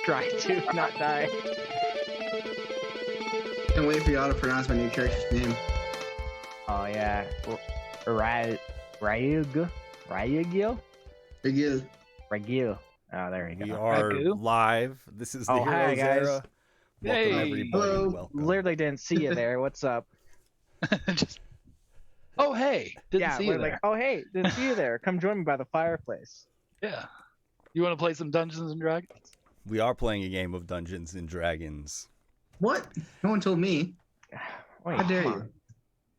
try to not die. Can't wait for y'all to pronounce my new character's name. Oh yeah, Ryug. Regil. Regil. Oh, there you We go. are Ragu? live. This is the Oh, hi, Heroes guys. Era. Welcome, Hey. everybody. Hello. Welcome. Literally didn't see you there. What's up? Just, oh hey, didn't see you we're there. like, oh hey, didn't see you there. Come join me by the fireplace. Yeah, you want to play some Dungeons and Dragons? We are playing a game of Dungeons and Dragons. What? No one told me. Wait, How dare come you? on.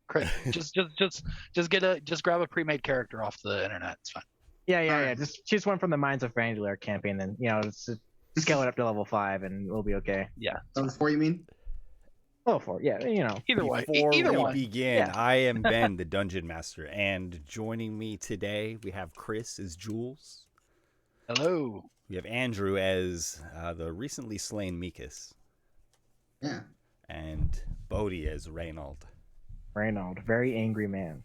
Great. just grab a pre-made character off the internet. It's fine. Yeah. Alright. Just choose one from the Minds of Vandular campaign, then just scale it up to level 5, and we'll be okay. Yeah. Level 4, you mean? Level 4, yeah. Either way. Before Either we one. begin, Yeah. I am Ben, the Dungeon Master, and joining me today, we have Chris as Jules. Hello. We have Andrew as the recently slain Mikas, Yeah. and Bodhi as Reynold. Reynold, very angry man.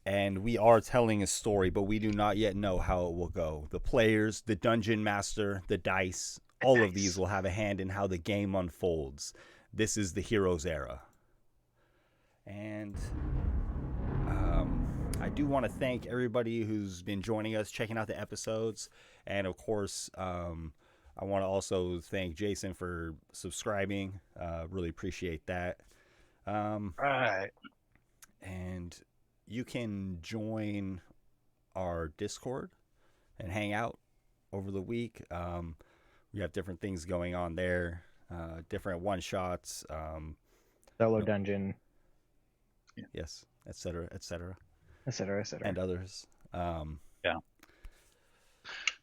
And we are telling a story, but we do not yet know how it will go. The players, the dungeon master, the dice, all of these will have a hand in how the game unfolds. This is the Heroes Era. And I do want to thank everybody who's been joining us, checking out the episodes. And of course, I want to also thank Jason for subscribing. Really appreciate that. Right. And you can join our Discord and hang out over the week. We have different things going on there, different one-shots. Solo dungeon, Yes, etc., etc., etc. and others.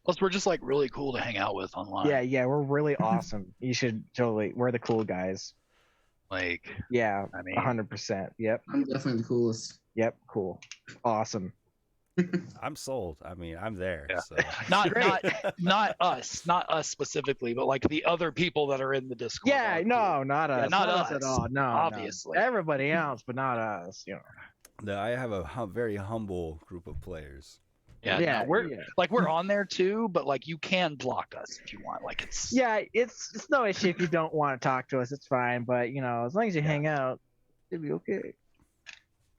Plus, we're just like really cool to hang out with online. Yeah, we're really awesome. You should totally. We're the cool guys. Like, Yeah, I mean, 100%. Yep, I'm definitely the coolest. cool, awesome. I'm sold. I mean, I'm there. Yeah. So. not us specifically, but like the other people that are in the Discord. Yeah, are no, cool. not us. Yeah, not us, at all. No, obviously. no. Everybody else, but not us. I have a very humble group of players. Yeah, no, we're on there too, but like you can block us if you want. Like it's it's no issue if you don't want to talk to us. It's fine, but as long as you hang out, it'll be okay.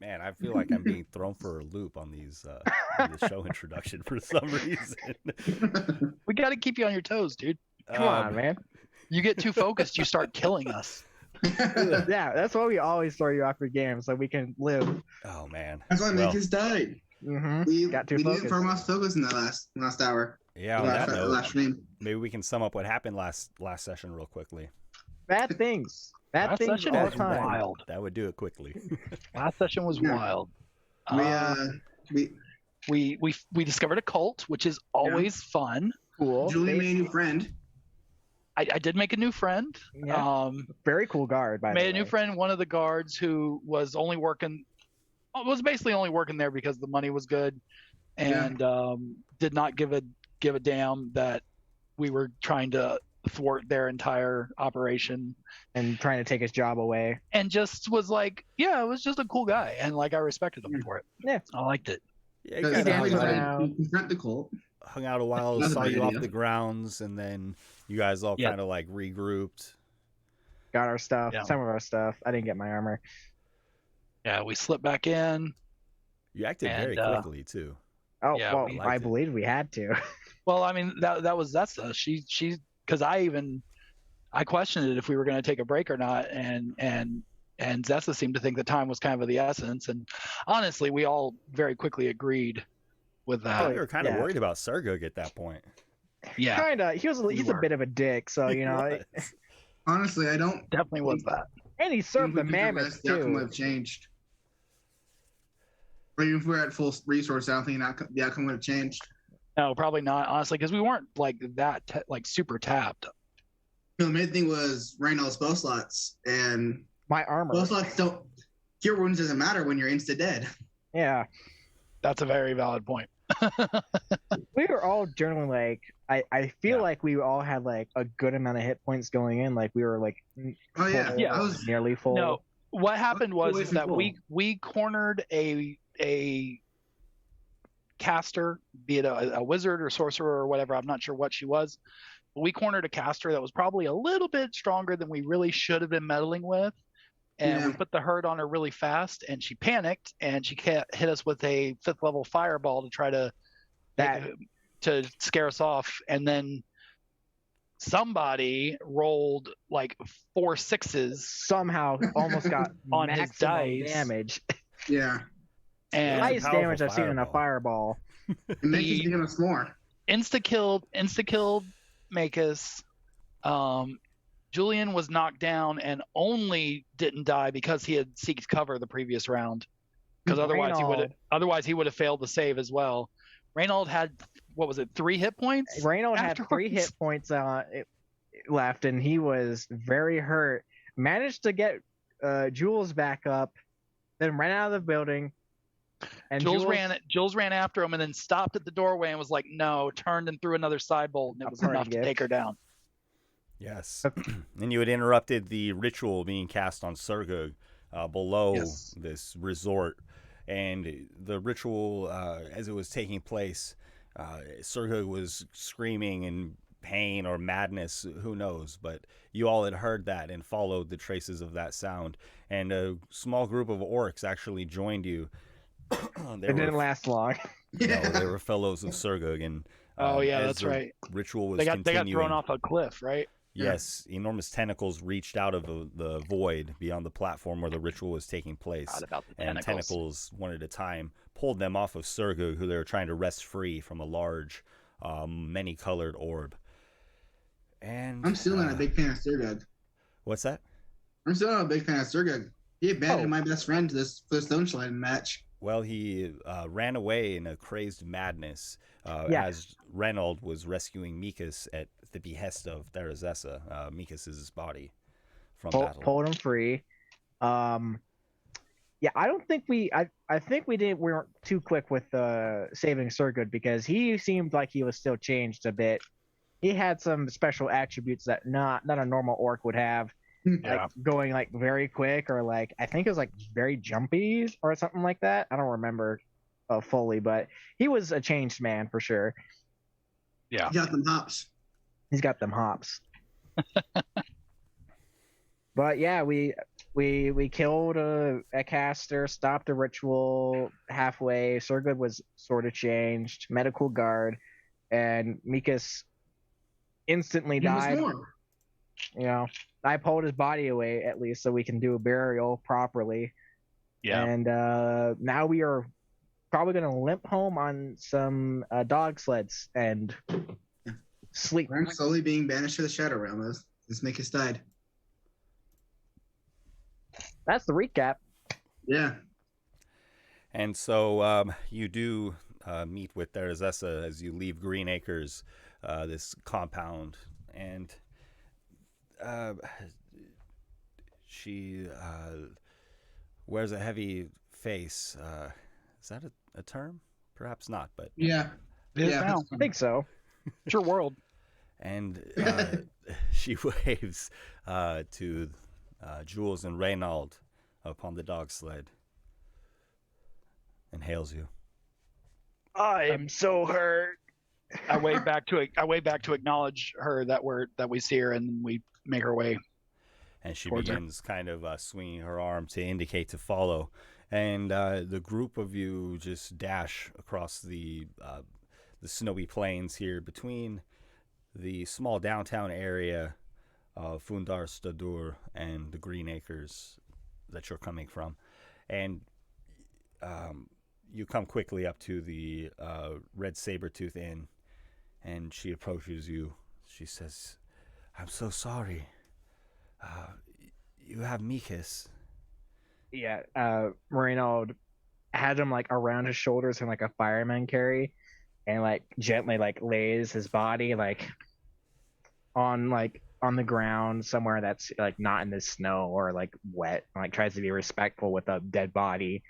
Man, I feel like I'm being thrown for a loop on these the show introduction for some reason. we got to keep you on your toes, dude. Come on, man. You get too focused, you start killing us. Yeah, that's why we always throw you off your game so we can live. Oh man, That's why Mikas died. Mm-hmm. We Got too didn't focused. farm off focus in that last hour. Yeah. On that note, last stream. maybe we can sum up what happened last session real quickly. Bad things. Bad Last things session all was the time. wild. That would do it quickly. Last session was Yeah. wild. We We discovered a cult, which is always fun. Cool. Julie made a new friend. I did make a new friend. Yeah. Very cool guard, by the way. Made a new friend, one of the guards who was basically only working there because the money was good, and did not give a damn that we were trying to thwart their entire operation, And trying to take his job away. and just was like, yeah, it was just a cool guy, and like I respected him for it. Yeah. I liked it. Yeah, you Because kind damn of it, hung, man. we confront the cult. hung out a while, That's a saw great you off idea. the grounds, and then you guys all Yeah. kind of like regrouped. Got our stuff. Yeah. Some of our stuff. I didn't get my armor. Yeah, we slipped back in. You acted And, very quickly too. Oh, Yeah, well, we I liked it. believe we had to. Well, I mean that's she because I questioned it if we were going to take a break or not, and Zessa seemed to think the time was kind of the essence, and honestly, we all very quickly agreed with that. We were kind of yeah. worried about Sergog at that point. Yeah, Kinda. He's a were. bit of a dick, so He was. Honestly, I don't definitely was that. and he served the think we could mammoths rest, the outcome would too. have changed. Or even if we were at full resource, I don't think the outcome would have changed. No, probably not, honestly, because we weren't like that like super tapped. The main thing was Reynold's spell slots, and My armor. spell slots don't. Cure wounds doesn't matter when you're insta dead. Yeah. That's a very valid point. We were all generally like I feel Yeah. like we all had like a good amount of hit points going in. Like we were like Oh yeah, full, Yeah. I was nearly full. No, what happened was away is from that full. we cornered a caster, be it a wizard or sorcerer or whatever. I'm not sure what she was we cornered a caster that was probably a little bit stronger than we really should have been meddling with. And we put the hurt on her really fast, and she panicked, and she hit us with a 5th level fireball to try to scare us off. And then somebody rolled like 4 6s. Somehow almost got on his dice damage. Yeah. And highest damage I've seen in a fireball. It makes you give us more. Insta killed Makus. Julian was knocked down and only didn't die because he had seeked cover the previous round. Because otherwise he would have failed the save as well. Reynold had 3 hit points? Reynold had 3 hit points left, and he was very hurt. Managed to get Jules back up, then ran out of the building. And Jules ran after him and then stopped at the doorway and was like, no, turned and threw another side bolt, and it was enough to take her down. Yes. And you had interrupted the ritual being cast on Sergug below this resort. And the ritual, as it was taking place, Sergug was screaming in pain or madness, who knows. But you all had heard that and followed the traces of that sound. And a small group of orcs actually joined you. It didn't last long. No, they were fellows of Sergug. And, that's right. Ritual was continuing. They got thrown off a cliff, right? Yes, enormous tentacles reached out of the void beyond the platform where the ritual was taking place. And tentacles, one at a time, pulled them off of Sergug, who they were trying to wrest free from a large, many-colored orb. And I'm still not a big fan of Sergug. What's that? I'm still not a big fan of Sergug. He abandoned my best friend for the Stone Slide match. Well, he ran away in a crazed madness as Reynold was rescuing Mikas at the behest of Therazessa, Mikas's body, from battle. Pulled him free. I don't think I think we weren't too quick with saving Sergud, because he seemed like he was still changed a bit. He had some special attributes that not a normal orc would have. Like going like very quick, or like I think it was like very jumpy or something like that. I don't remember fully, but he was a changed man for sure. Yeah, he got them hops. He's got them hops. But yeah, we killed a caster, stopped a ritual halfway. Sergud was sort of changed, medical guard, and Mikas instantly died. You know, I pulled his body away at least so we can do a burial properly. Yeah. And now we are probably going to limp home on some dog sleds and sleep. I'm slowly being banished to the Shadow Realm as Mikas died. That's the recap. Yeah. And so you do meet with Therazessa as you leave Green Acres, this compound, and she wears a heavy face. Is that a term? Perhaps not, but yeah, I think so. It's your world. And she waves to Jules and Reynold upon the dog sled and hails you. I am so hurt. I wave back to acknowledge her that we see her, and we make our way. And she begins kind of swinging her arm to indicate to follow. And the group of you just dash across the snowy plains here between the small downtown area of Fundar Stadur and the Green Acres that you're coming from. And you come quickly up to the Red Sabertooth Inn, and she approaches you. She says, "I'm so sorry. You have Mikas." Yeah, Reynold had him like around his shoulders in like a fireman carry, and like gently like lays his body like on the ground somewhere that's like not in the snow or like wet, and, like tries to be respectful with a dead body.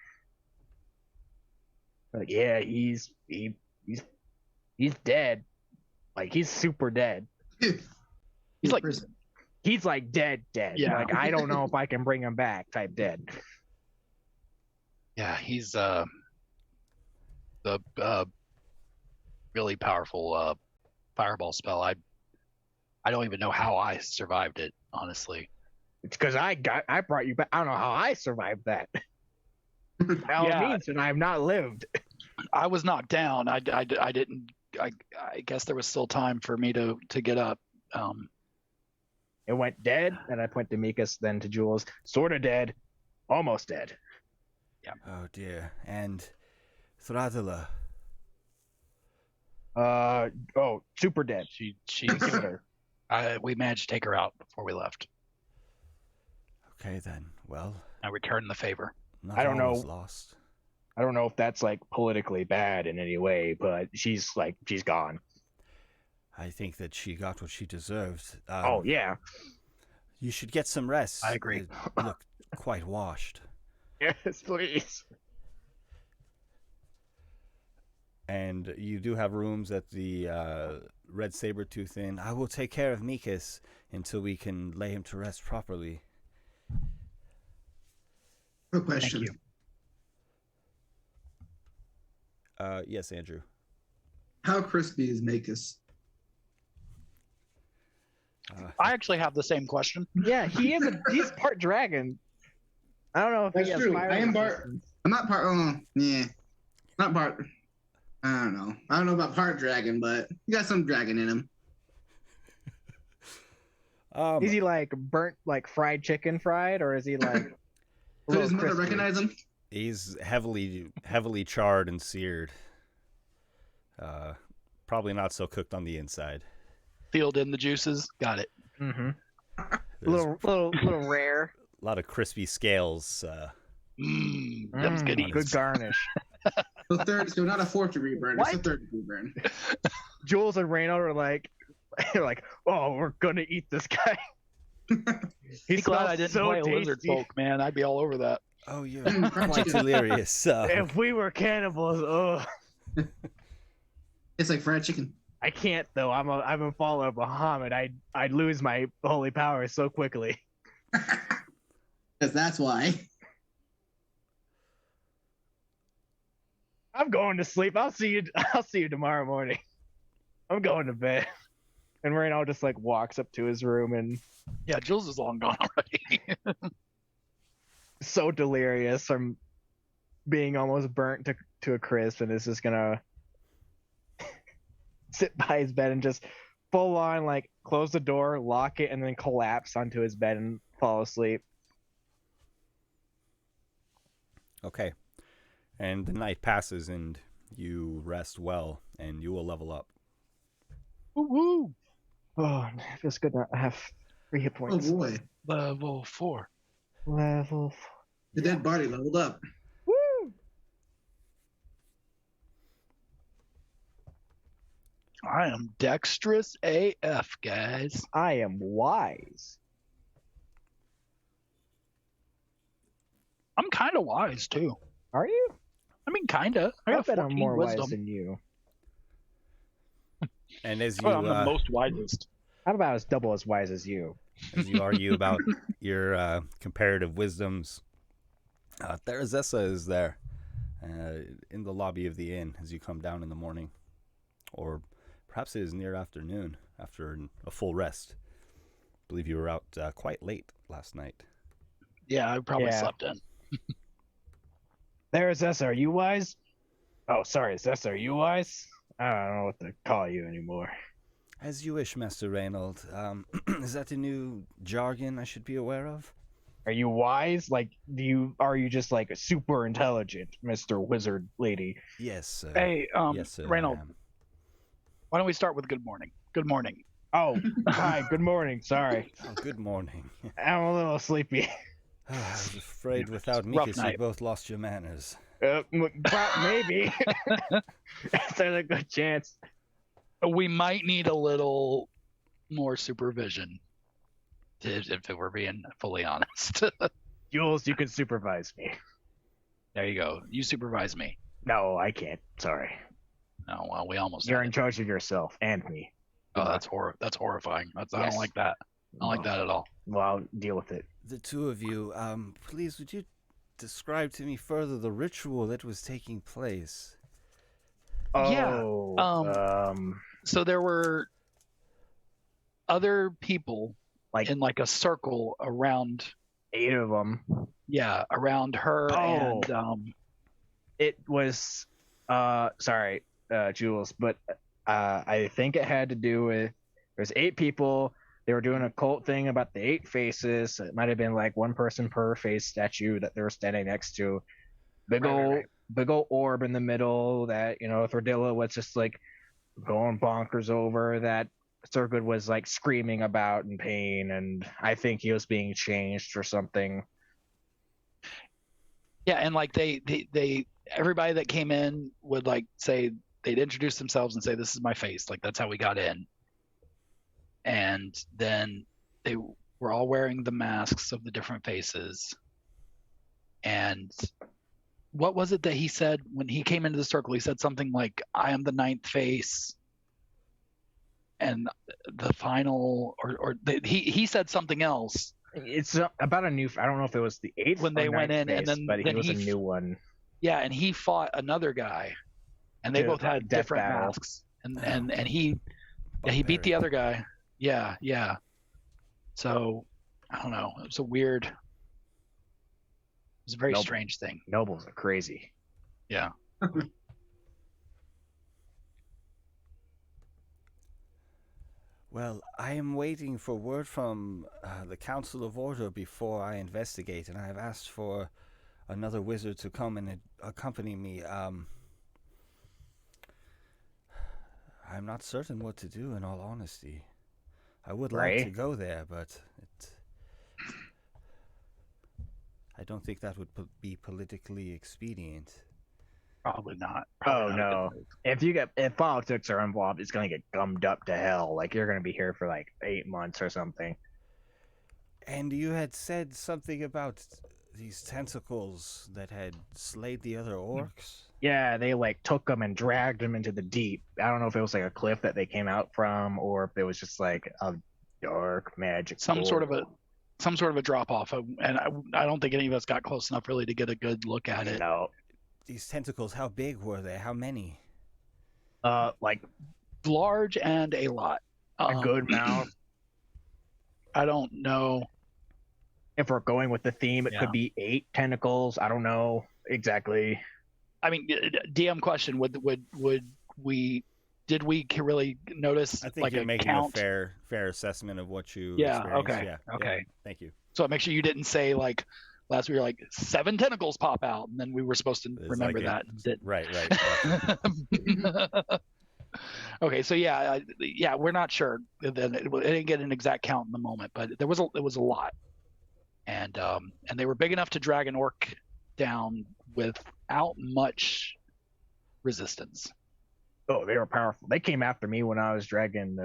Like, yeah, he's dead. Like, he's super dead. He's like dead. Yeah. Like, I don't know if I can bring him back type dead. Yeah, he's the really powerful fireball spell. I don't even know how I survived it, honestly. It's because I brought you back. I don't know how I survived that. By all means, and I have not lived. I was knocked down. I didn't. I guess there was still time for me to get up. It went dead, and I point to Mikas, then to Jules. Sort of dead, almost dead. Yeah. Oh dear. And Thradila. Super dead. She's we managed to take her out before we left. Okay then. Well, I returned the favor. not I don't all is know. lost. I don't know if that's like politically bad in any way, but she's gone. I think that she got what she deserved. Oh yeah. You should get some rest. I agree. You look quite washed. Yes, please. And you do have rooms at the Red Saber-Tooth Inn. I will take care of Mikas until we can lay him to rest properly. Quick question. Thank you. Yes, Andrew. How crispy is Makus? I actually have the same question. Yeah, he's part dragon. I don't know if That's he has true. fire I am resistance. I'm not part. Not part. I don't know. I don't know about part dragon, but he got some dragon in him. Is he like burnt, like fried chicken fried, or is he like? a Does little his mother crispy? recognize him? He's heavily charred and seared. Probably not so cooked on the inside. Sealed in the juices. Got it. Mm-hmm. There's Little rare. a lot of crispy scales. Them's good eats. Good garnish. So not a 4th-degree burn. It's a 3rd-degree burn. Jules and Reynald are like, oh, we're gonna eat this guy. He's glad I didn't play tasty. lizard folk, man. I'd be all over that. Oh, you're quite delirious. If we were cannibals, It's like fried chicken. I can't though. I'm a follower of Muhammad. I'd lose my holy powers so quickly. Because that's why. I'm going to sleep. I'll see you tomorrow morning. I'm going to bed. And Reynald just like walks up to his room and Yeah, Jules is long gone already. so delirious from being almost burnt to a crisp, and is just gonna sit by his bed and just full on like close the door, lock it, and then collapse onto his bed and fall asleep. Okay. And the night passes and you rest well and you will level up. Woo! Oh, it feels good to have 3 hit Oh points. boy. Level 4. Level. The dead body leveled up. Woo! I am dexterous AF, guys. I am wise. I'm kind of wise too. Are you? I mean, kind of. I I got bet I'm 14 more wisdom. wise than you. And as you Well, I'm the most wisest. I'm about as double as wise as you. argue about your comparative wisdoms, Therazessa is there in the lobby of the inn as you come down in the morning. Or perhaps it is near afternoon after a full rest. I believe you were out quite late last night. Yeah, I probably Yeah. slept in. There's Zessa. Are you wise? Oh, sorry, Zessa. Are you wise? I don't know what to call you anymore. As you wish, Master Reynold. Is that a new jargon I should be aware of? Are you wise? Like, are you just like a super intelligent, Mr. Wizard Lady? Yes, sir. Hey, yes, sir. I Reynold, am. why don't we start with good morning? Good morning. Oh, hi. Good morning. Sorry, Oh, good morning. I'm a little sleepy. I was afraid without rough Mikas you night. both lost your manners. Maybe. There's a good chance. We might need a little more supervision, if we're being fully honest. Jules, you can supervise me. There you go. You supervise me. No, I can't. Sorry. Oh, well, we almost You're had in it. charge of yourself and me. Oh, that's horrifying. I Yes. don't like that. I don't like that at all. Well, I'll deal with it. The two of you, please would you describe to me further the ritual that was taking place? Yeah, Oh, So there were other people Like in like a circle around. 8 of them. Yeah, around her Oh. and It was sorry, Jules, but I think it had to do with there's 8 people. They were doing a cult thing about the 8 faces. It might have been like one person per face statue that they were standing next to. Big old orb in the middle that, Thordilla was just like going bonkers over, that Thurgood was like screaming about in pain, and I think he was being changed or something. yeah, and like they everybody that came in would like say they'd introduce themselves and say, "This is my face." Like that's how we got in. And then they were all wearing the masks of the different faces. And what was it that he said when he came into the circle? He said something like, "I am the 9th face." And the final, he said something else. It's about a new. I don't know if it was the 8th when they went in, face, and then but he was a new one. Yeah, and he fought another guy, and they both had different masks, and he beat the other guy. Yeah. So I don't know. It was a very strange thing. Nobles are crazy. Yeah. Well, I am waiting for word from the Council of Order before I investigate, and I have asked for another wizard to come and accompany me. I'm not certain what to do, in all honesty. I would like to go there, but I don't think that would be politically expedient. Probably not. Oh no! If politics are involved, it's gonna get gummed up to hell. Like you're gonna be here for like 8 months or something. And you had said something about these tentacles that had slayed the other orcs? Yeah, they like took them and dragged them into the deep. I don't know if it was like a cliff that they came out from, or if it was just like a dark magic. Some sort of a drop off, and I don't think any of us got close enough really to get a good look at it. No. These tentacles, how big were they? How many? Like large and a lot. A good mouth. I don't know. If we're going with the theme, it could be 8 tentacles. I don't know exactly. I mean, DM question: Did we really notice? I think like you're a making count? a fair assessment of what you experienced. Okay. Okay. Thank you. So make sure you didn't say like last we were like 7 tentacles pop out, and then we were supposed to remember that. Right. Okay, so yeah, we're not sure. It didn't get an exact count in the moment, but it was a lot, and they were big enough to drag an orc down without much resistance. Oh, they were powerful. They came after me when I was dragging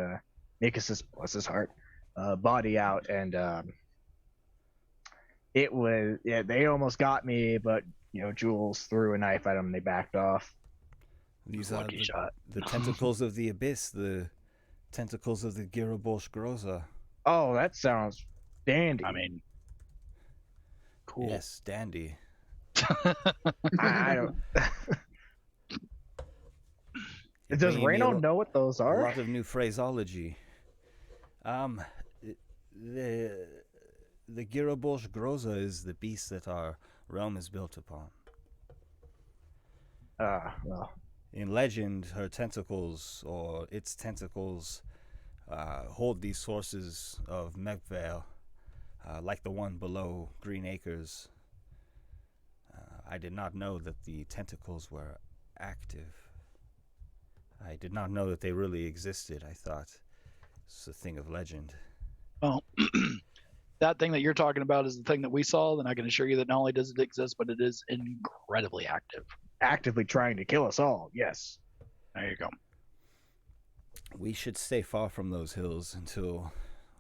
Nikis's, bless his heart, body out, and it was they almost got me, but Jules threw a knife at them and they backed off. These are the tentacles of the abyss, the tentacles of the Girabosh Groza. Oh, that sounds dandy. I mean, cool. Yes, dandy. I don't. Does Reynold know what those are? A lot of new phraseology. The Girabosh Groza is the beast that our realm is built upon. Well. In legend, her tentacles, or its tentacles, hold these sources of Megvale, like the one below Green Acres. I did not know that the tentacles were active. I did not know that they really existed. I thought it's a thing of legend. Well, that thing that you're talking about is the thing that we saw, then I can assure you that not only does it exist, but it is incredibly active. Actively trying to kill us all, yes. There you go. We should stay far from those hills until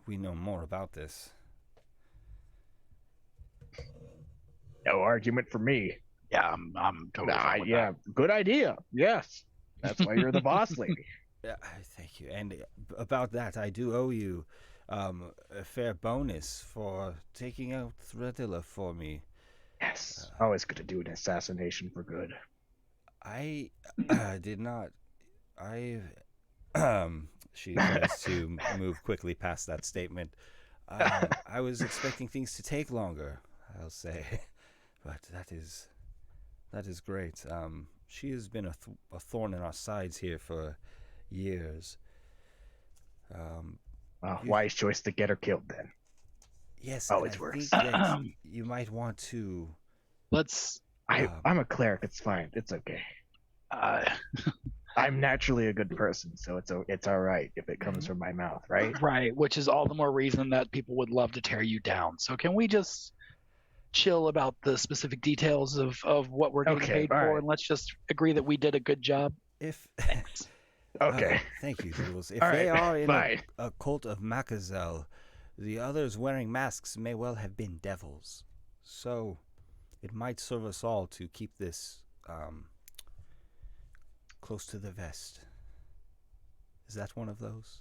we know more about this. No argument for me. Yeah, I'm totally fine with that. Good idea. Yes. That's why you're the boss lady. Yeah, thank you. And about that, I do owe you a fair bonus for taking out Thredilla for me. Yes. Always good to do an assassination for good. I did not. She tries to move quickly past that statement. I was expecting things to take longer, I'll say, but that is great. She has been a thorn in our sides here for years. Wise choice to get her killed then. Yes, always and I works. think that you might want to. I'm a cleric. It's fine. It's okay. I'm naturally a good person, so it's all right if it comes from my mouth, right? Right, which is all the more reason that people would love to tear you down. So can we just chill about the specific details of what we're getting paid for, right. and let's just agree that we did a good job? Thanks. Okay. Thank you, Jules. If All they right, are in fine. a cult of Makazel, the others wearing masks may well have been devils. So it might serve us all to keep this close to the vest. Is that one of those?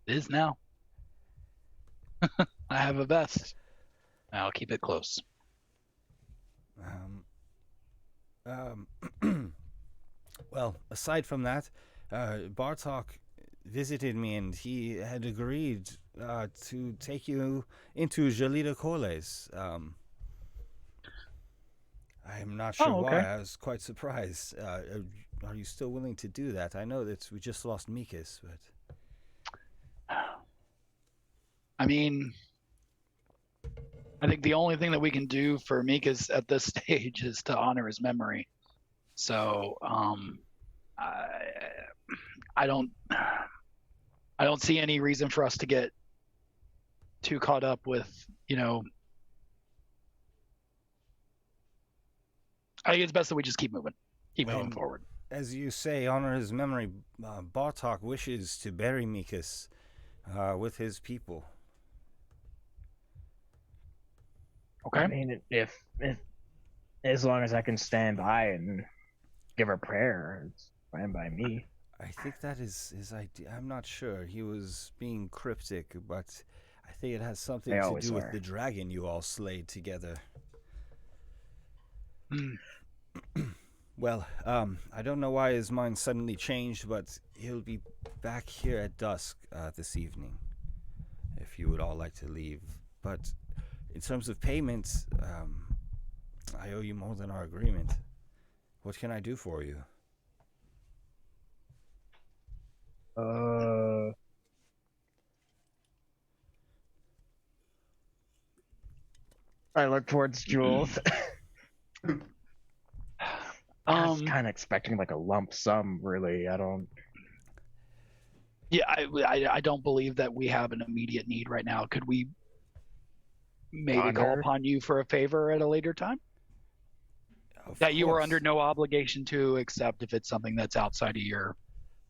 It is now. I have a vest. I'll keep it close. Well, aside from that, Bartok visited me and he had agreed to take you into Jalita Coles. I'm not sure why. I was quite surprised. Are you still willing to do that? I know that we just lost Mikas, but... I mean, I think the only thing that we can do for Mikas at this stage is to honor his memory. So, I don't see any reason for us to get too caught up with, I think it's best that we just keep moving forward. As you say, honor his memory. Bartok wishes to bury Mikas with his people. Okay. I mean, if as long as I can stand by and give her prayer, it's fine by me. I think that is his idea. I'm not sure. He was being cryptic, but I think it has something to do with the dragon you all slayed together. Well, I don't know why his mind suddenly changed, but he'll be back here at dusk this evening, if you would all like to leave. But in terms of payments, I owe you more than our agreement. What can I do for you? I look towards Jules. I was kind of expecting like a lump sum, really. I don't. Yeah, I don't believe that we have an immediate need right now. Could we maybe call upon you for a favor at a later time? That you are under no obligation to, except if it's something that's outside of your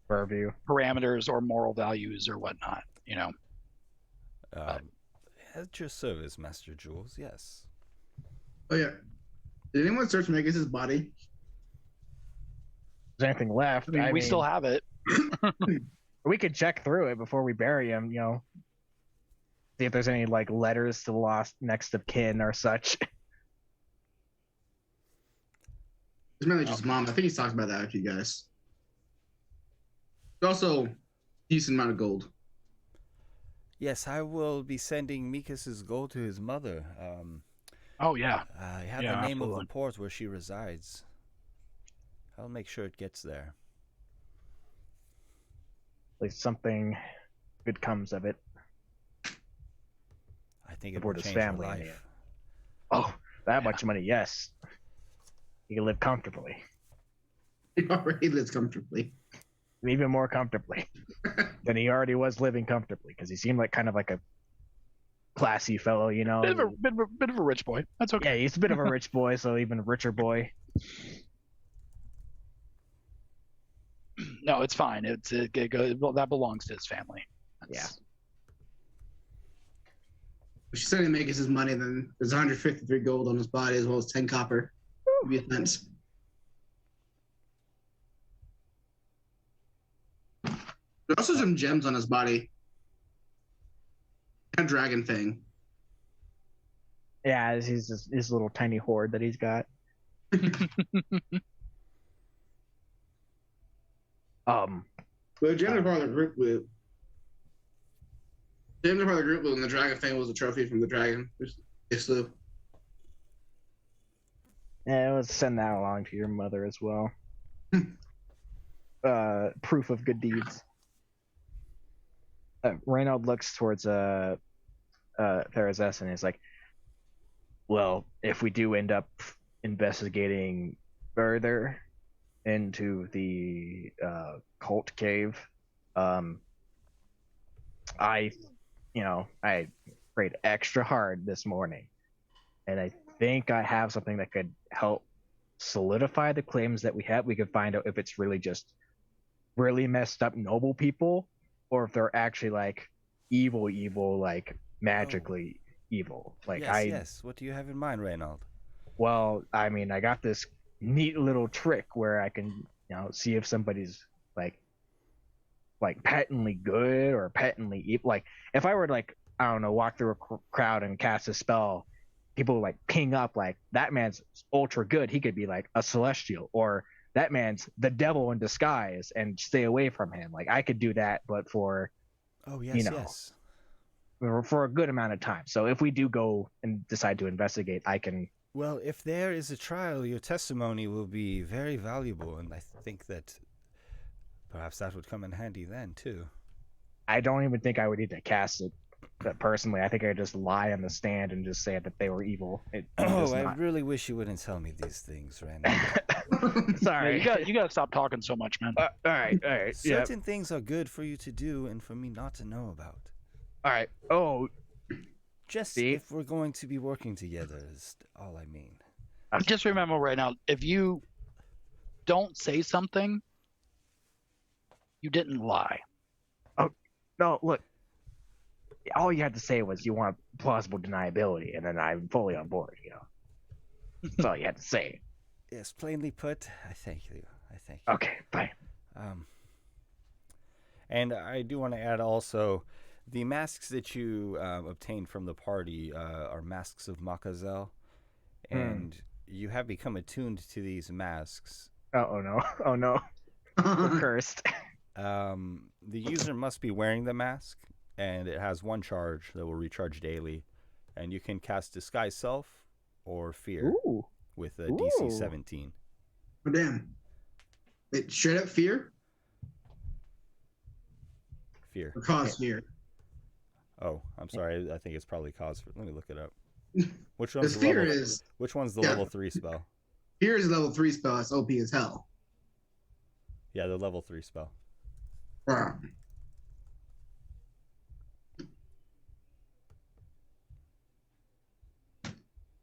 purview, parameters, or moral values, or whatnot. At your service, Master Jules. Yes. Oh yeah. Did anyone search Megas' body? Is there anything left? I mean, we still have it. We could check through it before we bury him. See if there's any like letters to the lost next of kin or such. It's mainly just mom. I think he's talked about that with you guys. Also, decent amount of gold. Yes, I will be sending Mikas' gold to his mother. Oh yeah. I have the name of the port where she resides. I'll make sure it gets there. At least something good comes of it. I think it will change her life. Oh, that much money, yes. He can live comfortably. He already lives comfortably. Even more comfortably than he already was living comfortably, because he seemed like kind of like a classy fellow, Bit of a rich boy. That's okay. Yeah, he's a bit of a rich boy, so even a richer boy. No, it's fine. That belongs to his family. Yeah. If she's sending Megas his money, then there's 153 gold on his body as well as 10 copper. Be a fence. There's also some gems on his body. A dragon thing. Yeah, his little tiny hoard that he's got. But Jim's part of the group with. Jim's part of the group with, and the dragon thing was a trophy from the dragon. It's the. Yeah, let's send that along to your mother as well. Proof of good deeds. Reynald looks towards Therazes and is like, well, if we do end up investigating further into the cult cave, I prayed extra hard this morning, and I think I have something that could help solidify the claims that we have. We could find out if it's really just really messed up noble people, or if they're actually like evil, like magically evil. Like yes. What do you have in mind, Reynald? Well, I mean, I got this neat little trick where I can, see if somebody's like patently good or patently evil. Like if I were to I don't know, walk through a crowd and cast a spell, people like ping up like that man's ultra good. He could be like a celestial, or that man's the devil in disguise, and stay away from him. Like I could do that, but for yes. for a good amount of time. So if we do go and decide to investigate, I can. Well, if there is a trial, your testimony will be very valuable, and I think that perhaps that would come in handy then too. I don't even think I would need to cast it. But personally, I think I'd just lie on the stand and just say that they were evil. I really wish you wouldn't tell me these things, Randy. Sorry, you got to stop talking so much, man. All right. Certain things are good for you to do and for me not to know about. All right. Oh, just if we're going to be working together is all I mean. Just remember right now, if you don't say something, you didn't lie. Oh no! Look. All you had to say was you want plausible deniability, and then I'm fully on board. That's all you had to say. Yes, plainly put. I thank you. Okay, bye. And I do want to add also, the masks that you obtained from the party are masks of Makazel, and you have become attuned to these masks. Oh no! We're cursed. The user must be wearing the mask. And it has one charge that will recharge daily. And you can cast Disguise Self or Fear with a DC 17. Oh, damn. Wait, straight up fear? Fear. Or cause fear? Oh, I'm sorry. I think it's probably cause fear. Let me look it up. Which one's the level 3 spell? Fear is a level 3 spell. It's OP as hell. Yeah, the level 3 spell. Wow.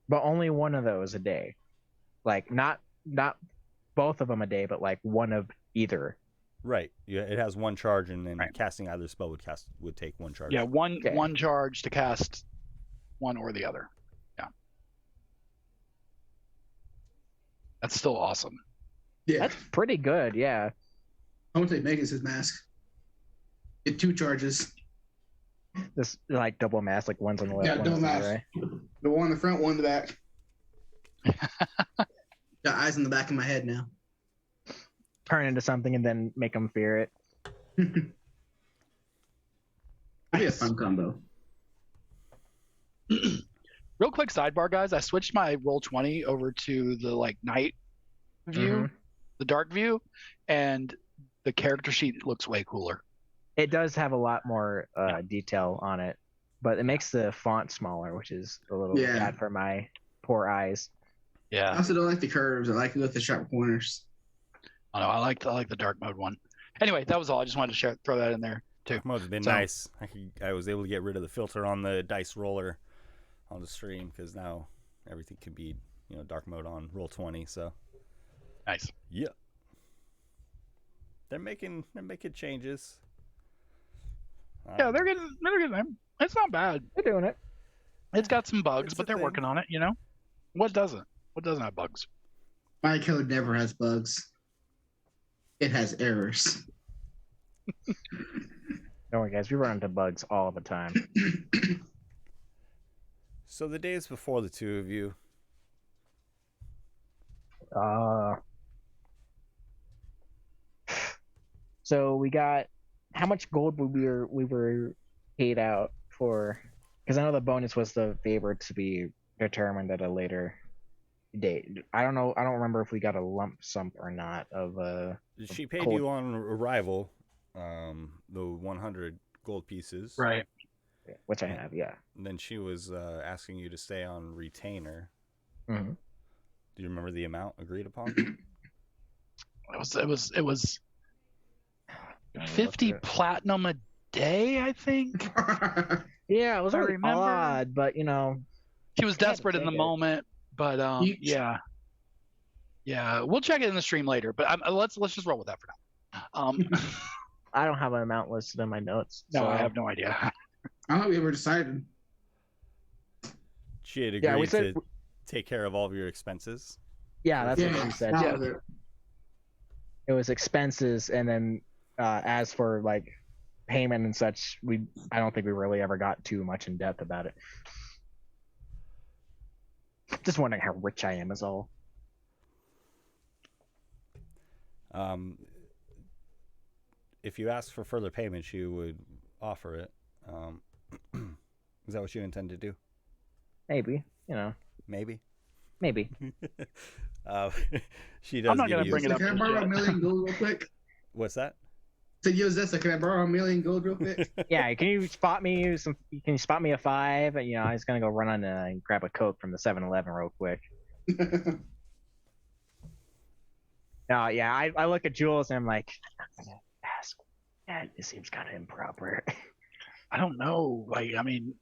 But only one of those a day. Like not both of them a day, but like one of either. Right. Yeah, it has one charge, and then casting either spell would take one charge. Yeah, one charge to cast one or the other. Yeah. That's still awesome. Yeah. That's pretty good, yeah. I want to take Megan's mask. Get 2 charges. This like double mask, like one's on the left, yeah, double mask. Right. The one in the front, one in the back. Got eyes in the back of my head now. Turn into something and then make them fear it. That'd be a fun combo. Real quick sidebar, guys. I switched my Roll20 over to the night view, the dark view, and the character sheet looks way cooler. It does have a lot more detail on it, but it makes the font smaller, which is a little bad for my poor eyes. Yeah. I also don't like the curves. I like it with the sharp corners. I know. I like the dark mode one. Anyway, that was all. I just wanted to throw that in there too. Dark mode's been nice. I was able to get rid of the filter on the dice roller on the stream because now everything can be dark mode on Roll20. So nice. Yeah. They're making changes. Yeah, they're getting them. It's not bad. They're doing it. It's got some bugs, but they're working on it. What doesn't? What doesn't have bugs? My code never has bugs. It has errors. Don't worry, guys. We run into bugs all the time. So the days before the two of you. So we got how much gold we were paid out for? Because I know the bonus was the favor to be determined at a later date. I don't know. I don't remember if we got a lump sum or not of She paid gold. you on arrival, the 100 gold pieces. Right. which I have. Yeah. And then she was asking you to stay on retainer. Mm-hmm. Do you remember the amount agreed upon? It was 50 platinum a day, I think. Yeah, it was I really remember. odd, but She was desperate in the take it. moment, but yeah, we'll check it in the stream later. But let's just roll with that for now. I don't have an amount listed in my notes. No, so. I have no idea. I thought we ever decided. She had Yeah, we agreed said- to take care of all of your expenses. Yeah, that's Yeah, what she said. that was it. It was expenses, and then as for like payment and such, I don't think we really ever got too much in depth about it. Just wondering how rich I am is all. If you ask for further payment, she would offer it. Is that what you intend to do? Maybe, Maybe. maybe. She does. I'm not give gonna you- bring it up Can I just borrow yet. $1 million gold real quick? What's that? So yo, Zessa, can I borrow $1 million gold real quick? Yeah, can you spot me some? Can you spot me a 5? And I was gonna go run on and grab a Coke from the 7-Eleven real quick. No, yeah, I look at Jules and I'm like, I'm not gonna ask. Yeah, it seems kind of improper. I don't know. I mean,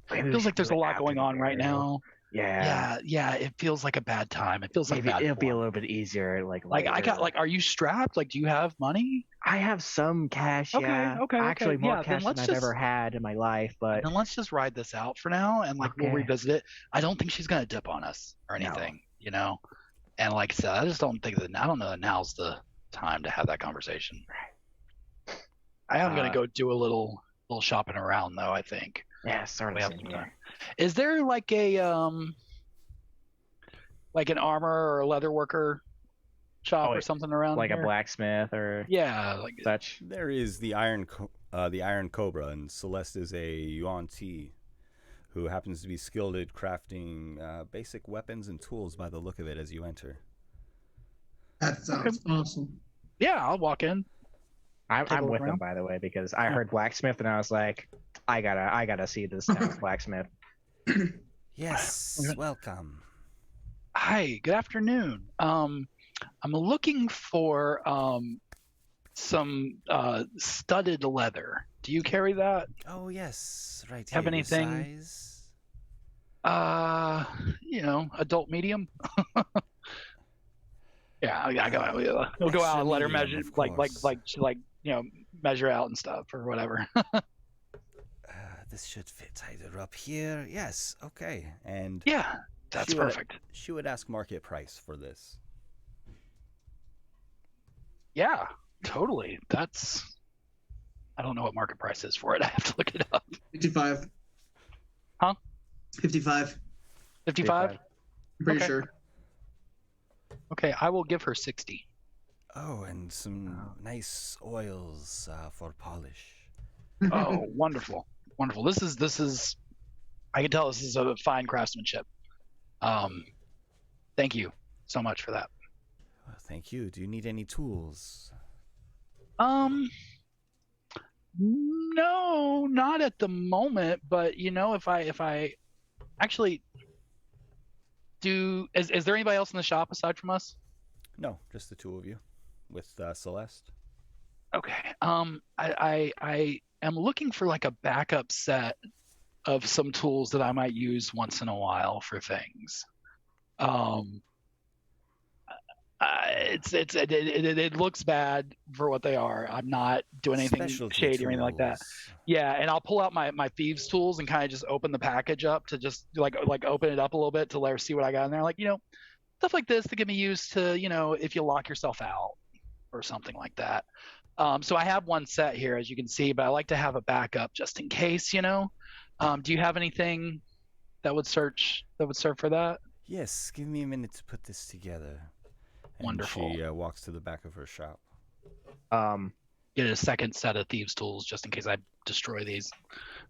Maybe it we feels should like there's do a it lot after going the on right burial. now. Yeah. Yeah. It feels like a bad time. It feels like Maybe a bad it'll be a form. little bit easier. Like I got later. are you strapped? Like, do you have money? I have some cash. Okay, Yeah. okay. Actually, more Yeah, then cash than let's I've just- ever had in my life. But Then let's just ride this out for now, and we'll Okay. revisit it. I don't think she's gonna dip on us or No. anything, And like I said, I just don't think I don't know that now's the time to have that conversation. I am gonna go do a little shopping around though. I think. yeah, sort We of. have Same some here. time. Is there like like an armor or a leather worker shop Oh, or something around Like here? a blacksmith or Yeah, like such. There is the Iron Cobra, and Celeste is a Yuan Ti who happens to be skilled at crafting basic weapons and tools by the look of it as you enter. That sounds awesome. yeah. I'll walk in. Take a I'm look with him, around. by the way, because I Yeah. heard blacksmith and I was like, I gotta see this town's blacksmith. Yes, welcome. Hi, good afternoon. I'm looking for some studded leather. Do you carry that? Oh yes, right. Have here, your anything- size? Adult medium. Yeah, I go. We'll go out and let her Extra measure, medium, of course. measure out and stuff or whatever. This should fit either up here. Yes, okay. And Yeah, that's She would- perfect. she would ask market price for this. Yeah, totally. I don't know what market price is for it. I have to look it up. 55. Huh? 55. 55. I'm pretty Okay. sure. Okay, I will give her 60. Oh, and some nice oils for polish. Oh, wonderful, wonderful. This is. I can tell this is a fine craftsmanship. Thank you so much for that. Well, thank you. Do you need any tools? No, not at the moment. But if I actually do, is there anybody else in the shop aside from us? No, just the two of you with Celeste. Okay. I am looking for like a backup set of some tools that I might use once in a while for things. It looks bad for what they are. I'm not doing anything Specialty shady or anything like that. tools. Yeah, and I'll pull out my thieves tools and kind of just open the package up to just like open it up a little bit to let her see what I got in there. Like, stuff like this that can be used to, if you lock yourself out or something like that. So I have one set here, as you can see, but I like to have a backup just in case, Do you have anything that would serve for that? Yes, give me a minute to put this together. And Wonderful. she walks to the back of her shop. get a second set of thieves' tools just in case I destroy these.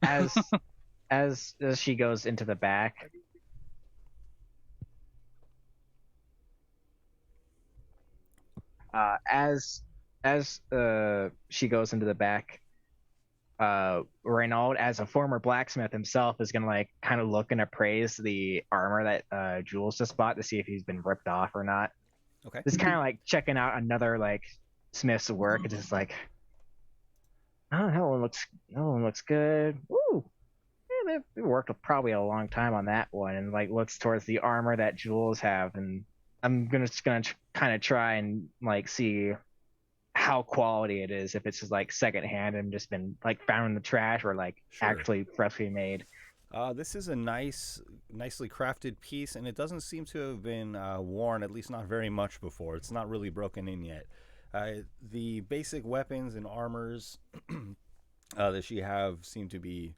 As she goes into the back, she goes into the back, Renaud, as a former blacksmith himself, is gonna like kind of look and appraise the armor that Jules just bought to see if he's been ripped off or not. Okay. It's kind of like checking out another like smith's work. It's just like, oh, that one looks good. Ooh, yeah, they worked probably a long time on that one, and like looks towards the armor that Jules have, and I'm just gonna kind of try and like see how quality it is, if it's just like secondhand and just been like found in the trash, or like actually freshly made. This is a nicely crafted piece, and it doesn't seem to have been worn, at least not very much before. It's not really broken in yet. The basic weapons and armors that she have seem to be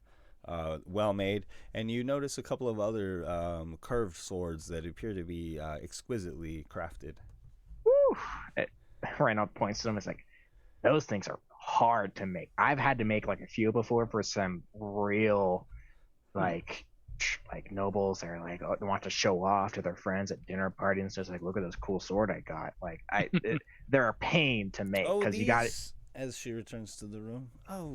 well made, and you notice a couple of other curved swords that appear to be exquisitely crafted. Woo! Renaud points to them. It's like, those things are hard to make. I've had to make like a few before for some real like nobles that are like, they want to show off to their friends at dinner parties, and just like, look at this cool sword I got. Like they're a pain to make because you got it. As she returns to the room,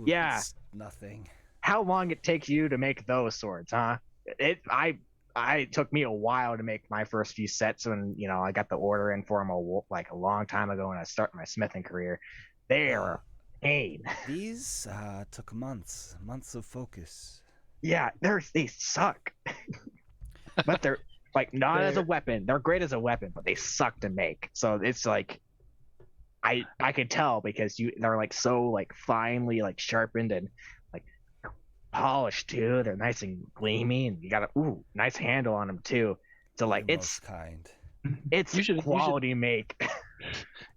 yeah, it's nothing. How long it takes you to make those swords, huh? It took me a while to make my first few sets when, I got the order in for them a long time ago when I started my smithing career. They are a pain. These took months of focus. Yeah, they suck. But they're like not as a weapon. They're great as a weapon, but they suck to make. So it's like I could tell because they're like so like finely like sharpened and polished too. They're nice and gleamy, and you got a nice handle on them too. So like it's quality make.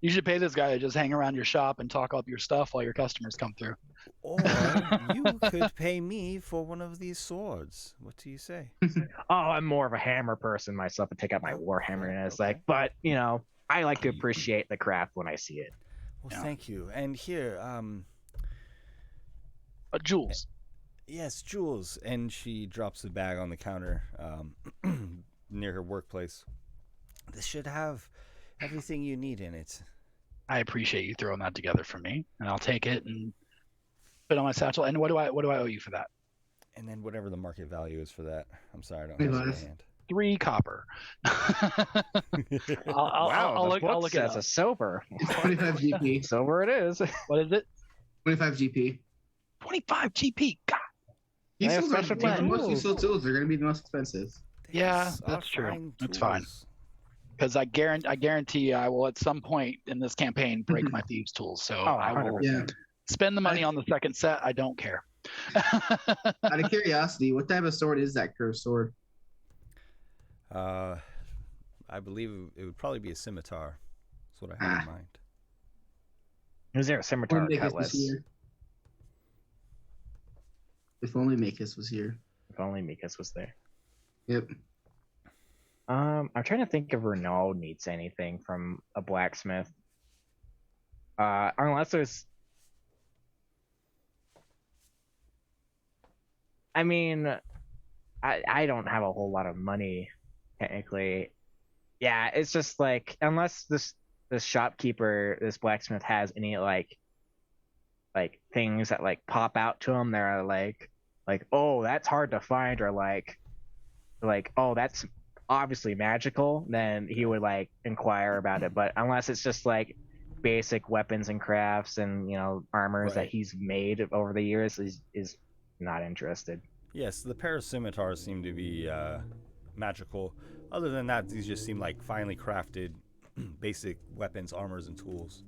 You should pay this guy to just hang around your shop and talk up your stuff while your customers come through. Or you could pay me for one of these swords. What do you say? Oh, I'm more of a hammer person myself, and take out my warhammer, and it's like, but I like to appreciate the craft when I see it. Well, thank you. And here, Jules. Yes, Jules. And she drops the bag on the counter near her workplace. This should have everything you need in it. I appreciate you throwing that together for me, and I'll take it and put it on my satchel. And what do I owe you for that? And then whatever the market value is for that. I'm sorry, I don't have it in hand. 3 copper. I'll look at it as a silver. It's 25 GP. Silver it is. What is it? 25 GP. 25 GP. God. These tools are the most useful tools. They're going to be the most expensive. Yeah, that's true. That's fine. Because I guarantee you I will at some point in this campaign break my thieves' tools. So I will spend the money on the second set. I don't care. Out of curiosity, what type of sword is that curved sword? I believe it would probably be a scimitar. That's what I have in mind. Is there a scimitar cutlass? If only Makis was here. If only Makis was there. Yep. I'm trying to think if Renaud needs anything from a blacksmith. Unless there's... I mean, I don't have a whole lot of money, technically. Yeah, it's just like, unless this shopkeeper, this blacksmith has any like things that like pop out to him, they're like, oh, that's hard to find, or like, oh, that's obviously magical, then he would like inquire about it. But unless it's just like basic weapons and crafts and armors that he's made over the years, is not interested. Yes, the pair of scimitars seem to be magical. Other than that, these just seem like finely crafted basic weapons, armors, and tools.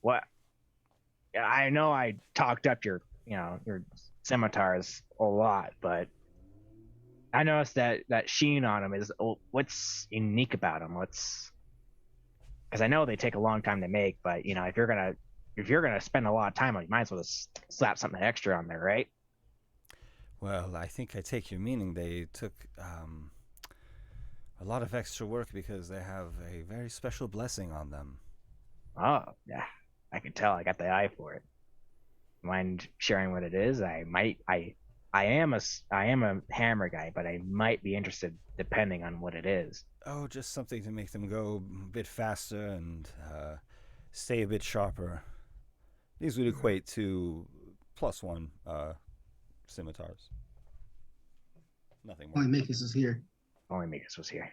What? I know I talked up your scimitars a lot, but I noticed that sheen on them is, what's unique about them? Because I know they take a long time to make, but if you're gonna spend a lot of time on it, you might as well just slap something extra on there, right? Well, I think I take your meaning. They took A lot of extra work because they have a very special blessing on them. Oh, yeah. I can tell. I got the eye for it. Mind sharing what it is? I am a hammer guy, but I might be interested depending on what it is. Oh, just something to make them go a bit faster and stay a bit sharper. These would equate to +1 scimitars. Nothing more. Only Makis was here. Only Mikas was here.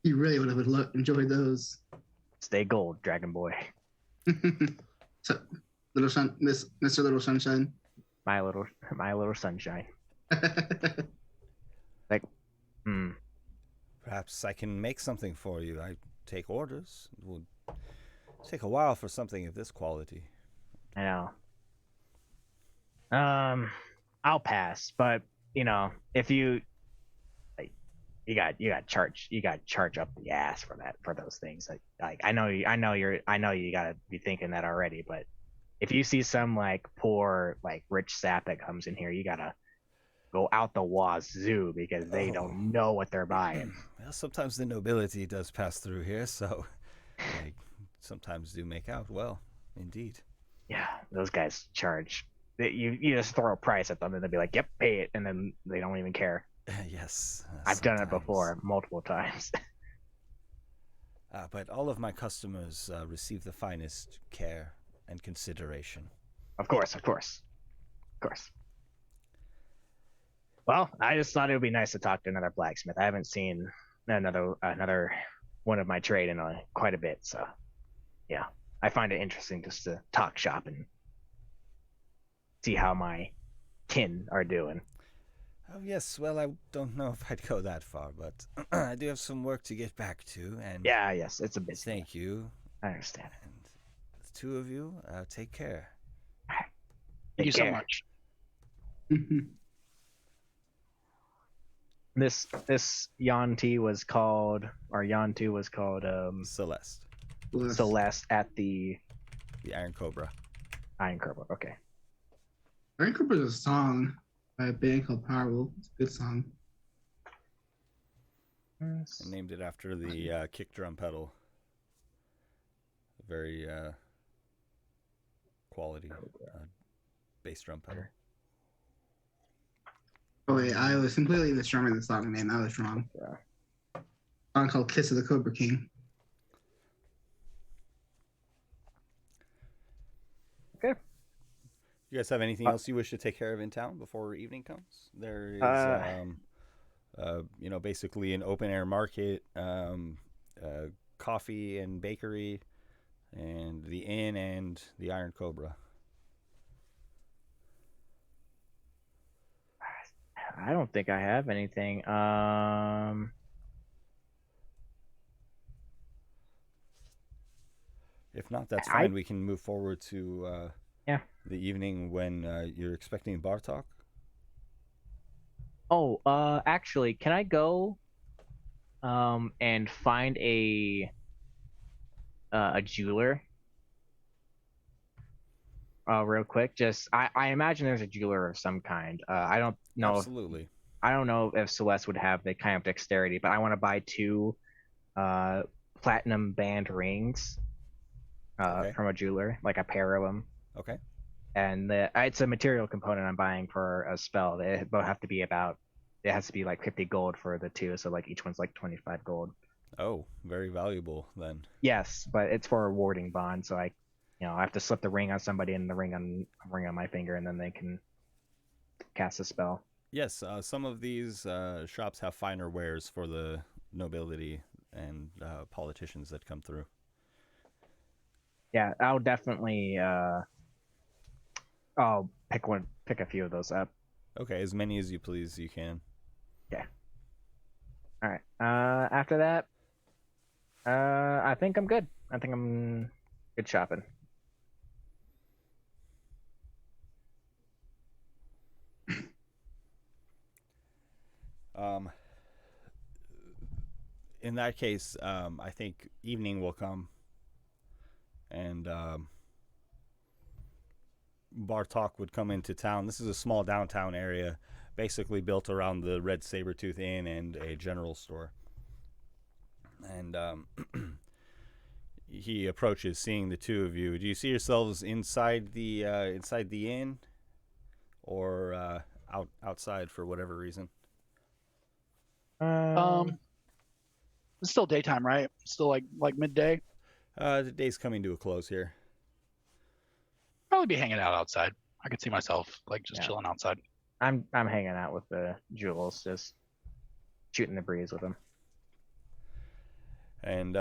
He really would have enjoyed those. Stay gold, Dragon Boy. So, Mr. Little Sunshine. My little sunshine. Like, Perhaps I can make something for you. I take orders. It will take a while for something of this quality. I know. I'll pass, but if you you got charge up the ass for those things. Like I know you gotta be thinking that already, but if you see some like poor like rich sap that comes in here, you gotta go out the wazoo because they don't know what they're buying. Well, sometimes the nobility does pass through here, so they sometimes do make out well, indeed. Yeah, those guys charge. You just throw a price at them and they'll be like, "Yep, pay it," and then they don't even care. Yes. I've done it before, multiple times. But all of my customers receive the finest care and consideration. Of course. Well, I just thought it would be nice to talk to another blacksmith. I haven't seen another one of my trade in quite a bit, so yeah, I find it interesting just to talk shop and see how my kin are doing. Oh yes, well I don't know if I'd go that far, but I do have some work to get back to, and yes, it's a busy. Thank you. I understand. And the two of you, take care. Thank you so much. This Yanti was called, or Yantu was called Celeste. Celeste at the Iron Cobra. Iron Cobra. Okay. Iron Cobra is a song by a band called Powerful. It's a good song. I named it after the kick drum pedal. Very quality bass drum pedal. Oh wait, I was completely misremembering the song name. I was wrong. Yeah. A song called "Kiss of the Cobra King." Okay. You guys have anything else you wish to take care of in town before evening comes? There is, basically an open air market, coffee and bakery, and the inn and the Iron Cobra. I don't think I have anything. If not, that's fine. We can move forward to the evening when you're expecting Bartok. Oh, actually, can I go and find a jeweler real quick? Just I imagine there's a jeweler of some kind. I don't know. Absolutely. I don't know if Celeste would have the kind of dexterity, but I want to buy 2 platinum band rings from a jeweler, like a pair of them. Okay. And it's a material component I'm buying for a spell. It has to be like 50 gold for the 2, so like each one's like 25 gold. Oh, very valuable then. Yes, but it's for a warding bond, so I have to slip the ring on somebody and the ring on my finger, and then they can cast a spell. Yes, some of these shops have finer wares for the nobility and politicians that come through. Yeah, I'll definitely I'll pick a few of those up. Okay, as many as you please, you can. Okay. All right. After that, I think I'm good. I think I'm good shopping. In that case, I think evening will come, and Bartok would come into town. This is a small downtown area, basically built around the Red Sabertooth Inn and a general store. And he approaches, seeing the two of you. Do you see yourselves inside the inn, or outside for whatever reason? It's still daytime, right? Still like midday. The day's coming to a close here. Probably be hanging out outside. I could see myself just chilling outside. I'm hanging out with the Jules, just shooting the breeze with him. And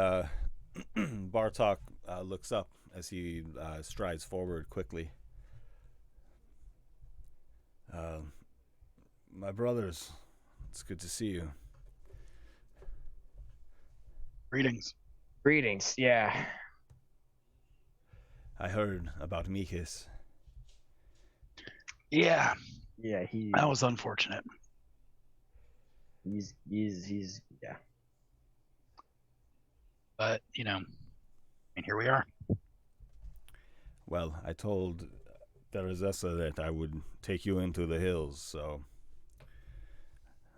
Bartok looks up as he strides forward quickly. My brothers, it's good to see you. Greetings, yeah. I heard about Mikis. Yeah, he. That was unfortunate. He's yeah. But here we are. Well, I told Teresessa that I would take you into the hills, so.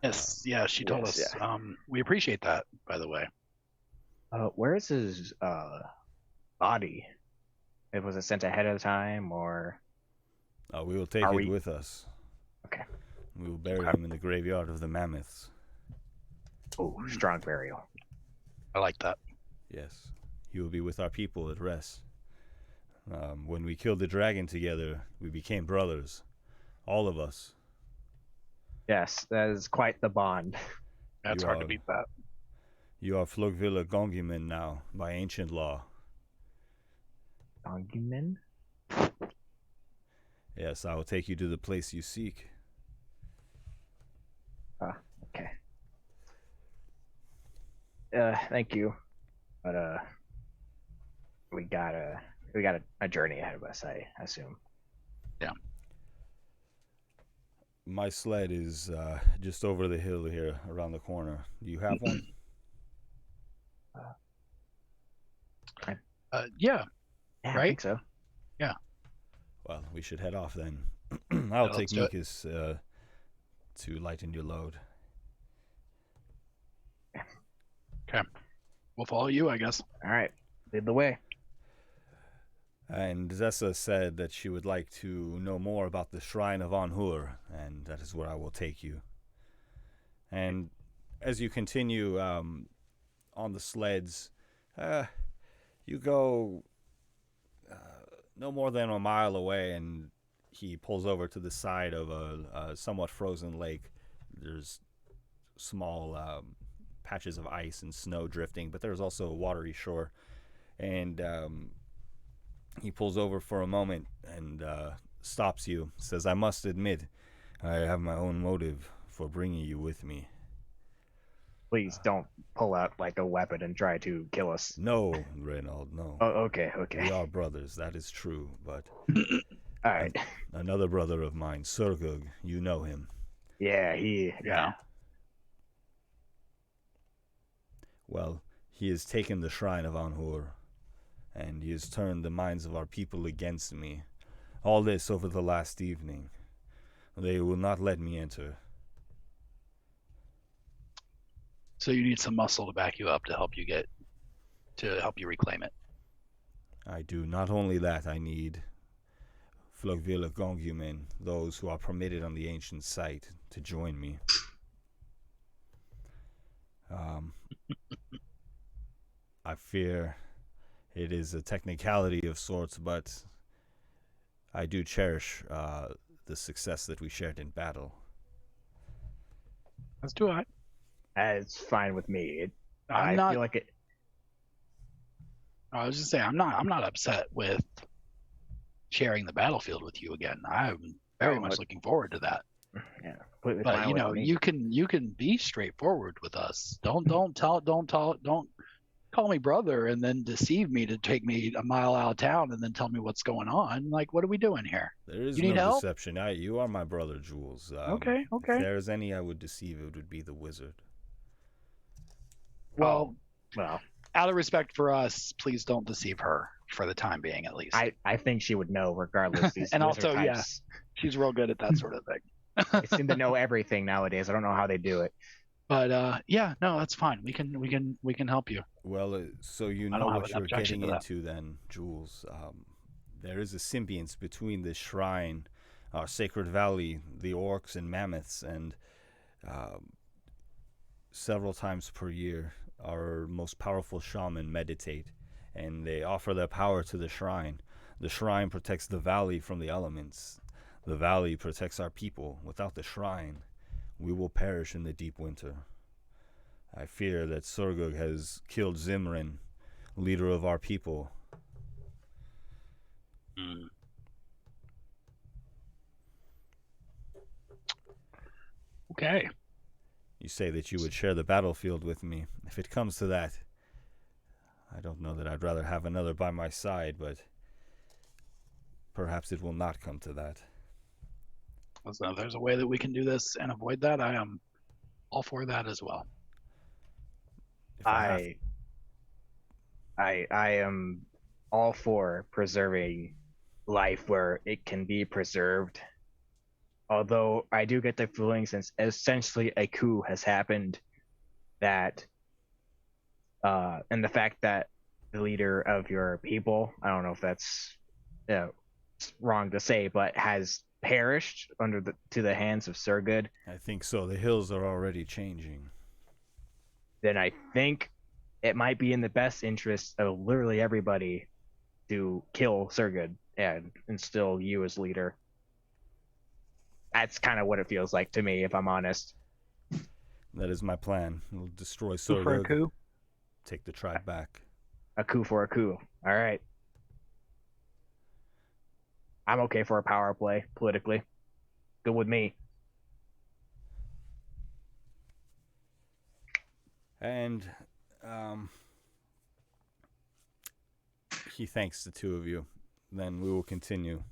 Yes, she told us. Yeah. We appreciate that, by the way. Where is his body? Was it sent ahead of time, or? We will take it with us. Okay. We will bury him in the graveyard of the mammoths. Oh, strong burial. I like that. Yes. He will be with our people at rest. When we killed the dragon together, we became brothers. All of us. Yes, that is quite the bond. That's hard to beat that. You are Flogvilla Gongimen now, by ancient law. Gongimen? Yes, I will take you to the place you seek. Okay. Thank you. But we got a journey ahead of us, I assume. Yeah. My sled is just over the hill here, around the corner. Do you have one? Yeah. Right? I think so. Yeah. Well, we should head off then. I'll take Mikis to lighten your load. Okay. We'll follow you, I guess. All right. Lead the way. And Zessa said that she would like to know more about the Shrine of Anhur, and that is where I will take you. And as you continue on the sleds, you go no more than a mile away, and he pulls over to the side of a somewhat frozen lake. There's small patches of ice and snow drifting, but there's also a watery shore. And he pulls over for a moment and stops you, says, I must admit, I have my own motive for bringing you with me. Please don't pull out like a weapon and try to kill us. No, Reynold, no. Oh, okay. We are brothers, that is true, but... All right. Another brother of mine, Surgug, you know him. Yeah, Yeah. Well, he has taken the Shrine of Anhur, and he has turned the minds of our people against me. All this over the last evening. They will not let me enter. So you need some muscle to back you up to help you reclaim it. I do. Not only that, I need Flogvilla Gongumen, those who are permitted on the ancient site, to join me. I fear it is a technicality of sorts, but I do cherish the success that we shared in battle. Let's do it. It's fine with me. I feel like it. I was just saying, I'm not upset with sharing the battlefield with you again. I'm very much looking forward to that. Yeah, but you can be straightforward with us. Don't call me brother and then deceive me to take me a mile out of town and then tell me what's going on. Like, what are we doing here? There is no help? Deception. You are my brother, Jules. Okay. If there's any I would deceive, it would be the wizard. Well, out of respect for us, please don't deceive her for the time being, at least. I think she would know regardless. And also, types. She's real good at that sort of thing. They seem to know everything nowadays. I don't know how they do it. But yeah, no, that's fine. We can help you. Well, so you I know don't have what an you're objection getting to that. into then, Jules. There is a symbiance between the shrine, our sacred valley, the orcs and mammoths, and several times per year, our most powerful shaman meditate, and they offer their power to the shrine. The shrine protects the valley from the elements. The valley protects our people. Without the shrine, we will perish in the deep winter. I fear that Surgug has killed Zimrin, leader of our people. Mm. Okay. You say that you would share the battlefield with me. If it comes to that, I don't know that I'd rather have another by my side, but perhaps it will not come to that. So if there's a way that we can do this and avoid that, I am all for that as well. I am all for preserving life where it can be preserved. Although I do get the feeling, since essentially a coup has happened, that and the fact that the leader of your people, I don't know if that's wrong to say, but has perished to the hands of Surgood. I think so. The hills are already changing. Then I think it might be in the best interest of literally everybody to kill Surgood and instill you as leader. That's kind of what it feels like to me, if I'm honest. That is my plan. We'll destroy Coup for a Surgug, coup? take the tribe back. A coup for a coup. All right. I'm okay for a power play politically. Good with me. And he thanks the two of you. Then we will continue.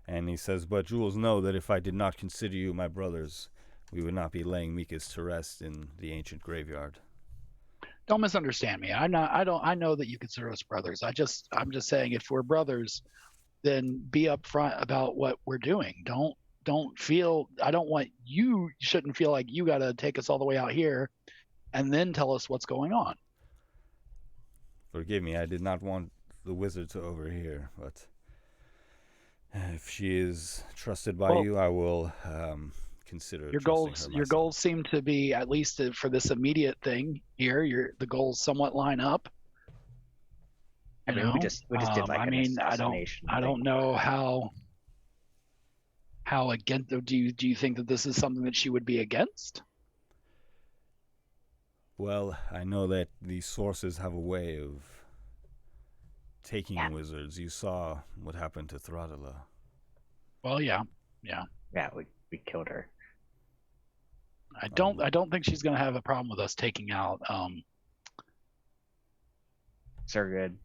And he says, but Jules, know that if I did not consider you my brothers, we would not be laying Mikas to rest in the ancient graveyard. Don't misunderstand me. I know that you consider us brothers. I'm just saying, if we're brothers, then be upfront about what we're doing. Don't feel, you shouldn't feel like you got to take us all the way out here and then tell us what's going on. Forgive me, I did not want the wizard to overhear, but if she is trusted by you, I will consider your goals seem to be, at least for this immediate thing here, the goals somewhat line up. I mean, we just did like an assassination. I don't know how against. Do you think that this is something that she would be against? Well, I know that these sources have a way of taking wizards. You saw what happened to Thradala. Well, yeah. Yeah, we killed her. I don't think she's gonna have a problem with us taking out Surgood.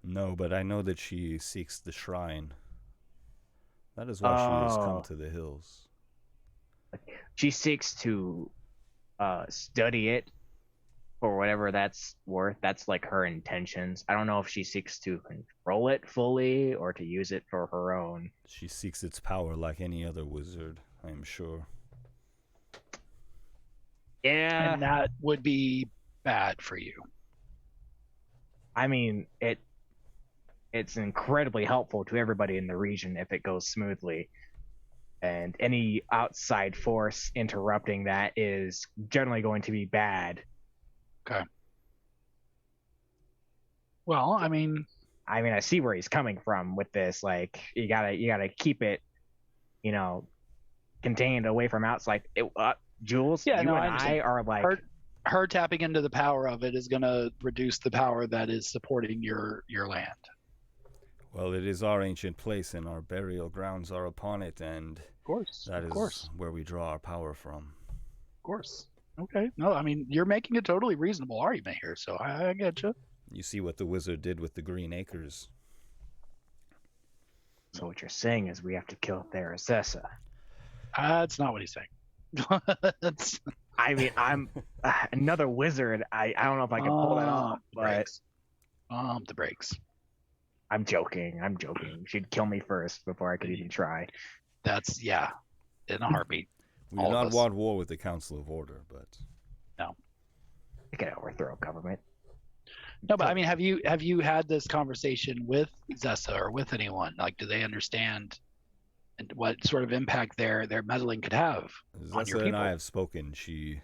No, but I know that she seeks the shrine. That is why she has come to the hills. She seeks to study it for whatever that's worth. That's like her intentions. I don't know if she seeks to control it fully or to use it for her own. She seeks its power like any other wizard, I am sure. Yeah. And that would be bad for you. I mean, it's incredibly helpful to everybody in the region if it goes smoothly. And any outside force interrupting that is generally going to be bad. Okay. Well, I mean, I see where he's coming from with this. Like, you gotta keep it, contained away from outside. Jules, you and I are like, her tapping into the power of it is going to reduce the power that is supporting your land. Well, it is our ancient place, and our burial grounds are upon it, and that is where we draw our power from. Of course. Okay. No, I mean, you're making a totally reasonable argument here, so I get you. You see what the wizard did with the Green Acres. So what you're saying is we have to kill Therazessa. That's not what he's saying. I mean, I'm another wizard. I don't know if I can pull that off, but the brakes. I'm joking. She'd kill me first before I could even try. That's in a heartbeat. We do not want war with the Council of Order, but no, You can overthrow government. no. But I mean, have you had this conversation with Zessa or with anyone? Like, do they understand and what sort of impact their meddling could have on your Zessa people? and I have spoken. She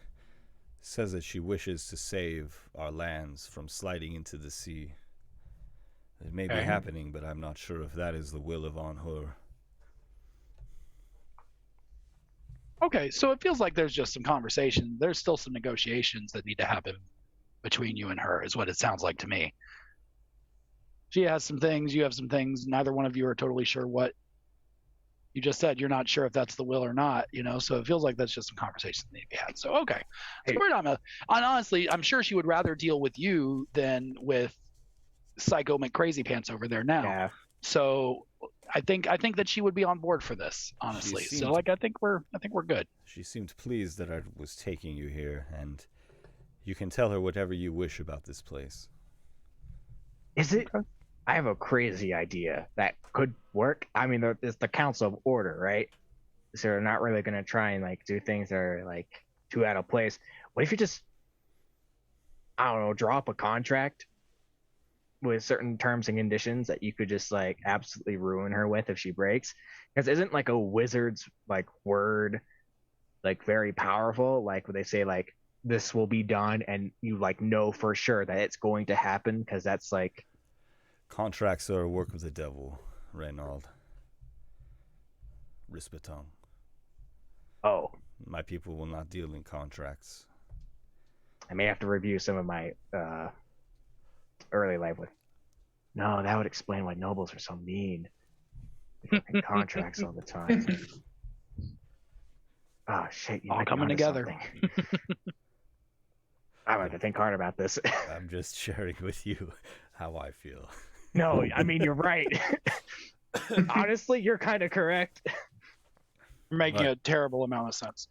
says that she wishes to save our lands from sliding into the sea. It may be happening, but I'm not sure if that is the will of Anhur. Okay, so it feels like there's just some conversation. There's still some negotiations that need to happen between you and her, is what it sounds like to me. She has some things, you have some things. Neither one of you are totally sure what you just said. You're not sure if that's the will or not, so it feels like that's just some conversations that need to be had. So, okay. So and honestly, I'm sure she would rather deal with you than with Psycho McCrazy Pants over there now. Yeah. So I think that she would be on board for this, honestly. So I think we're good. She seemed pleased that I was taking you here, and you can tell her whatever you wish about this place. Is it? I have a crazy idea that could work. I mean, it's the Council of Order, right? So they're not really gonna try and do things that are too out of place. What if you just, I don't know, draw up a contract with certain terms and conditions that you could just absolutely ruin her with if she breaks? Because isn't a wizard's word very powerful? Where they say this will be done, and you know for sure that it's going to happen, because that's Contracts are a work of the devil, Reynald. Rispatung. Oh. My people will not deal in contracts. I may have to review some of my early life with. No, that would explain why nobles are so mean. Fucking contracts all the time. Oh shit! All coming together. I have to think hard about this. I'm just sharing with you how I feel. No, I mean you're right. Honestly, you're kind of correct. You're making a terrible amount of sense.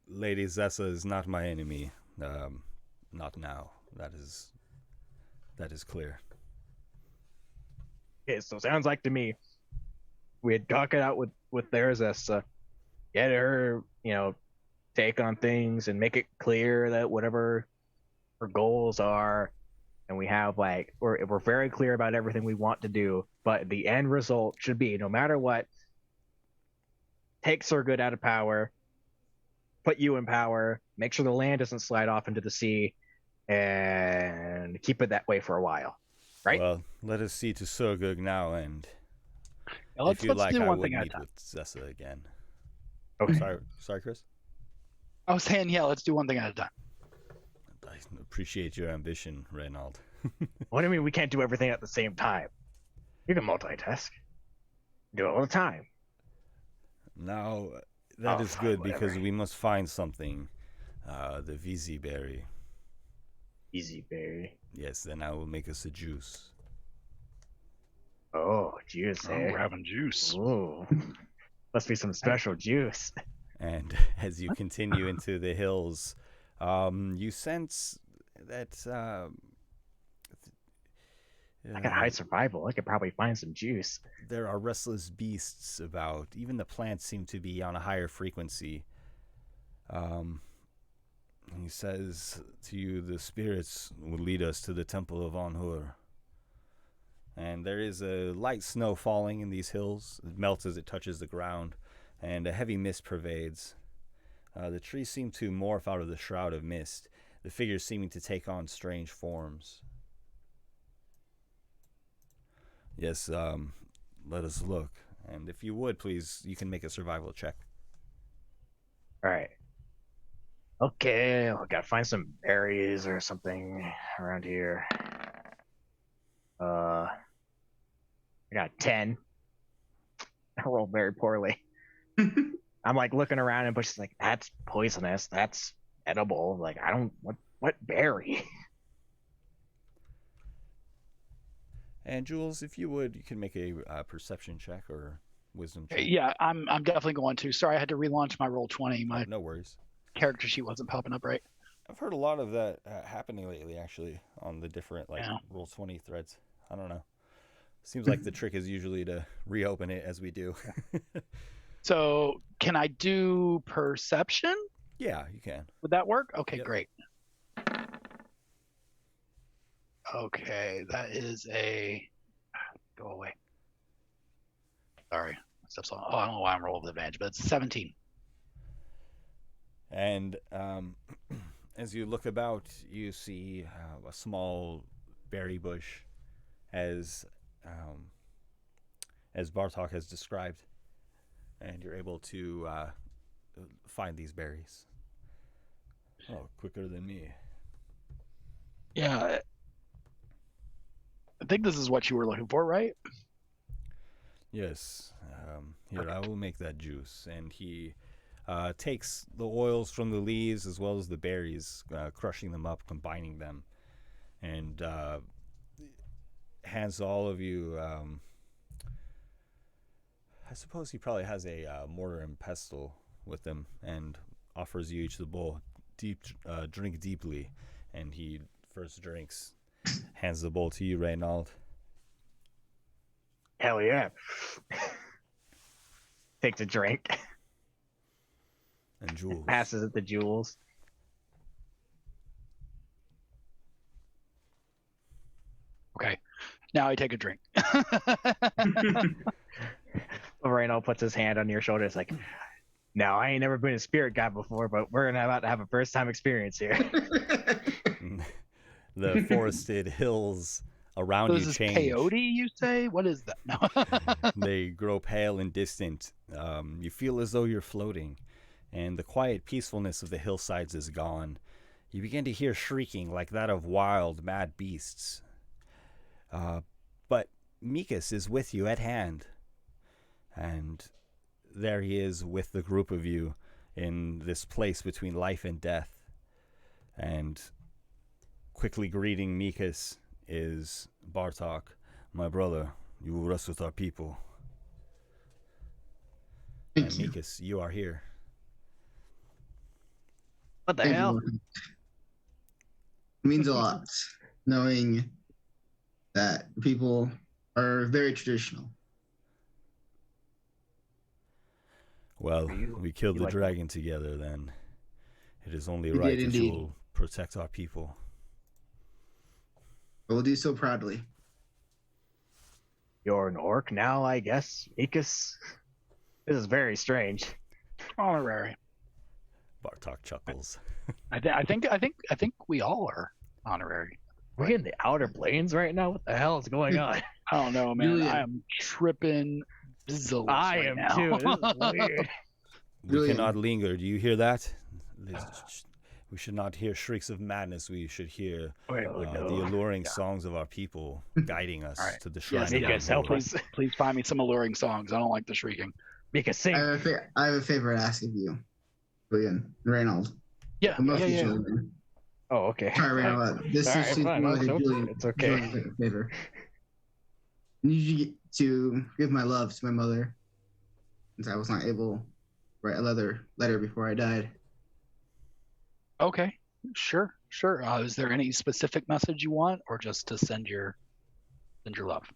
Lady Zessa is not my enemy. Not now. That is clear. Okay, so sounds like to me we'd talk it out with their Zessa, get her, take on things and make it clear that whatever her goals are, and we have we're very clear about everything we want to do, but the end result should be, no matter what, take Surgood out of power, put you in power, make sure the land doesn't slide off into the sea, and keep it that way for a while, right? Well, let us see to Surgood now, and let's if you like, do I one will thing at a meet time. with Zessa again. Okay. Sorry, Chris? I was saying, let's do one thing at a time. I appreciate your ambition, Reynald. What do you mean we can't do everything at the same time? You can multitask. Do it all the time. Now, that is good, because we must find something. The Vizi berry. Easy berry. Yes, then I will make us a juice. Oh, juice. We're having juice. Ooh. Must be some special juice. And as you continue into the hills, you sense that I got high survival. I could probably find some juice. there are restless beasts about. Even the plants seem to be on a higher frequency. He says to you, the spirits will lead us to the temple of Anhur. And there is a light snow falling in these hills. It melts as it touches the ground, and a heavy mist pervades. The trees seem to morph out of the shroud of mist, the figures seeming to take on strange forms. Yes, let us look. And if you would, please, you can make a survival check. All right. Okay, I gotta find some berries or something around here. I got 10. I rolled very poorly. I'm looking around, and Bush is that's poisonous. That's edible. I don't, what berry? And Jules, if you would, you can make a perception check or wisdom check. Yeah, I'm definitely going to. Sorry, I had to relaunch my Roll20. My No worries. character sheet wasn't popping up right. I've heard a lot of that happening lately, actually, on the different Roll20 threads. I don't know. Seems like the trick is usually to reopen it as we do. So can I do perception? Yeah, you can. Would that work? Okay, Yep. great. Okay, that is a go away. Sorry. Oh, I don't know why I'm rolling with advantage, but it's 17. And as you look about, you see a small berry bush, as Bartok has described, and you're able to find these berries. Oh, quicker than me. Yeah. I think this is what you were looking for, right? Yes. Here, I will make that juice. And he takes the oils from the leaves as well as the berries, crushing them up, combining them, and hands to all of you. I suppose he probably has a mortar and pestle with him, and offers you each the bowl. Drink deeply. And he first drinks, hands the bowl to you, Reynald. Hell yeah. Takes a drink. And Jules. Passes it to Jules. Okay. Now I take a drink. Reynold puts his hand on your shoulder. It's like, now I ain't never been a spirit guide before, but we're about to have a first time experience here. The forested hills around you This change. is peyote, you say? What is that? No. They grow pale and distant. You feel as though you're floating, and the quiet peacefulness of the hillsides is gone. You begin to hear shrieking like that of wild, mad beasts. But Mikas is with you at hand, and there he is with the group of you in this place between life and death. And quickly greeting Mikas is Bartok. My brother, you will rest with our people. And Thank you. Mikas, you are here. What the Thank hell? you. It means a lot knowing that people are very traditional. Well, we killed you the like- dragon together then. It is only We right did that you indeed. will protect our people. But we'll do so proudly. You're an orc now, I guess, Mikas. This is very strange. Honorary. Bartok chuckles. I think we all are honorary. We're in the outer planes right now. What the hell is going on? I don't know, man. Julian. I am tripping. Bizzles I right am now. too. This is weird. We Julian. cannot linger. Do you hear that? We should not hear shrieks of madness. We should hear Wait, the alluring songs of our people guiding us All right. to the shrine. Yes, of Mikas, our yes. help Lord. us. Please find me some alluring songs. I don't like the shrieking. Mikas, sing. I have a favor to ask of you, Julian. Reynald. Yeah, But mostly yeah. Julian. Oh, okay. Sorry, Reynald. This All is right, just fine. more like a Nope, Julian. it's okay. Julian favor. I need you to give my love to my mother, since I was not able to write a letter before I died. Okay, sure. Is there any specific message you want, or just to send your love?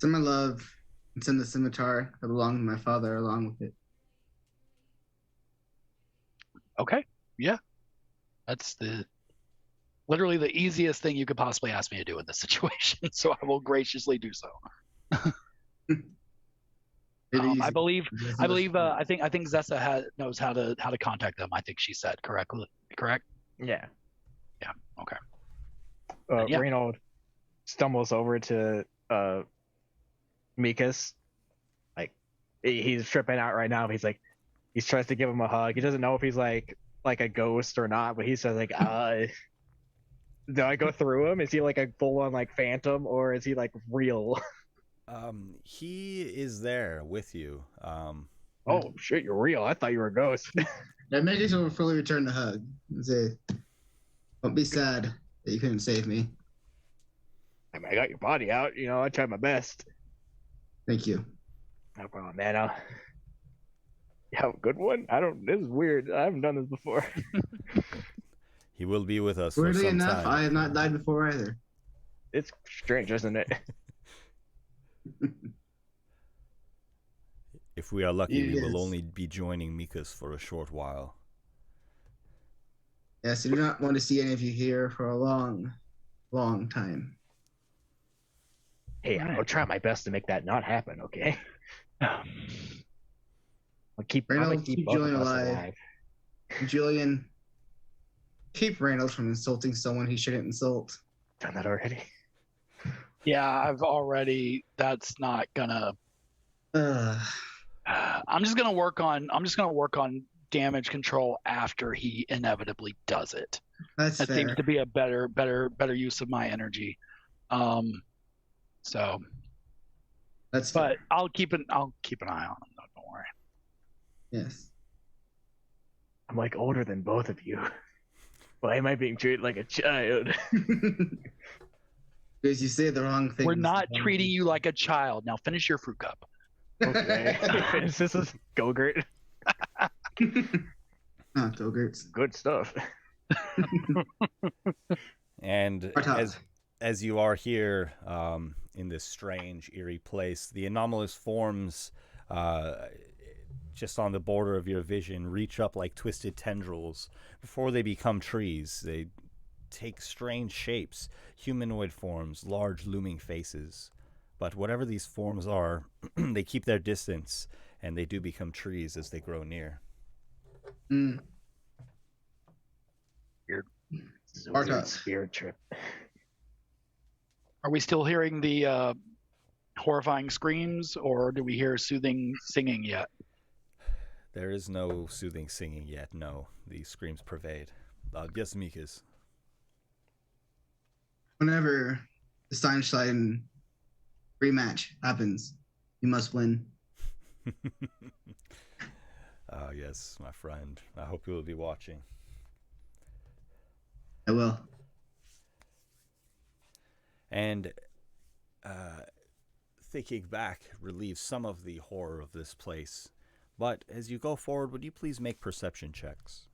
Send my love and send the scimitar that belonged to my father along with it. Okay, yeah. That's literally the easiest thing you could possibly ask me to do in this situation. So I will graciously do so. Really easy. I believe. There's I no believe. struggle. I think Zessa knows how to contact them. I think she said correctly. Correct. Yeah. Yeah. Okay. Yeah. Reynold stumbles over to Mikas. Like, he's tripping out right now. He tries to give him a hug. He doesn't know if he's like a ghost or not, but he says like, do I go through him? Is he like a full on like phantom, or is he like real? He is there with you. Oh shit, you're real. I thought you were a ghost. That Magic will fully return the hug and say, "Don't be sad that you couldn't save me. I mean, I got your body out. I tried my best. Thank you." No problem, man. You have a good one? This is weird. I haven't done this before. He will be with us for Weirdly some enough, time. I have not died before either. It's strange, isn't it? If we are lucky, we will Yes. only be joining Mikas for a short while. Yes, I do not want to see any of you here for a long, long time. Hey, I'll try my best to make that not happen. Okay. I'm gonna Reynolds, keep keep both Julian of us alive. alive. Julian, keep Reynolds from insulting someone he shouldn't insult. Done that already. Yeah, I've already. That's not gonna. I'm just gonna work on damage control after he inevitably does it. That's That fair. seems to be a better use of my energy. So, That's but fair. I'll keep an eye on him. Don't worry. Yes. I'm like older than both of you. Why am I being treated like a child? Because you say the wrong thing. We're not treating you like a child. Now finish your fruit cup. Okay. This is Gogurt. Go-Gurts. Good stuff. And Bartok. as you are here in this strange, eerie place, the anomalous forms just on the border of your vision reach up like twisted tendrils. Before they become trees, they take strange shapes, humanoid forms, large looming faces. But whatever these forms are, they keep their distance, and they do become trees as they grow near. Mm. This is a Bartok. weird spirit trip. Are we still hearing the horrifying screams, or do we hear soothing singing yet? There is no soothing singing yet, no. These screams pervade. Yes, Mikas. Whenever the Steinstein rematch happens, you must win. Yes, my friend. I hope you will be watching. I will. And thinking back relieves some of the horror of this place. But as you go forward, would you please make perception checks?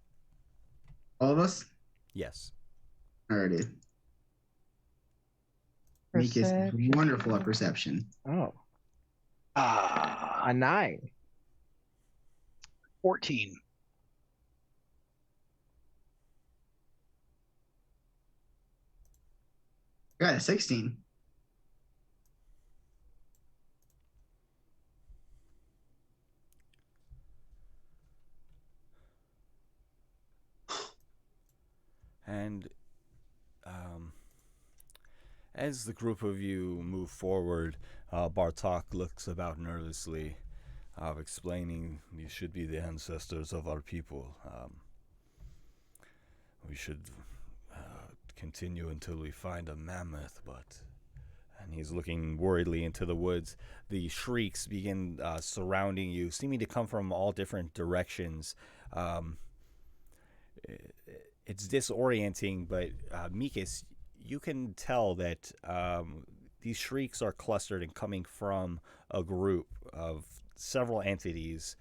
All of us? Yes. Alrighty. Meek is wonderful at perception. Oh, Ah, a 9. 14. Got a 16. And as the group of you move forward, Bartok looks about nervously, explaining these should be the ancestors of our people. We should continue until we find a mammoth, but... And he's looking worriedly into the woods. The shrieks begin surrounding you, seeming to come from all different directions. It's disorienting, but Mikas, you can tell that these shrieks are clustered and coming from a group of several entities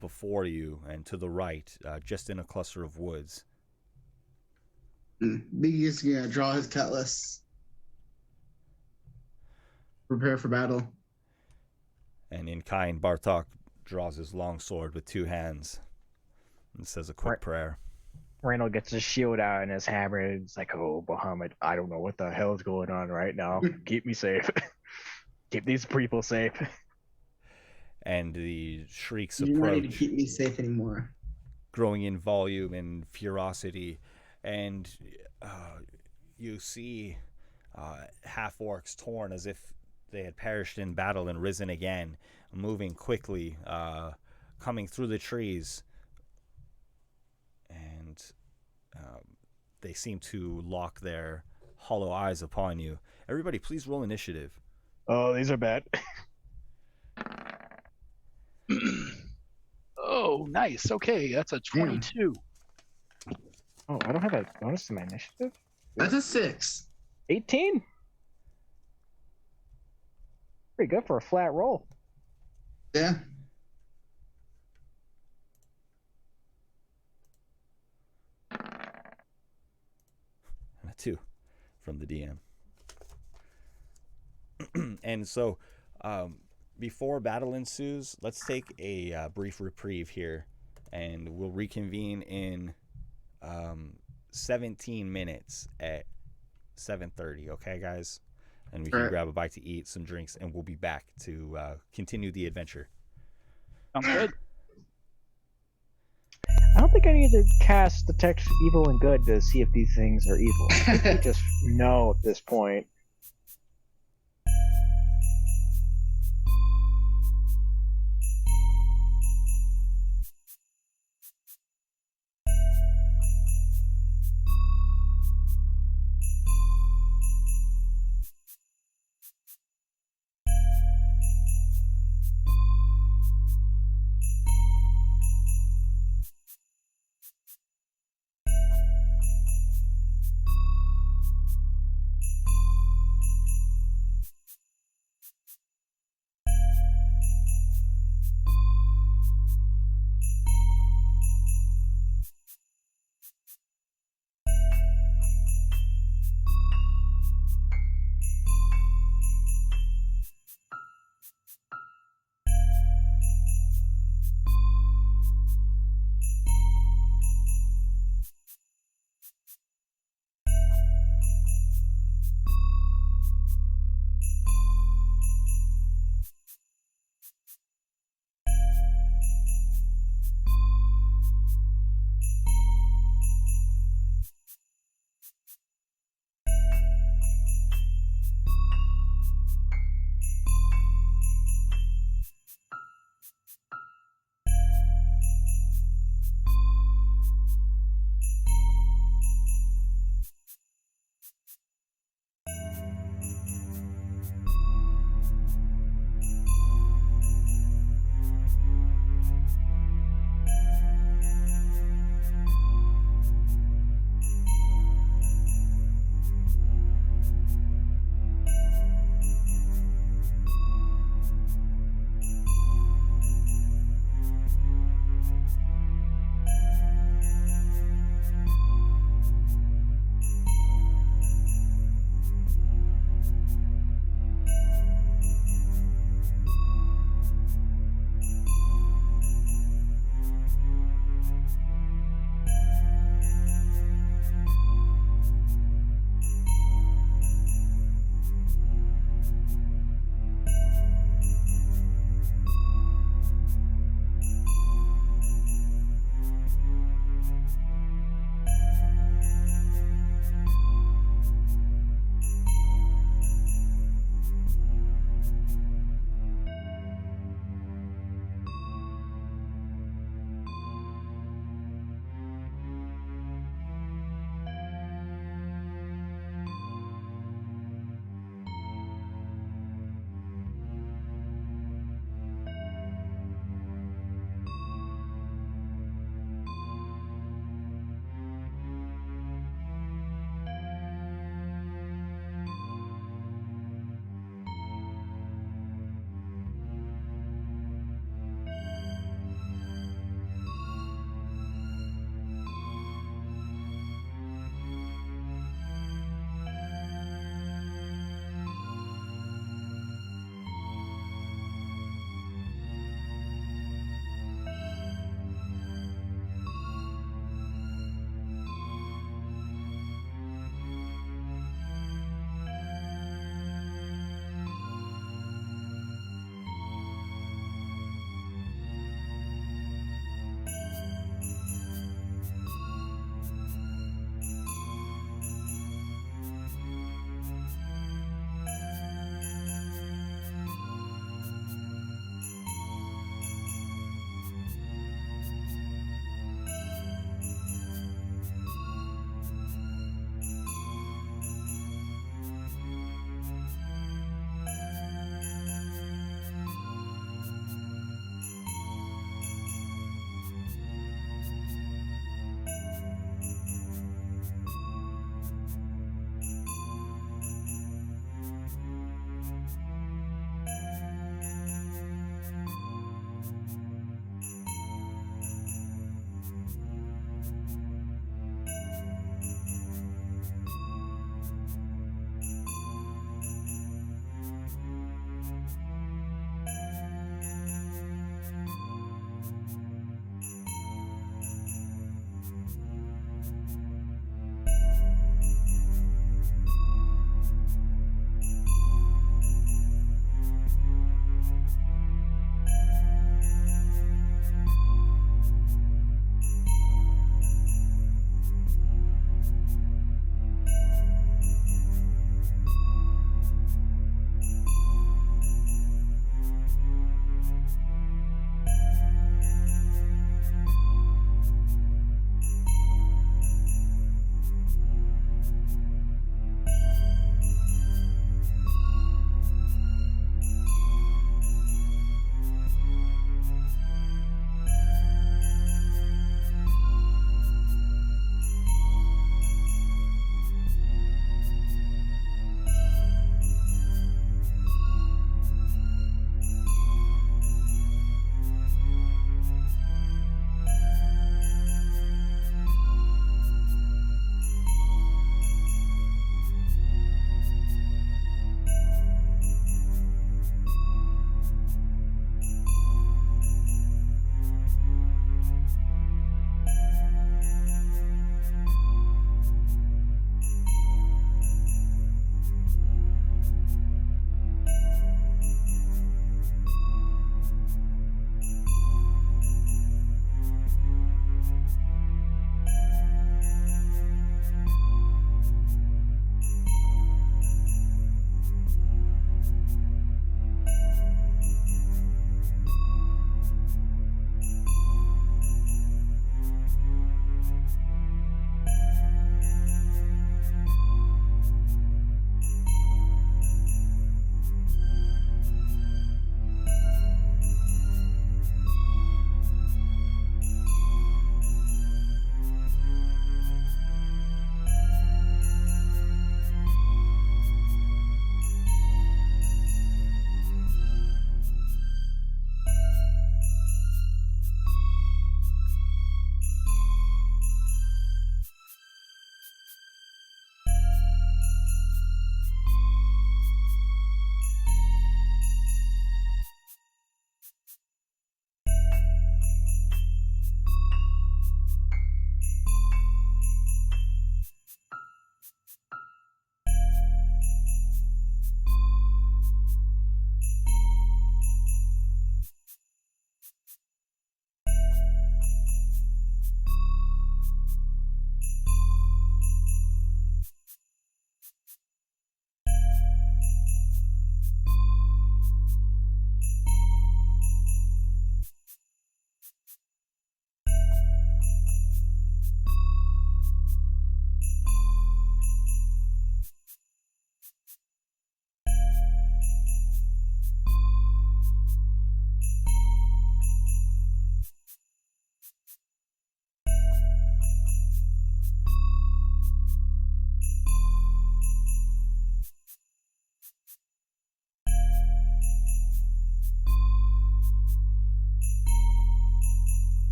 before you and to the right, just in a cluster of woods. Biggie is going to draw his cutlass. Prepare for battle. And in kind, Bartok draws his long sword with 2 hands and says a quick prayer. Randall gets his shield out and his hammer. And it's like, oh, Bahamut, I don't know what the hell is going on right now. Keep me safe. Keep these people safe. And the shrieks You don't need to approach, keep me safe anymore. growing in volume and ferocity. And you see half-orcs torn as if they had perished in battle and risen again, moving quickly, coming through the trees. And they seem to lock their hollow eyes upon you. Everybody, please roll initiative. Oh, these are bad. Oh, nice. Okay, that's a 22. Oh, I don't have a bonus to my initiative. That's a 6. 18. Pretty good for a flat roll. Yeah. And a 2 from the DM. And so before battle ensues, let's take a brief reprieve here, and we'll reconvene in 17 minutes at 7:30. Okay, guys, and we can Alright. grab a bite to eat, some drinks, and we'll be back to continue the adventure. Sounds good. I don't think I need to cast detect evil and good to see if these things are evil. I think we just know at this point.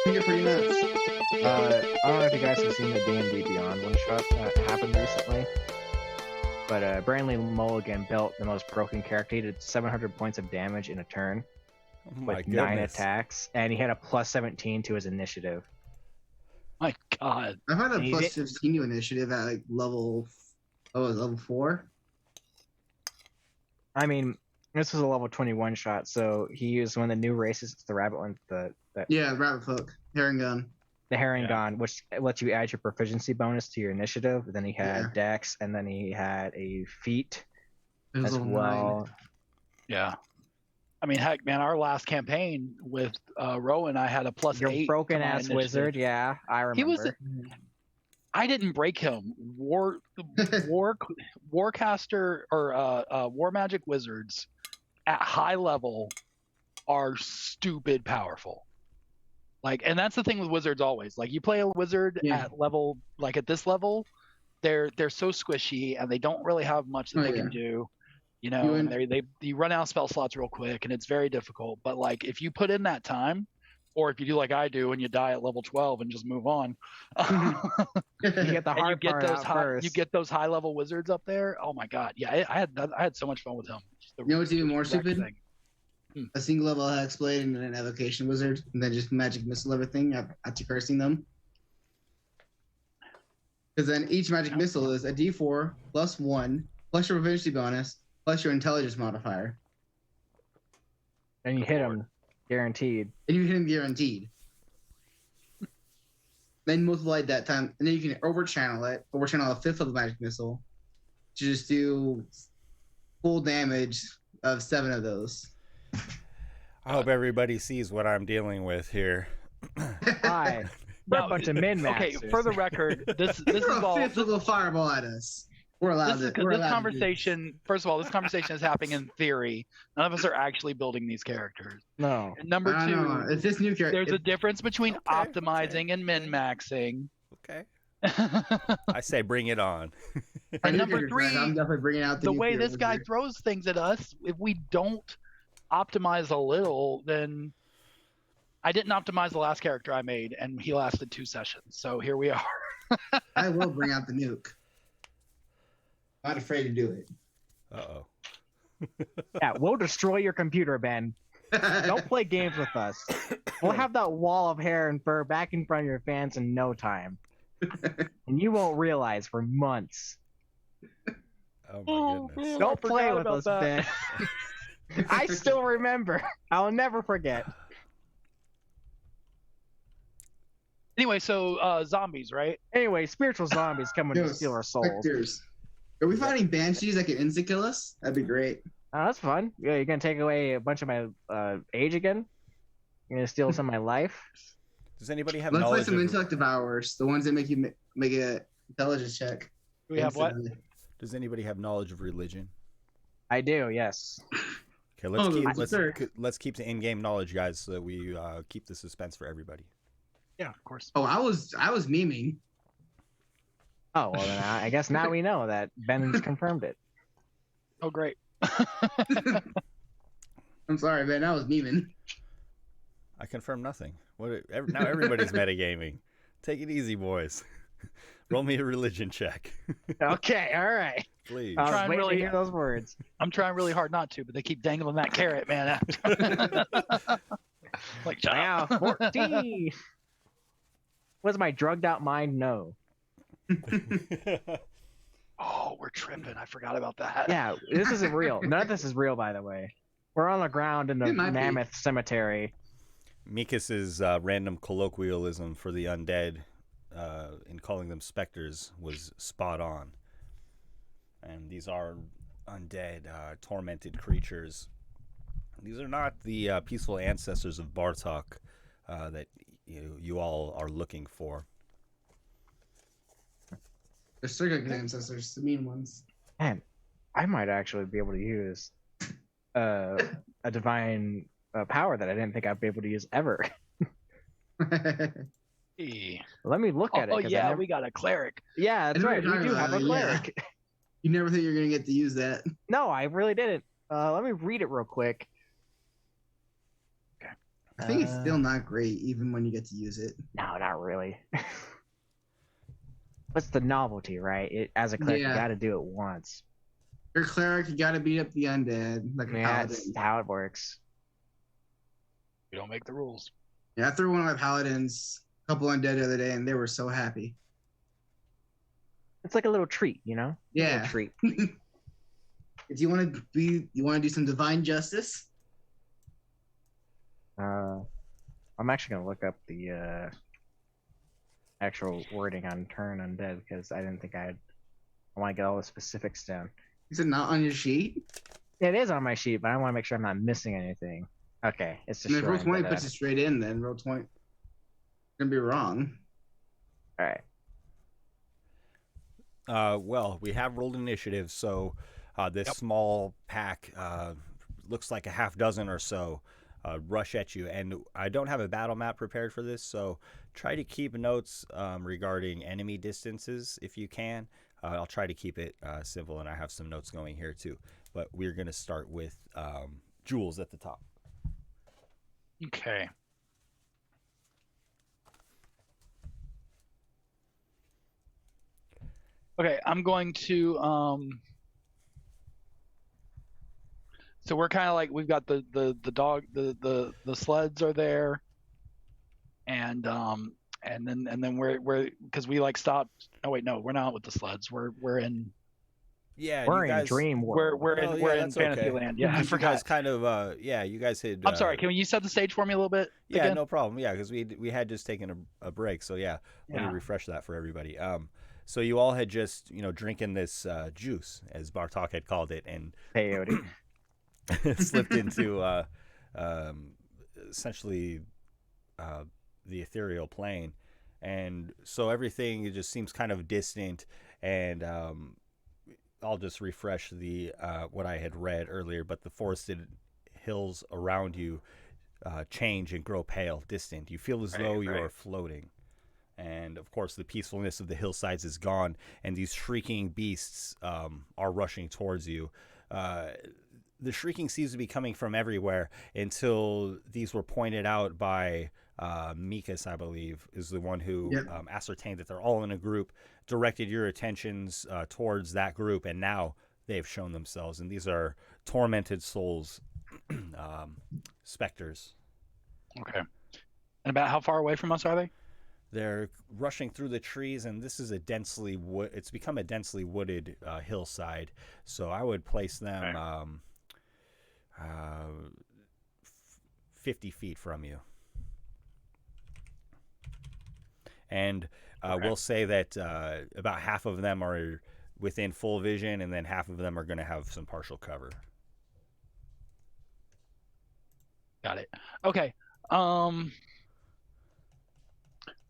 You're pretty nuts. I don't know if you guys have seen the D&D Beyond one shot that happened recently, but Brandley Mulligan built the most broken character. He did 700 points of damage in a turn Oh my with goodness. 9 attacks, and he had a plus 17 to his initiative. My God. I've had a And he plus did- 15 to initiative at like level 4. I mean, this was a level 21 shot, so he used one of the new races. It's the rabbit one, the Yeah, rabbit hook, herring gun. Herringon, which lets you add your proficiency bonus to your initiative. Then he had Yeah. Dex, and then he had a feat It was as level well. Yeah. I mean, heck, man, our last campaign with Rowan, I had a plus Your 8. broken to my ass initiative. wizard, yeah, I remember. He was. I didn't break him. Warcaster or War Magic wizards at high level are stupid powerful. Like, and that's the thing with wizards always. Like, you play a wizard Yeah. at level, like at this level, they're so squishy and they don't really have much that Oh, they yeah. can do. You You know, and- and you run out of spell slots real quick, and it's very difficult. But like, if you put in that time, or if you do like I do and you die at level 12 and just move on, You get the and you hard get part those out high, first. you get those high level wizards up there. Oh my God, yeah, I had so much fun with him. Just the You know what's even more wreck stupid? thing. A single level hexblade and an evocation wizard, and then just magic missile everything after cursing them. Because then each magic missile is a D4 plus 1 plus your proficiency bonus plus your intelligence modifier, And you hit him, guaranteed. and you hit him guaranteed. Then multiply that time, and then you can overchannel a fifth of the magic missile to just do full damage of 7 of those. I hope everybody sees what I'm dealing with here. Hi. We're Now, a bunch of min Okay, maxers. for the record, this is Throw a all. fifth of a fireball at us. We're allowed This to. We're allowed to do this. conversation. First of all, this conversation is happening in theory. None of us are actually building these characters. No. And number I don't know. two, If this new character, there's a difference between Okay, optimizing and min maxing. Okay. I say bring it on. And number three, I'm definitely bringing out the new way character this guy wizard. throws things at us, if we don't optimize a little, then I didn't optimize the last character I made, and he lasted 2 sessions. So here we are. I will bring out the nuke. I'm not afraid to do it. Uh-oh. Yeah, we'll destroy your computer, Ben. Don't play games with us. We'll have that wall of hair and fur back in front of your fans in no time. And you won't realize for months. Oh my goodness. Don't play forgot with about us, that. Ben. I still remember. I'll never forget. Anyway, so zombies, right? Anyway, spiritual zombies coming to Yes, steal our souls. Specters. Are we fighting banshees that can insta kill us? That'd be great. Oh, that's fun. Yeah, you're gonna take away a bunch of my age again? You're gonna steal some of my life? Does anybody have Let's play knowledge some of, intellect devours, the ones that make you make a intelligence check. Do we have what? instantly. does anybody have knowledge of religion? I do, yes. Okay, let's Oh, keep yes, sir. let's keep the in-game knowledge, guys, so that we keep the suspense for everybody. Yeah, of course. Oh, I was memeing. Oh, well, then I guess now we know that Ben's confirmed it. Oh, great. I'm sorry, man. I was memeing. I confirm nothing. Now everybody's metagaming. Take it easy, boys. Roll me a religion check, Okay, all right. please. I was Trying waiting really- to hear those words. I'm trying really hard not to, but they keep dangling that carrot, man. Like, shut Wow, up. 14. What does my drugged out mind know? Oh, we're tripping. I forgot about that. Yeah, this isn't real. None of this is real, by the way. We're on the ground in the It might be. mammoth cemetery. Mikas's random colloquialism for the undead in calling them specters was spot on. And these are undead, tormented creatures. These are not the peaceful ancestors of Bartok that you all are looking for. The circuit ancestors, the mean ones. Man, I might actually be able to use a divine power that I didn't think I'd be able to use ever. Hey. Let me look at it. Oh, 'cause I yeah, never- we got a cleric. Yeah, that's I know right. what We you're do talking have a about, yeah. cleric. You never think you're gonna get to use that. No, I really didn't. Let me read it real quick. Okay. I think it's still not great, even when you get to use it. No, not really. What's the novelty, right? As a cleric, you got to do it once. You're a cleric, you got to beat up the undead, like a paladin. That's how it works. We don't make the rules. Yeah, I threw one of my paladins, a couple undead the other day, and they were so happy. It's like a little treat, you know? Yeah. A little treat. If you want to do some divine justice? I'm actually gonna look up the actual wording on turn undead because I didn't think I want to get all the specifics down. Is it not on your sheet? It is on my sheet, but I want to make sure I'm not missing anything. Okay, it's just. And if Roll20 puts it straight in, then Roll20 gonna be wrong. All right. Well, we have rolled initiative, so this small pack looks like a half dozen or so rush at you. And I don't have a battle map prepared for this, so try to keep notes regarding enemy distances if you can. I'll try to keep it simple, and I have some notes going here too. But we're going to start with Jules at the top. Okay. Okay, I'm going to so we're kind of like, we've got the dog, the sleds are there, and then we're because we like stopped. Oh wait, no, we're not with the sleds. We're in. Yeah, we're you guys, in Dream World. We're in Fantasyland. Yeah, I you forgot. guys kind of you guys had. I'm sorry. Can you set the stage for me a little bit? Yeah, again? no problem. Yeah, because we had just taken a break, so let me refresh that for everybody. So you all had just drinking this juice, as Bartok had called it, and peyote. slipped into essentially the ethereal plane, and so everything just seems kind of distant. And I'll just refresh the what I had read earlier, but the forested hills around you change and grow pale, distant. You feel as though you are floating. And of course, the peacefulness of the hillsides is gone, and these shrieking beasts are rushing towards you. The shrieking seems to be coming from everywhere until these were pointed out by Mikas, I believe, is the one who ascertained that they're all in a group, directed your attentions towards that group, and now they've shown themselves. And these are tormented souls, specters. Okay. And about how far away from us are they? They're rushing through the trees, and this is it's become a densely wooded hillside. So I would place them 50 feet from you. And we'll say that about half of them are within full vision, and then half of them are going to have some partial cover. Got it. Okay.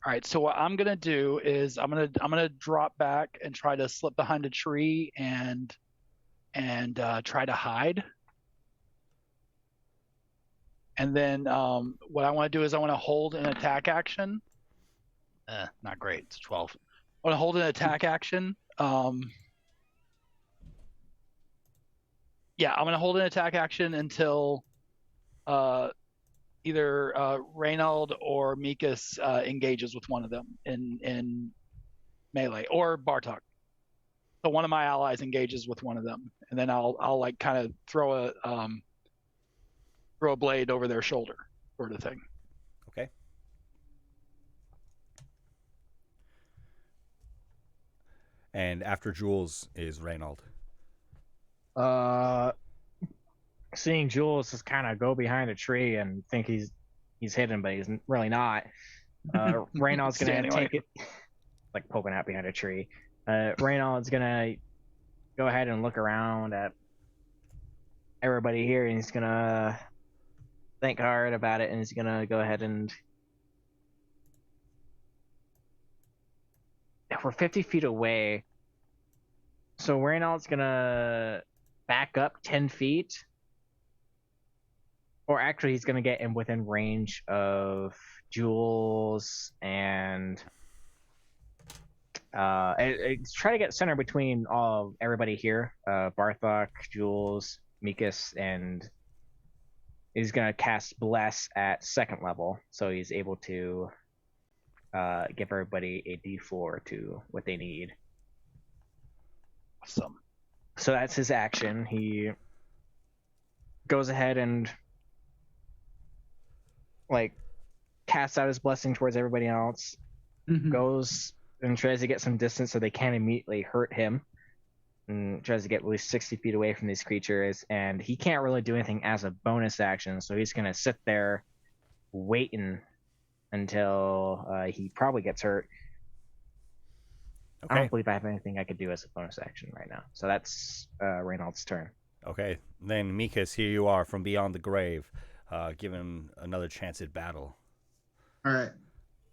All right, so what I'm gonna do is I'm gonna drop back and try to slip behind a tree and try to hide. And then what I want to do is I want to hold an attack action. Not great. It's 12. I want to hold an attack action. I'm gonna hold an attack action until either Reynald or Mikas engages with one of them in melee, or Bartok. So one of my allies engages with one of them, and then I'll like kind of throw a blade over their shoulder, sort of thing. Okay. And after Jules is Reynald. Seeing Jules just kind of go behind a tree and think he's hidden, but he's really not. Reynald's gonna take it, like poking out behind a tree. Reynald's gonna go ahead and look around at everybody here, and he's gonna think hard about it, and he's gonna go ahead and. If we're 50 feet away, so Reynald's gonna back up 10 feet. Or actually, he's going to get in within range of Jules and try to get center between everybody here. Barthok, Jules, Mikas, and He's gonna cast Bless at 2nd level, so he's able to give everybody a D4 to what they need. Awesome. So that's his action. He goes ahead and like casts out his blessing towards everybody else, goes and tries to get some distance so they can't immediately hurt him, and tries to get at least 60 feet away from these creatures, and he can't really do anything as a bonus action, so he's going to sit there waiting until he probably gets hurt. Okay. I don't believe I have anything I could do as a bonus action right now. So that's Reynald's turn. Okay. Then, Mikas, here you are from beyond the grave. Give him another chance at battle. All right.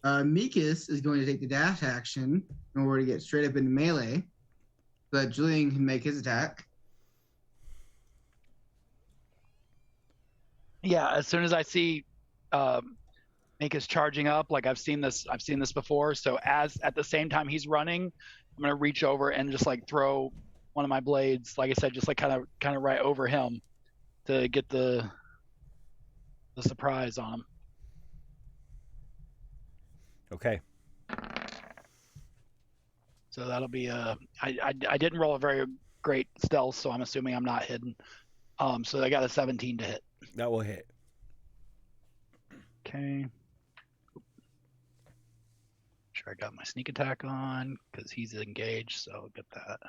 Mikas is going to take the dash action in order to get straight up into melee so that Julian can make his attack. Yeah, as soon as I see Mikas charging up, like I've seen this before. So at the same time he's running, I'm gonna reach over and just like throw one of my blades, like I said, just like kind of right over him to get the surprise on him. Okay. So that'll be I didn't roll a very great stealth, so I'm assuming I'm not hidden. So I got a 17 to hit. That will hit. Okay. Sure, I got my sneak attack on because he's engaged, so I'll get that.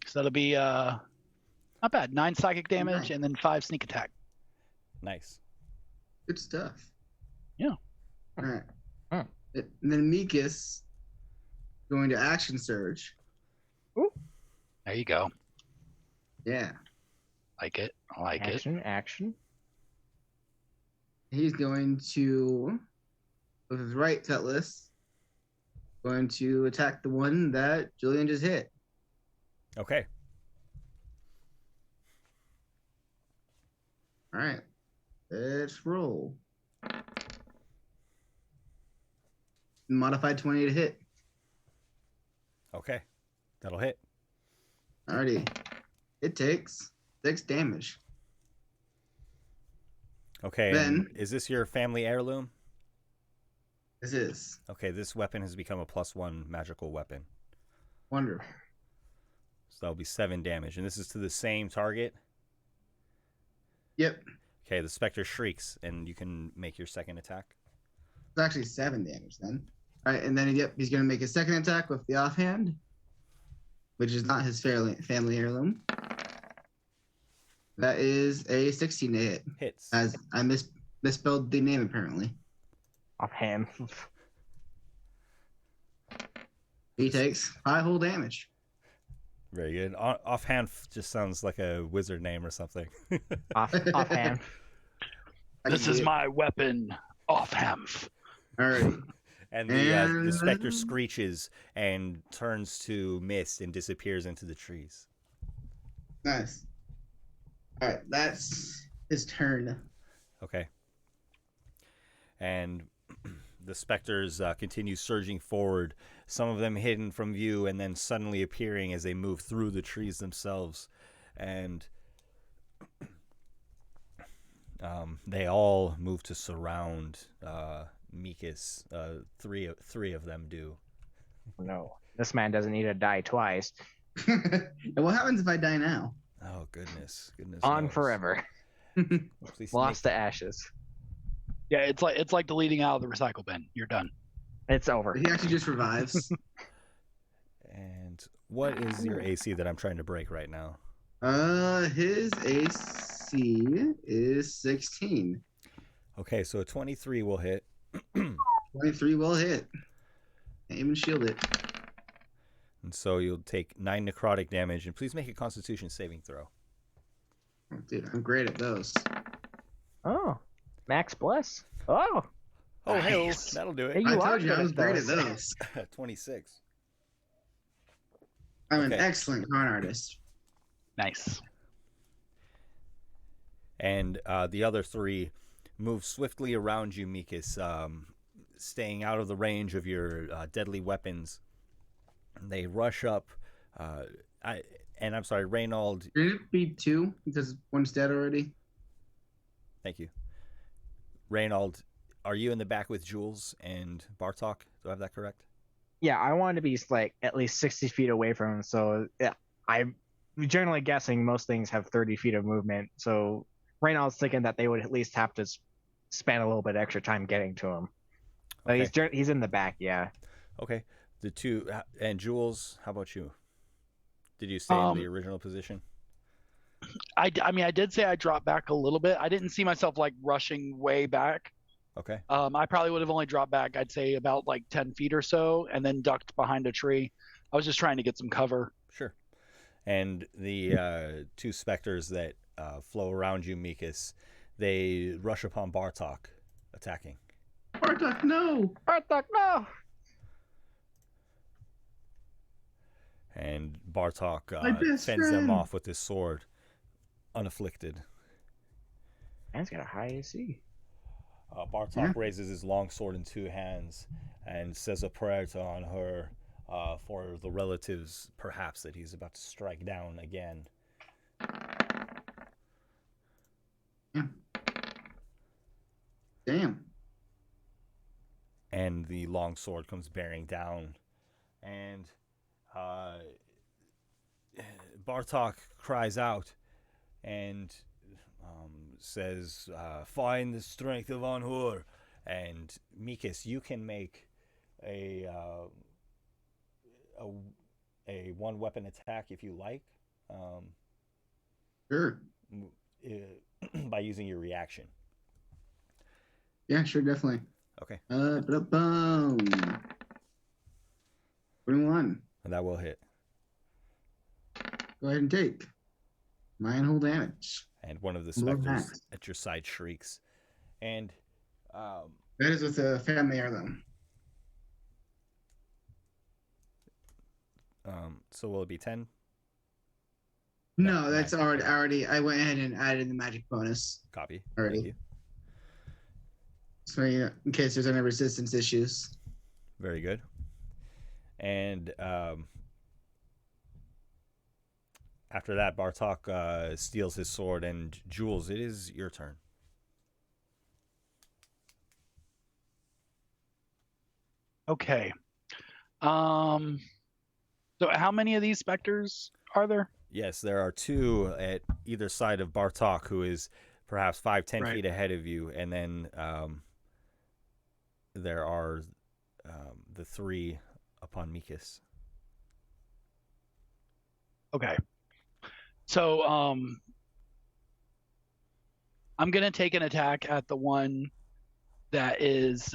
So that'll be not bad. 9 psychic damage and then 5 sneak attack. Nice. Good stuff. Yeah. All right. Huh. And then Mikas going to action surge. There you go. Yeah. Like it. I like it. Action. He's going to, with his right cutlass, going to attack the one that Julian just hit. Okay. All right. Let's roll. Modified 20 to hit. Okay. That'll hit. Alrighty. It takes 6 damage. Okay. Then- and is this your family heirloom? This is Okay, this weapon has become a +1 magical weapon. wonderful. So that'll be 7 damage. And this is to the same target? Yep. Okay, the Spectre shrieks, and you can make your second attack. It's actually 7 damage then. Alright, and then he's going to make his second attack with the offhand, which is not his family heirloom. That is a 16 to hit. Hits. As I misspelled the name apparently. Offhand. He takes 5 whole damage. Very good. Offhand just sounds like a wizard name or something. Offhand. This is my weapon, offhand. Alright. And the Spectre screeches and turns to mist and disappears into the trees. Nice. Alright, that's his turn. Okay. And the Spectres continue surging forward, some of them hidden from view and then suddenly appearing as they move through the trees themselves. And they all move to surround Mikas. Three of them do. No, this man doesn't need to die twice. And what happens if I die now? Oh, goodness. On knows. forever. Please Lost to ashes. Yeah, it's like deleting out of the recycle bin. You're done. It's over. He actually just revives. And what is your AC that I'm trying to break right now? His AC is 16. Okay, so a 23 will hit. 23 will hit. Can't even shield it. And so you'll take 9 necrotic damage. And please make a Constitution saving throw. Oh, dude, I'm great at those. Oh, Max Bless. Oh, Oh, hey, Nice. that'll do Hey, it. you I are told you I good was at great at those. those. 26. I'm an Okay. excellent con artist. Nice. And the other 3 move swiftly around you, Mikas, staying out of the range of your deadly weapons. They rush up. And I'm sorry, Reynold. Shouldn't it be 2 because one's dead already? Thank you. Reynold, are you in the back with Jules and Bartok? Do I have that correct? Yeah, I wanted to be like at least 60 feet away from him. So yeah, I'm generally guessing most things have 30 feet of movement. So right now I was thinking that they would at least have to spend a little bit extra time getting to him. But Okay. he's in the back, yeah. Okay. The two and Jules, how about you? Did you stay in the original position? I mean, I did say I dropped back a little bit. I didn't see myself like rushing way back. Okay. I probably would have only dropped back, I'd say about like 10 feet or so, and then ducked behind a tree. I was just trying to get some cover. Sure. And the two specters that flow around you, Mikas, they rush upon Bartok, attacking. Bartok, no! Bartok, no! And Bartok fends friend. them off with his sword, unafflicted. Man's got a high AC. Bartok raises his long sword in 2 hands and says a prayer to honor for the relatives, perhaps, that he's about to strike down again. Yeah. Damn. And the long sword comes bearing down, and Bartok cries out and says, "Find the strength of Anhur." And Mikas, you can make a one weapon attack if you like, Sure. by using your reaction. Yeah, sure, definitely. Okay. Boom. 21. And that will hit. Go ahead and take my whole damage. And one of the Love specters that. at your side shrieks. And That is with a family heirloom. so will it be 10? No, that's nine. already. I went ahead and added the magic bonus Copy. already. Thank you. So in case there's any resistance issues. Very good. And after that, Bartok steals his sword, and Jules, it is your turn. Okay. So how many of these specters are there? Yes, there are 2 at either side of Bartok, who is perhaps 5-10 Right. feet ahead of you, and then there are the 3 upon Mikas. Okay. So I'm gonna take an attack at the one that is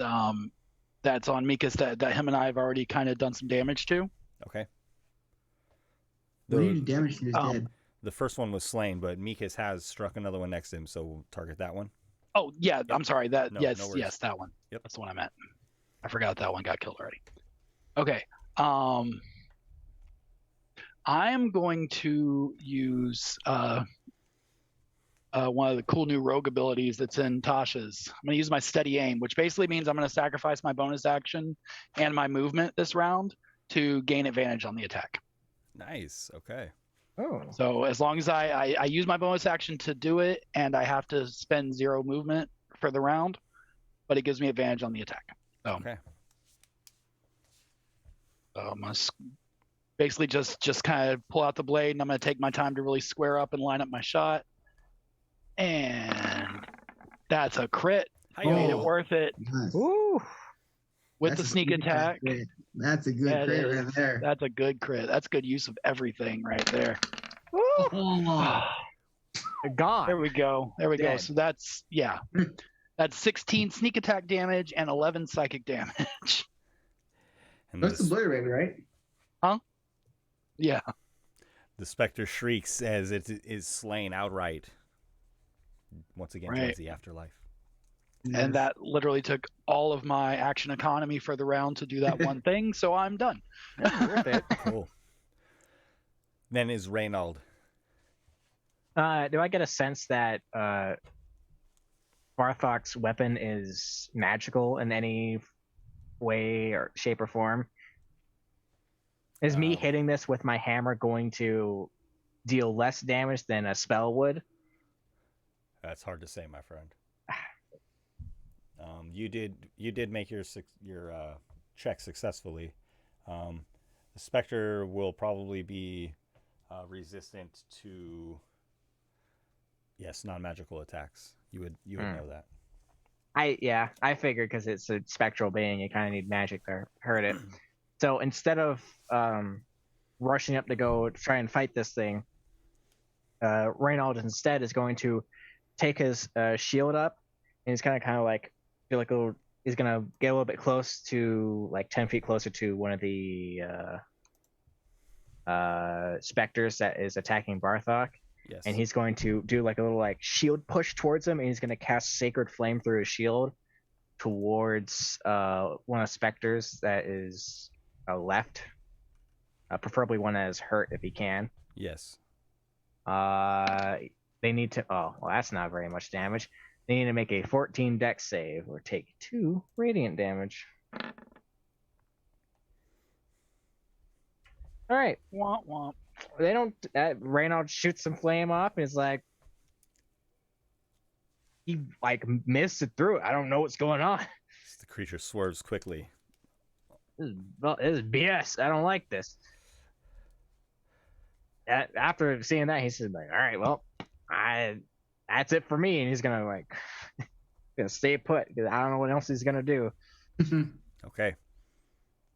that's on Mikas that him and I have already kind of done some damage to. Okay. What do you do damage to his dead? The first one was slain, but Mikas has struck another one next to him, so we'll target that one. Oh yeah, I'm sorry. That No yes, worries. yes, that one. Yep. That's the one I meant. I forgot that one got killed already. Okay. I am going to use one of the cool new rogue abilities that's in Tasha's. I'm going to use my steady aim, which basically means I'm going to sacrifice my bonus action and my movement this round to gain advantage on the attack. Nice. Okay. Oh. So as long as I use my bonus action to do it, and I have to spend 0 movement for the round, but it gives me advantage on the attack. So, Okay. I'm gonna basically just kind of pull out the blade, and I'm going to take my time to really square up and line up my shot. And that's a crit. Hi-yo. Made it worth it Nice. Ooh. with That's the a sneak attack. crit. That's a good That crit is- right there. That's a good crit. That's good use of everything right there. Ooh. Oh, Gone. There we go. There we go. Dead. So that's that's 16 sneak attack damage and 11 psychic damage. And that's the obliterated, right? Yeah. the specter shrieks as it is slain outright. Once again, Right. towards the afterlife. And that literally took all of my action economy for the round to do that one thing. So I'm done. Yeah, worth it. Cool. Then is Reynold. Do I get a sense that Barthok's weapon is magical in any way or shape or form? Is me hitting this with my hammer going to deal less damage than a spell would. That's hard to say, my friend. You did make your check successfully. The specter will probably be resistant to non-magical attacks. You would know that. I figured because it's a spectral being, you kind of need magic to hurt it. So instead of rushing up to go try and fight this thing, Reynald instead is going to take his shield up, and he's kind of like feel like he's gonna get a little bit close to like 10 feet closer to one of the specters that is attacking Barthok. Yes. And he's going to do like a little like shield push towards him, and he's going to cast Sacred Flame through his shield towards one of the specters that is left, preferably one that is hurt if he can. Yes. They need to. Oh, well, that's not very much damage. They need to make a 14 dex save or take 2 radiant damage. All right. Womp womp. They don't. Reynald shoots some flame off, and it's like he like missed it through it. I don't know what's going on. The creature swerves quickly. This is BS. I don't like this. After seeing that, he said, like, all right, well, that's it for me. And he's gonna like gonna stay put because I don't know what else he's gonna do. Okay.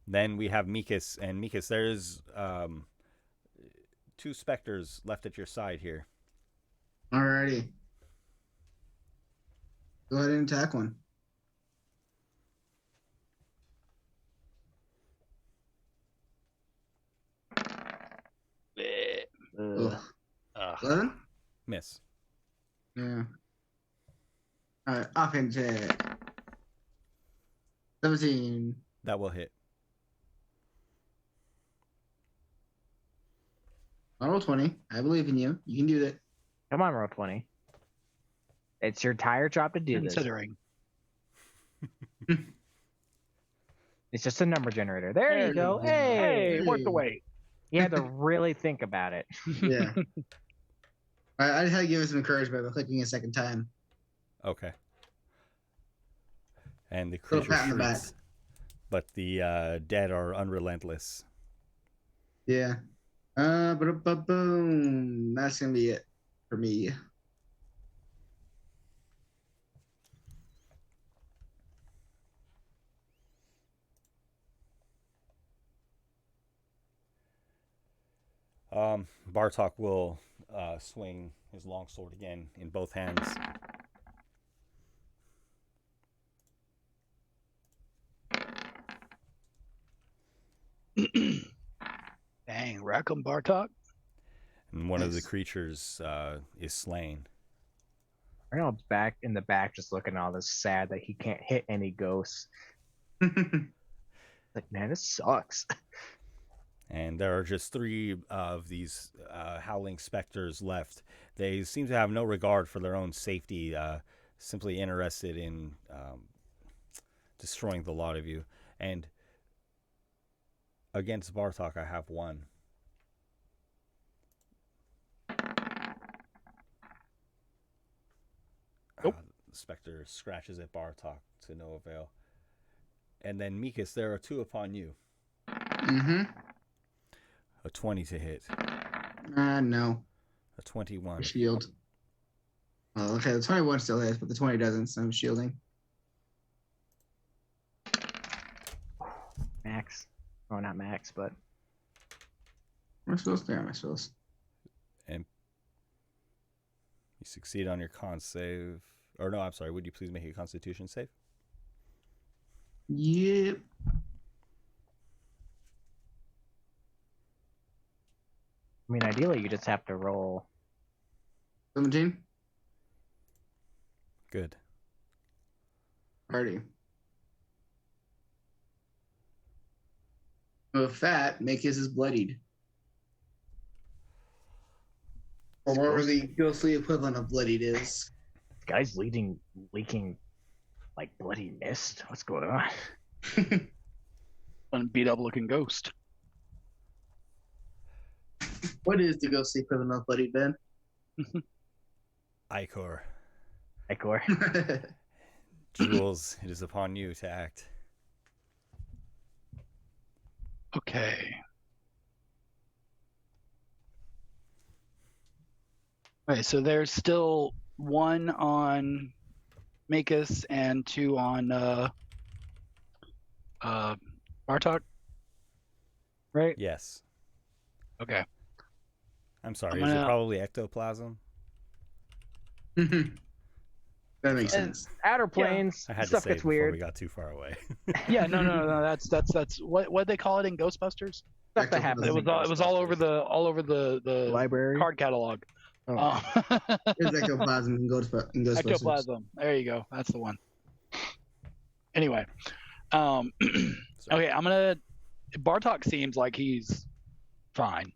Then we have Mikas, and Mikas, there's 2 specters left at your side here. Alrighty. Go ahead and attack one. Ugh. 11? Miss. Yeah. Alright, offhand check. 17. That will hit. I'll roll 20. I believe in you. You can do that. Come on, Roll20. It's your tire job to do Considering. this. It's just a number generator. There you go. Hey, Worth the wait. you had to really think about it. Yeah. Alright, I just had to give it some encouragement by clicking a second time. Okay. And the Little creature pat on the back. shrieks, but the dead are unrelentless. Yeah. Boom. That's gonna be it for me. Bartok will swing his longsword again in both hands. Dang, wreck 'em, Bartok. And one of the Nice. creatures is slain. Reynald's back in the back, just looking all this sad that he can't hit any ghosts. Like, man, this sucks. And there are just 3 of these howling specters left. They seem to have no regard for their own safety, simply interested in destroying the lot of you. And against Bartok, I have 1. Nope. The specter scratches at Bartok to no avail. And then Mikas, there are 2 upon you. Mm-hmm. A 20 to hit. No. A 21. Shield. Oh, okay, the 21 still hits, but the 20 doesn't, so I'm shielding. Max. Oh, not Max, but Am I supposed to? Yeah, am I supposed? And you succeed on your con save. Or no, I'm sorry. Would you please make a Constitution save? Yep. I mean, ideally, you just have to roll. 17? Good. Party. With that, Makis is bloodied. Or whatever the ghostly equivalent of bloodied is. This guy's leaking like bloody mist. What's going on? Unbeat up looking ghost. What is the ghostly equivalent of Bloody Ben? Icor. Icor. Jules, it is upon you to act. Okay. Okay, so there's still 1 on Makus and 2 on Bartok, right? Yes. Okay. I'm sorry. I'm Is it gonna- probably ectoplasm? That makes Sorry. sense. Outer planes. I had to Stuff say it gets before weird. we got too far away. Yeah, no. That's what they call it in Ghostbusters. Stuff that happens. It was all over the library. card catalog. Oh. It's ectoplasm in Ghostbusters. Ectoplasm. There you go. That's the one. Anyway, okay, Bartok seems like he's fine.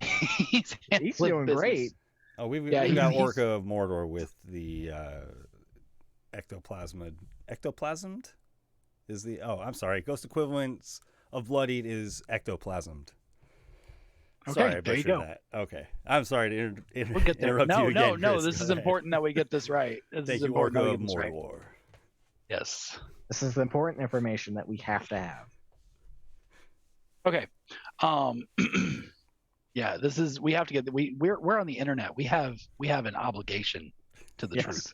he's He's doing business. great. Oh, we've Yeah, got he's- Orca of Mordor with the ectoplasmed is the I'm sorry. Ghost equivalents of bloodied is ectoplasmed. Okay, Sorry, I there you butchered go. that. Okay, I'm sorry to We'll get there. interrupt you again. No. Chris. This Go is ahead. important that we get this right. This Thank is you, important Orca that we of get this right. Mordor. Yes. This is the important information that we have to have. Okay. Yeah, this is we have to get we're on the internet. We have an obligation to the Yes. truth.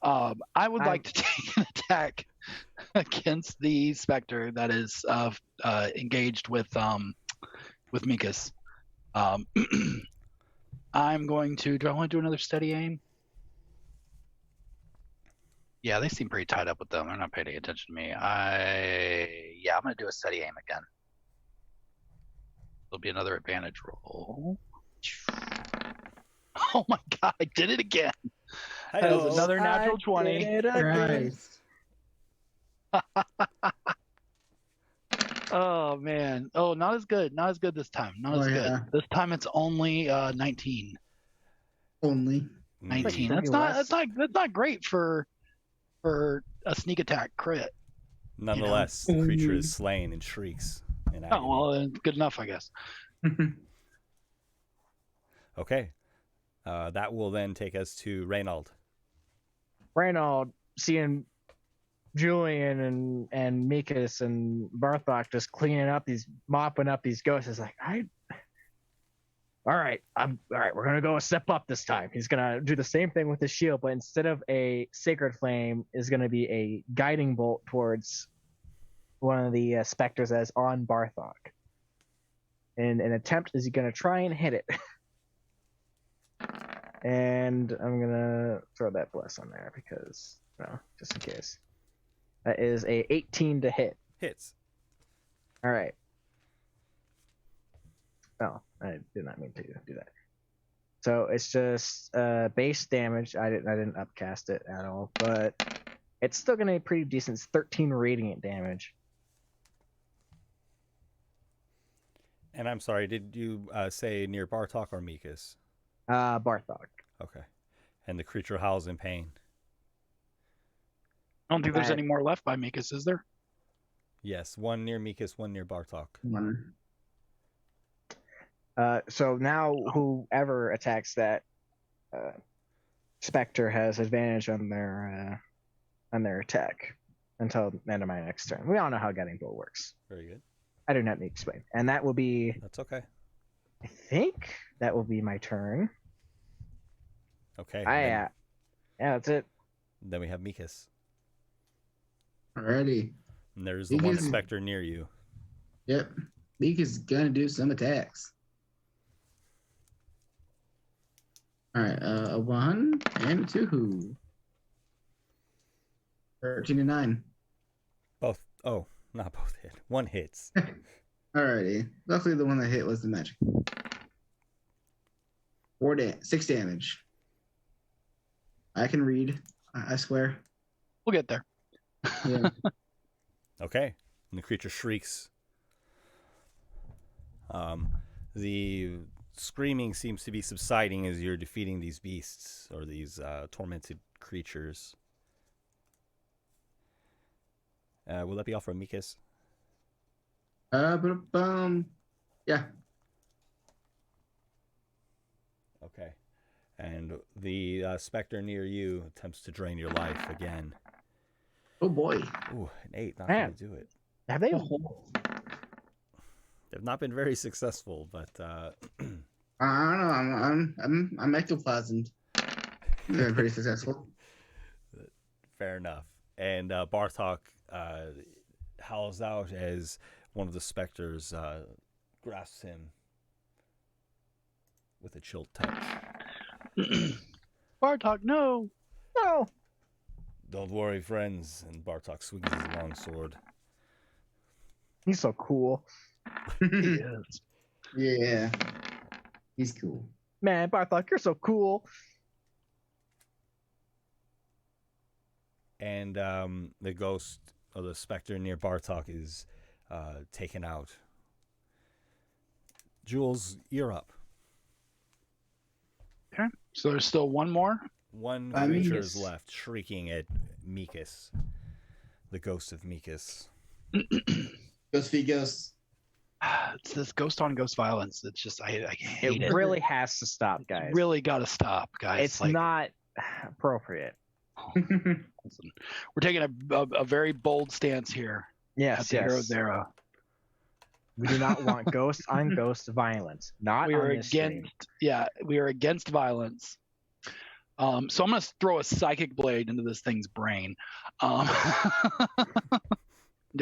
I would like to take an attack against the Spectre that is engaged with Mikas. I'm going to. Do I want to do another steady aim? Yeah, they seem pretty tied up with them. They're not paying attention to me. I'm going to do a steady aim again. There'll be another advantage roll. Oh my god, I did it again. That is Hi-yo. another natural I 20. did it again. Christ. Oh man. Oh, not as good. Not as good this time. Not as yeah. good. This time it's only 19. Only. 19. Maybe That's not great for a sneak attack crit. Nonetheless, the creature is slain and shrieks in agony. Oh well, it's good enough, I guess. Okay. That will then take us to Reynald. Reynold seeing Julian and Mikas and Barthok just mopping up these ghosts is like, all right, we're gonna go a step up this time. He's gonna do the same thing with his shield, but instead of a sacred flame, is gonna be a guiding bolt towards one of the specters that is on Barthok. In an attempt, is he gonna try and hit it? And I'm gonna throw that bless on there because, just in case. That is a 18 to hit. Hits. All right. Oh, I did not mean to do that. So it's just base damage. I didn't upcast it at all, but it's still gonna be pretty decent. It's 13 radiant damage. And I'm sorry, did you say near Bartok or Mikas? Barthok. Okay. And the creature howls in pain. I don't think there's Right. any more left by Mikas, is there? Yes, one near Mikas, one near Bartok. One. So now whoever attacks that specter has advantage on their attack until the end of my next turn. We all know how Guiding Bolt works. Very good. I do not need to explain. And that will be, That's okay. I think that will be my turn. Okay. Yeah, that's it. Then we have Mikas. Alrighty. And there's the one Mikas- specter near you. Yep. Meek is gonna do some attacks. Alright, a 1 and a 2. 13 and 9. Both. Oh, not both hit. One hits. Alrighty. Luckily the one that hit was the magic. 6 damage. I can read. I swear. We'll get there. Yeah. Okay. And the creature shrieks. The screaming seems to be subsiding as you're defeating these beasts or these tormented creatures. Will that be all for Mikas? Yeah. Okay. And the specter near you attempts to drain your life again. Oh boy. Ooh, an 8, not Man. going to do it. Have they? They've not been very successful, but I don't know. I'm ectoplasmed. They're pretty successful. fair enough. And Bartok howls out as one of the specters grasps him with a chilled touch. Bartok, no. No. Don't worry, friends. And Bartok swings his long sword. He's so cool. He is. Yeah. He's cool. Man, Bartok, you're so cool. And the ghost or the specter near Bartok is taken out. Jules, you're up. Okay. So there's still one more. One I mean, creature is yes. left, shrieking at Mikas, the ghost of Mikas. Ghost feed ghosts. It's this ghost on ghost violence. It's just I hate it. It really has to stop, guys. Really got to stop, guys. It's not appropriate. Listen, we're taking a very bold stance here at Yes, the Heroes yes. Era. We do not want ghost on ghost violence. Not We on are this stream. against, yeah, we are against violence. So I'm gonna throw a psychic blade into this thing's brain, into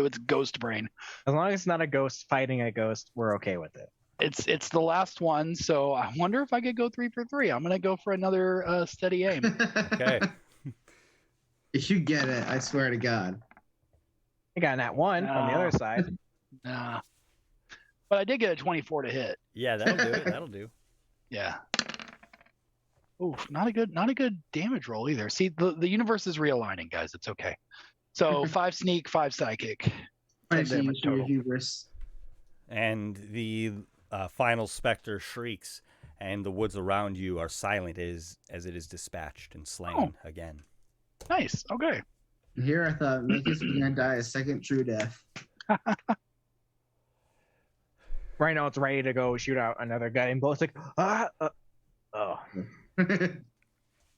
its ghost brain. As long as it's not a ghost fighting a ghost, we're okay with it. It's the last one, so I wonder if I could go 3 for 3. I'm gonna go for another steady aim. Okay. If you get it, I swear to God. I got that one on the other side. Nah. But I did get a 24 to hit. Yeah, that'll do it. That'll do. Yeah. Oof, not a good damage roll either. See, the universe is realigning, guys. It's okay. So 5 sneak, 5 psychic. 10 damage total. Hubris. And the final specter shrieks, and the woods around you are silent as it is dispatched and slain again. Nice. Okay. Here I thought Makus was gonna die a second true death. Right now, it's ready to go shoot out another guy, and both like, oh. Man,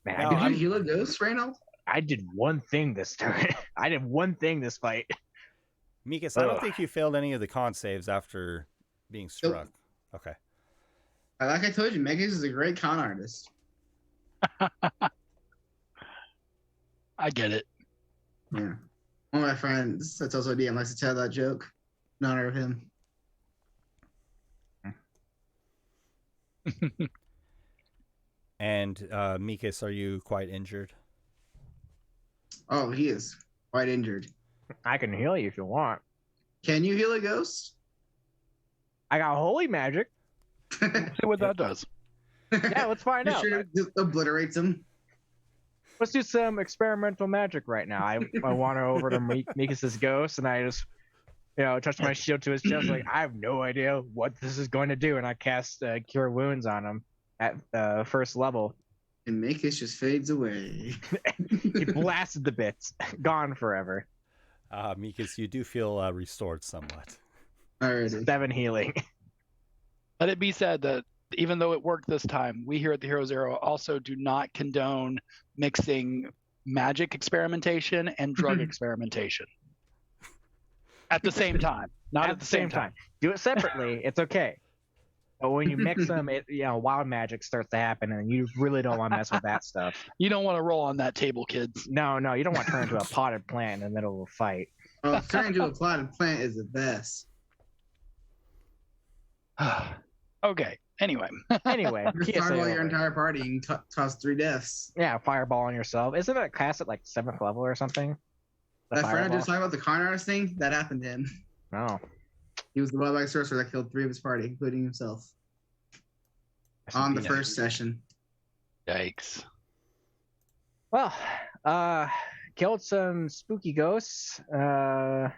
Now, Did you I'm- heal a ghost, Reynold? I did one thing this turn. I did one thing this fight. Mikas, I don't Ugh. think you failed any of the con saves after being struck. Okay. Like I told you, Makus is a great con artist. I get it. Yeah. One of my friends that's also a DM likes to tell that joke in honor of him. And Mikas, are you quite injured? Oh, he is quite injured. I can heal you if you want. Can you heal a ghost? I got holy magic. See what that does. Yeah, let's find You out. sure it obliterates him? Let's do some experimental magic right now. I wander over to Mikas's ghost, and I just, touch my shield to his chest. Like, I have no idea what this is going to do, and I cast Cure Wounds on him at first level. And Makus just fades away. He blasted the bits, gone forever. Mikas, you do feel restored somewhat. Alrighty. 7 healing. Let it be said that even though it worked this time, we here at the Heroes Era also do not condone mixing magic experimentation and drug experimentation at the same time. Not at the same time. Do it separately. It's okay. But when you mix them, wild magic starts to happen, and you really don't want to mess with that stuff. You don't want to roll on that table, kids. No, you don't want to turn into a potted plant in the middle of a fight. Oh, turning into a plotted plant is the best. Okay. Anyway. Anyway, Just PSA fireball your over. entire party and cause 3 deaths. Yeah, fireball on yourself. Isn't it cast at like 7th level or something? The That friend I fireball? just talked about the con artist thing, that happened to him. No. He was the wildlife sorcerer that killed 3 of his party, including himself, on the first session. Yikes. Well, killed some spooky ghosts. Do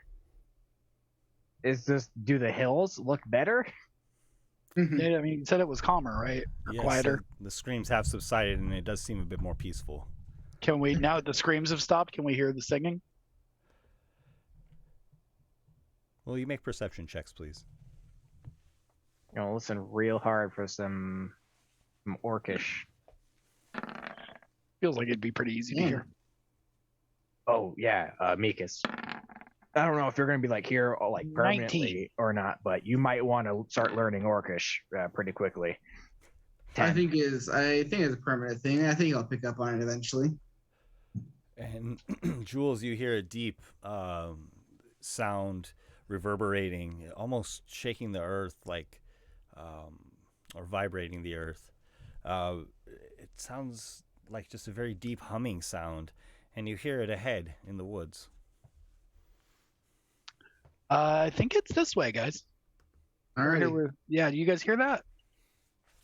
the hills look better? Yeah, I mean, you said it was calmer, right? Or Yes, quieter. the screams have subsided, and it does seem a bit more peaceful. Can we, now that the screams have stopped, can we hear the singing? Will you make perception checks, please? Listen real hard for some Some Orcish. Feels like it'd be pretty easy to Yeah. hear. Oh yeah, Mikas. I don't know if you're going to be like here like permanently 19. or not, but you might want to start learning Orcish pretty quickly. I 10. think it's a permanent thing. I think I'll pick up on it eventually. And Jules, you hear a deep sound reverberating, almost shaking the earth, like or vibrating the earth. It sounds like just a very deep humming sound, and you hear it ahead in the woods. I think it's this way, guys. All right. Yeah, do you guys hear that?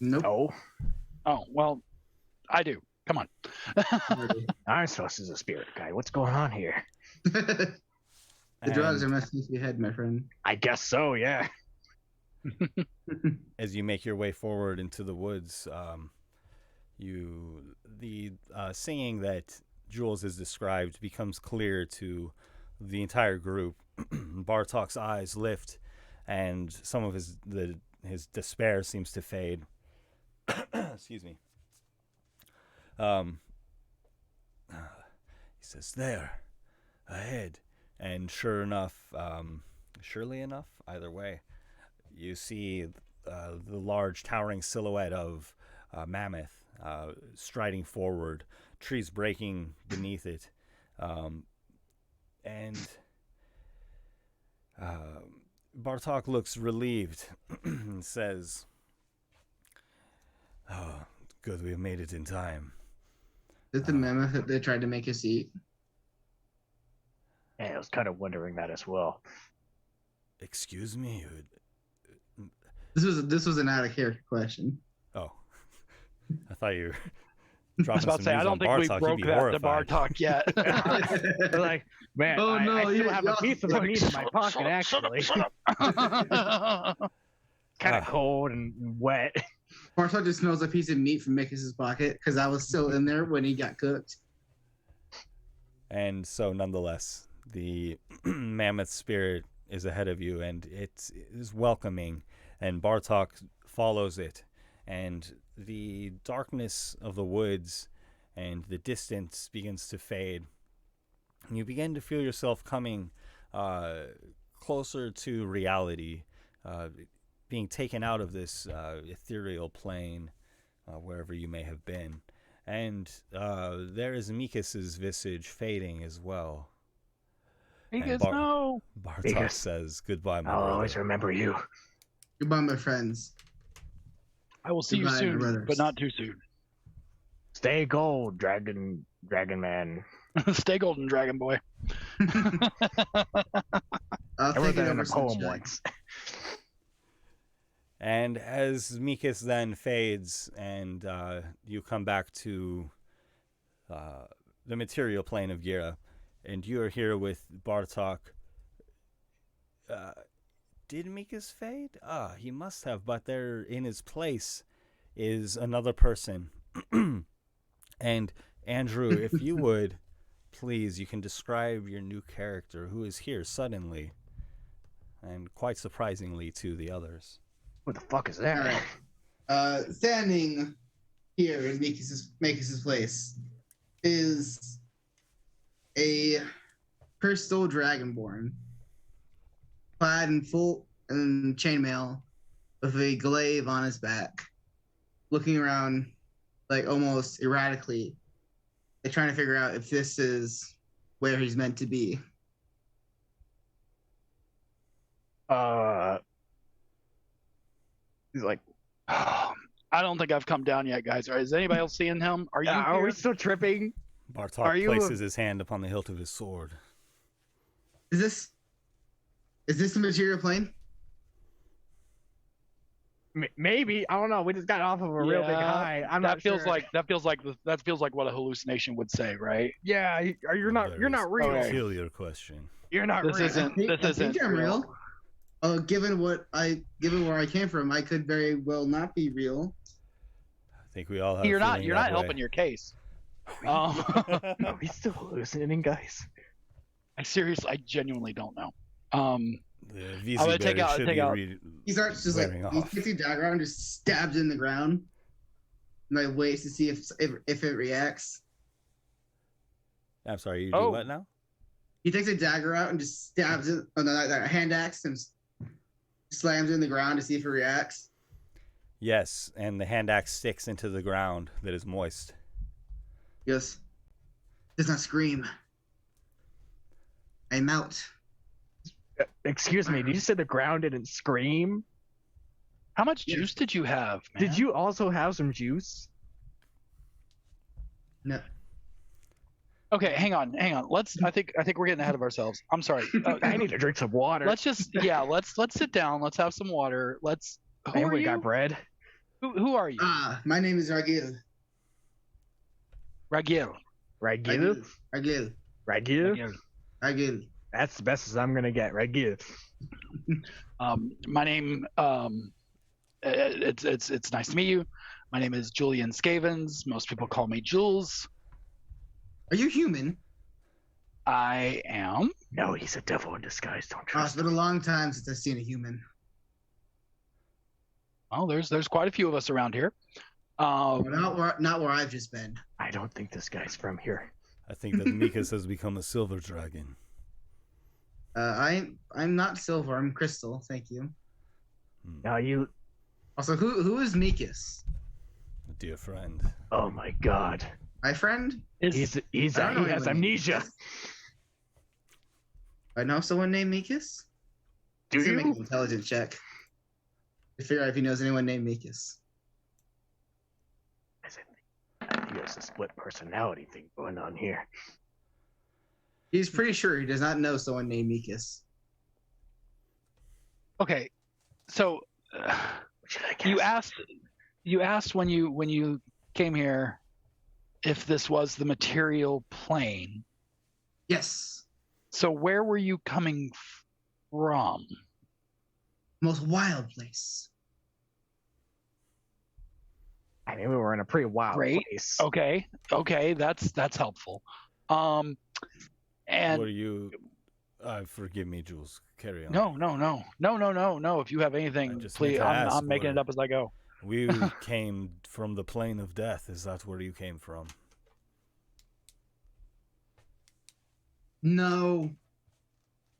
Nope. Oh, Oh, well, I do. Come on. I'm supposed to be a spirit guy. What's going on here? The drugs are messing with your head, my friend. I guess so. Yeah. As you make your way forward into the woods, the singing that Jules has described becomes clear to the entire group. Bartok's eyes lift, and some of his despair seems to fade. Excuse me. He says, "There, ahead," and sure enough, surely enough, either way, you see the large towering silhouette of Mammoth striding forward, trees breaking beneath it, and Bartok looks relieved and says, "Oh, good, we have made it in time." Is it the mammoth that they tried to make us eat? Yeah, I was kind of wondering that as well. Excuse me? This was an out of character question. Oh, I thought you were I was dropping about some to say, I news don't on think we Bartok. broke You'd be that to horrified. Bartok yet. They're like, man, Oh, no, I still you- have a y'all- piece of the meat in my pocket, actually. Shut up. Kind Ah. of cold and wet. Bartok just smells a piece of meat from Mickey's pocket because I was still in there when he got cooked. And so, nonetheless, the mammoth spirit is ahead of you, and it is welcoming, and Bartok follows it, and the darkness of the woods and the distance begins to fade. And you begin to feel yourself coming closer to reality, being taken out of this ethereal plane, wherever you may have been. And there is Mikas's visage fading as well. Because And no. Bartok Mikas, says, "Goodbye, my I'll brother." always remember you. Goodbye, my friends. I will see you Goodbye, soon, brothers. but not too soon. Stay gold, Dragon Man. Stay golden, Dragon Boy. I'll I wrote take it that in over a poem sunshine. once. And as Mikas then fades and you come back to the material plane of Gira, and you are here with Bartok, did Mikas fade? He must have, but there in his place is another person. And Andrew, if you would, please, you can describe your new character who is here suddenly and quite surprisingly to the others. What the fuck is that? All right. Standing here in Makis' place is a cursed old dragonborn, clad in full chainmail, with a glaive on his back, looking around like almost erratically, like trying to figure out if this is where he's meant to be. He's like, I don't think I've come down yet, guys. Is anybody else seeing him? Are you are here? we still tripping? Bartok Are you places his hand upon the hilt of his sword. Is this the material plane? Maybe, I don't know. We just got off of a real big Yeah, high. I'm that not feels sure. like what a hallucination would say, right? Yeah, you're not real. Okay. Kill your question. You're not This real. isn't. I This think isn't I'm real. Given where I came from, I could very well not be real. I think we all have. You're a not. feeling You're that not way. helping your case. Are we still hallucinating, guys? I genuinely don't know. The I'm gonna VZ take berry out- should take be out- re- He starts just like wearing he off. gets his dagger out and just stabs in the ground. and I wait to see if it reacts. I'm sorry, you do what now? He takes a dagger out and just stabs it on the hand axe and slams it in the ground to see if it reacts. Yes, and the hand axe sticks into the ground that is moist. Yes. Does not scream. I'm out. Excuse me, did you say the ground didn't scream? How much juice did you have, man? Did you also have some juice? No. Okay, hang on. I think we're getting ahead of ourselves. I'm sorry. I need to drink some water. Let's sit down. Let's have some water. Who And are we you? got bread. Who are you? My name is Ragil. Ragil. Ragil? Ragil. Ragil? Ragil. That's the best as I'm gonna get. Ragil. My name. It's nice to meet you. My name is Julian Scavens. Most people call me Jules. Are you human? I am. No, he's a devil in disguise. Don't It's trust been him. a long time since I've seen a human. Well, there's quite a few of us around here. Not where I've just been. I don't think this guy's from here. I think that Mikas has become a silver dragon. I'm not silver. I'm crystal. Thank you. Now you. Also, who is Mikas? A dear friend. Oh my God. My friend? He I don't know has anyone named amnesia. Mikas. I know someone named Mikas. Do He's gonna make an you? intelligence check to figure out if he knows anyone named Mikas. I think there's a split personality thing going on here. He's pretty sure he does not know someone named Mikas. Okay, so Should I guess? you asked when you came here if this was the material plane. Yes. So where were you coming from? Most wild place. I mean, we were in a pretty wild Great. place. Okay, that's helpful. And What are you? Forgive me, Jules. Carry on. no. If you have I anything, just please. meant to ask, I'm making what- it up as I go. We came from the plane of death. Is that where you came from? No.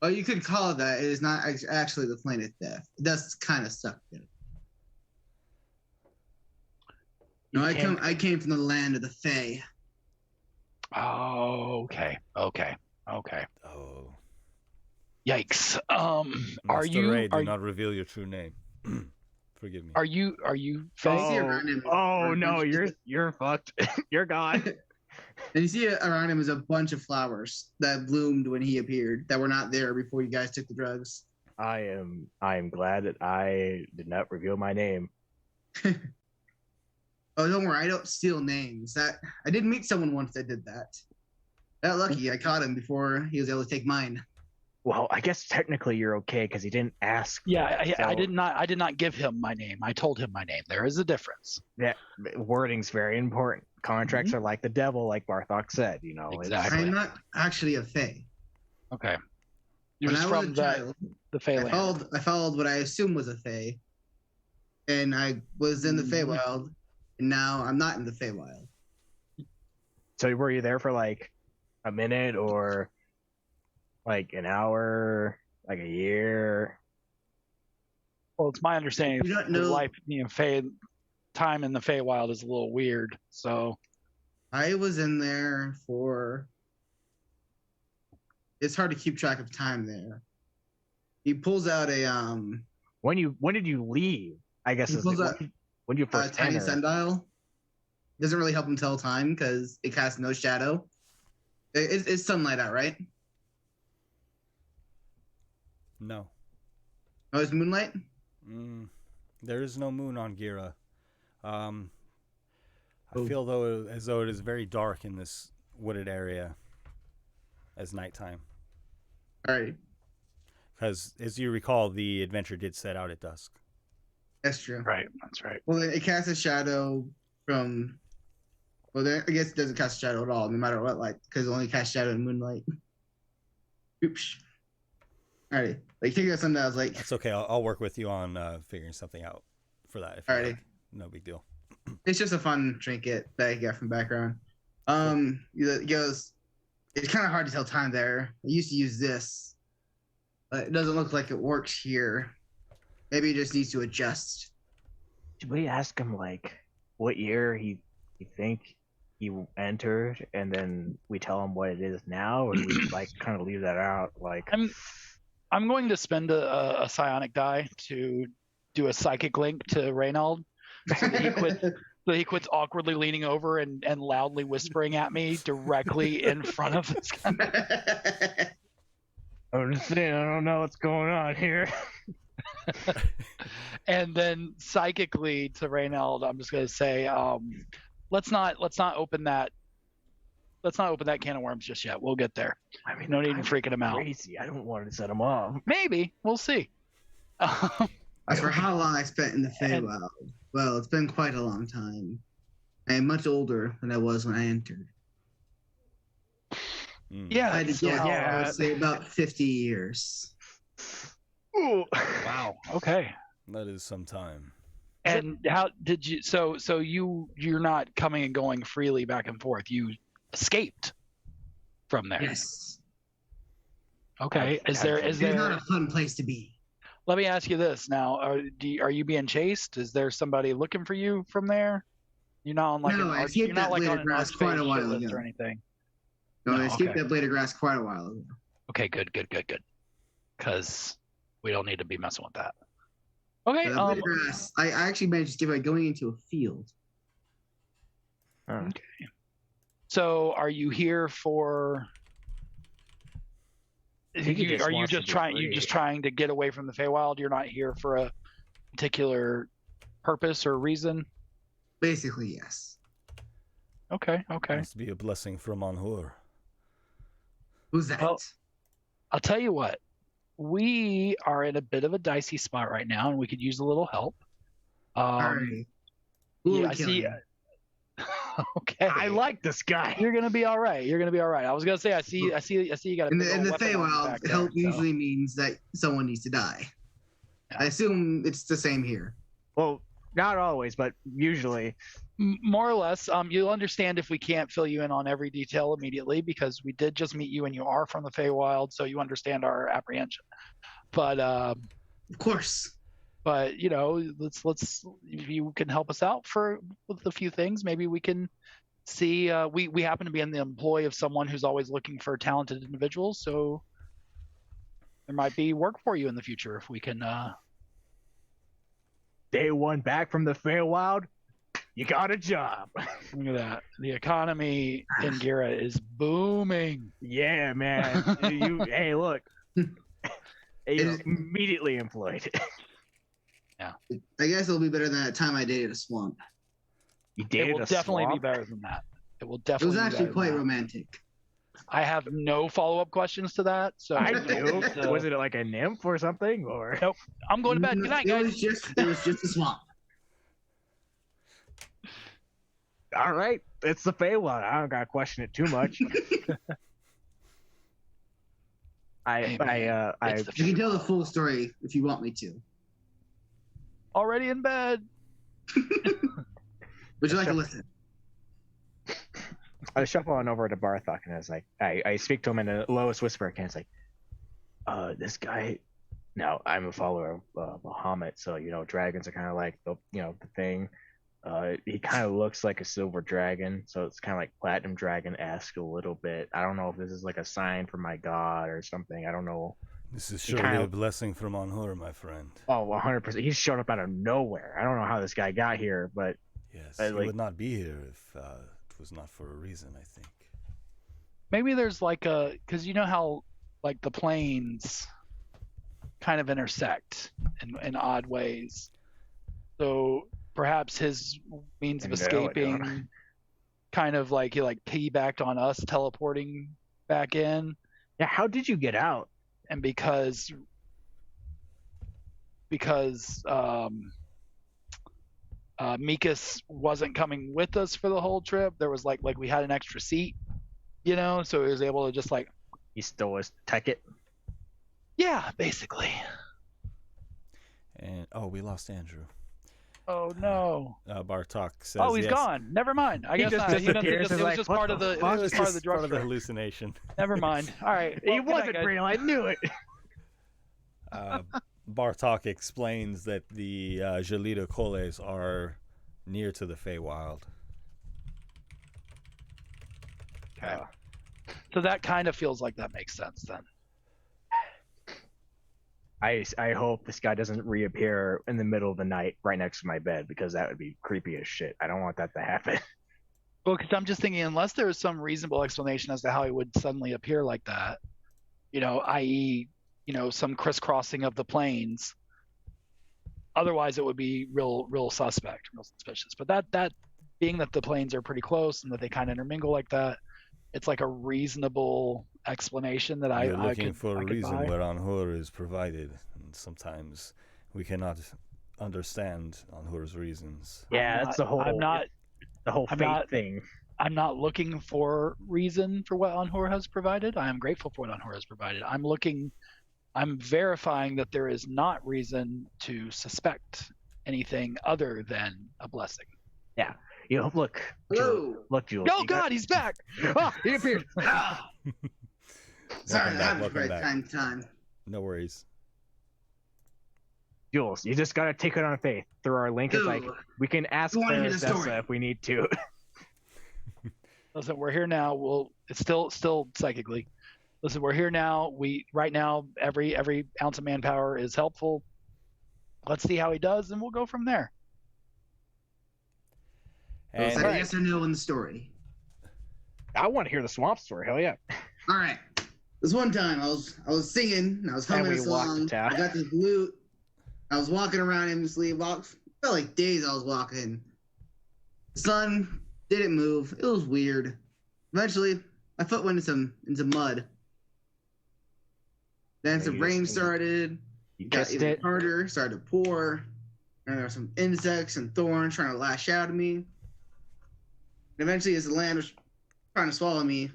Oh, you could call it that. It is not actually the plane of death. It does kind of suck. There. No, I came from the land of the Fae. Oh, okay. Oh, Yikes. Master Ray, do are not reveal your true name. Forgive me. are you You Fae? see around him- Oh no, you're fucked. You're gone. And you see around him is a bunch of flowers that bloomed when he appeared that were not there before you guys took the drugs. I am glad that I did not reveal my name. Oh, don't worry, I don't steal names. I did meet someone once that did that. That lucky, I caught him before he was able to take mine. Well, I guess technically you're okay because he didn't ask. Yeah, for it, I so did not give him my name. I told him my name. There is a difference. Wording's very important. Contracts are like the devil, like Barthok said. You know, Exactly. I'm not actually a Fae. Okay. You're When just I was from a child, the Fae land. I followed what I assumed was a Fae, and I was in the Feywild, and now I'm not in the Feywild. So were you there for like a minute or like an hour, like a year? Well, it's my understanding You don't the know- life, time in the Feywild is a little weird. So I was in there for. It's hard to keep track of time there. He pulls out a When did you leave? I guess He is pulls the- out when you first tiny enter. sundial. Doesn't really help him tell time because it casts no shadow. It's sunlight out, right? No. Oh, it's moonlight. There is no moon on Gira. I Oh. feel as though it is very dark in this wooded area as nighttime. All right, Because, as you recall, the adventure did set out at dusk. that's true. right, that's right. Well, it casts a shadow from. Well, I guess it doesn't cast a shadow at all, no matter what, like because it only casts shadow in moonlight. Oops. Alrighty, like taking that sundial, I was like, That's okay. I'll work with you on figuring something out for that. If you Alrighty. like. No big deal. It's just a fun trinket that I got from background. He goes, it's kind of hard to tell time there. I used to use this, but it doesn't look like it works here. Maybe it just needs to adjust. Should we ask him like what year he think he entered, and then we tell him what it is now, or do we like kind of leave that out? Like, I'm going to spend a psionic die to do a psychic link to Reynald, so that he quits awkwardly leaning over and loudly whispering at me directly in front of this guy. I'm just saying, I don't know what's going on here. And then psychically to Reynald, I'm just going to say, let's not open that can of worms just yet. We'll get there. I mean, No need in freaking him out. Crazy. I don't want to set him off. Maybe we'll see. As for how long I spent in the Feywild, well, it's been quite a long time. I am much older than I was when I entered. Yeah, I would say about 50 years. Ooh. Wow. Okay. That is some time. And how did you? So you're not coming and going freely back and forth. You escaped from there. Yes. Okay. Is there? It's not a fun place to be. Let me ask you this now: Are you being chased? Is there somebody looking for you from there? You're not on like you're not like on an grass quite a while list ago. or anything. No, I escaped that blade of grass quite a while ago. Okay, good. Because we don't need to be messing with that. Okay. Blade of grass, I actually managed to get by going into a field. Okay. So, are you here for? Are you just trying to get away from the Feywild? You're not here for a particular purpose or reason? Basically, yes. Okay. Must be a blessing from Anhur. Who's that? Well, I'll tell you what. We are in a bit of a dicey spot right now, and we could use a little help. All right. I see. Okay. I like this guy. You're gonna be all right. I was gonna say, I see you got a In big old the weapon on your Feywild, back there, help so. usually means that someone needs to die. Yeah. I assume it's the same here. Well, not always, but usually. More or less. You'll understand if we can't fill you in on every detail immediately, because we did just meet you and you are from the Feywild, so you understand our apprehension. But Of course. But let's if you can help us out with a few things, maybe we can see. We happen to be in the employ of someone who's always looking for talented individuals, so there might be work for you in the future if we can. Day one back from the Feywild, you got a job. Look at that. The economy in Gira is booming. Yeah, man. Hey, look. You're immediately employed. Yeah. I guess it'll be better than that time I dated a swamp. You dated It will a definitely swamp? be better than that. It will It definitely. was be actually better quite than that. romantic. I have no follow-up questions to that, so I do. Was it like a nymph or something? Or Nope. I'm going to bed. No, Good night, it guys. was just a swamp. all right, it's the Feywild. I don't gotta question it too much. Hey, man, it's the You can tell the full story if you want me to. already in bed. Would you like to listen? I shuffle on over to Barthok, and I was like, I speak to him in the lowest whisper I can. It's like, this guy. Now I'm a follower of Muhammad, so dragons are kind of like the thing. He kind of looks like a silver dragon, so it's kind of like platinum dragon-esque a little bit. I don't know if this is like a sign from my god or something. I don't know. This is surely a blessing from Anhur, my friend. Oh, 100%. He's showed up out of nowhere. I don't know how this guy got here, but yes, he would not be here if it was not for a reason, I think. Maybe there's like because you know how like the planes kind of intersect in odd ways. So perhaps his means of escaping kind of like he piggybacked on us teleporting back in. Yeah, how did you get out? And because Mikas wasn't coming with us for the whole trip, there was like we had an extra seat, so he was able to just He stole his ticket. Yeah, basically. And we lost Andrew. Oh no. Bartok says. Oh, he's yes. gone. Never mind. I He guess just not. disappears. It was Like, just what part the of the. fuck? It was It's just part of just the drug part of the trade. hallucination. Never mind. All right. He Well, good night, wasn't guys. real. I knew it. Bartok explains that the Gelida Coles are near to the Feywild. Okay. So that kind of feels like that makes sense then. I hope this guy doesn't reappear in the middle of the night right next to my bed, because that would be creepy as shit. I don't want that to happen. Well, because I'm just thinking, unless there is some reasonable explanation as to how he would suddenly appear like that, i.e., some crisscrossing of the planes. Otherwise, it would be real suspect, real suspicious. But that being that the planes are pretty close and that they kind of intermingle like that, it's like a reasonable explanation that You're I looking could for I a could reason buy. where Anhur is provided, and sometimes we cannot understand Anhur's reasons. Yeah, that's the whole. I'm not. The whole I'm fate not- thing. I'm not looking for reason for what Anhur has provided. I am grateful for what Anhur has provided. I'm verifying that there is not reason to suspect anything other than a blessing. Look, Hello. look, Jules. Oh God, he's back! Oh, he appeared. Sorry, back, that happens welcome right back. time to time. No worries. Jules, you just gotta take it on faith. Through our link, it's like Ooh. we can ask You wanna hear the Sarah story? if we need to. Listen, we're here now. It's still psychically. Listen, we're here now. Right now, every ounce of manpower is helpful. Let's see how he does, and we'll go from there. It's And like a yes or no in the story. I want to hear the swamp story. Hell yeah. All right. This one time I was singing and I was humming And a we walked to song. town. I got this lute. I was walking around aimlessly. Felt like days I was walking. The sun didn't move. It was weird. Eventually, my foot went into mud. Then Yeah, some you rain just- started. You Got kissed even it. harder. Started to pour. And there were some insects and thorns trying to lash out at me. And eventually, as the land was trying to swallow me,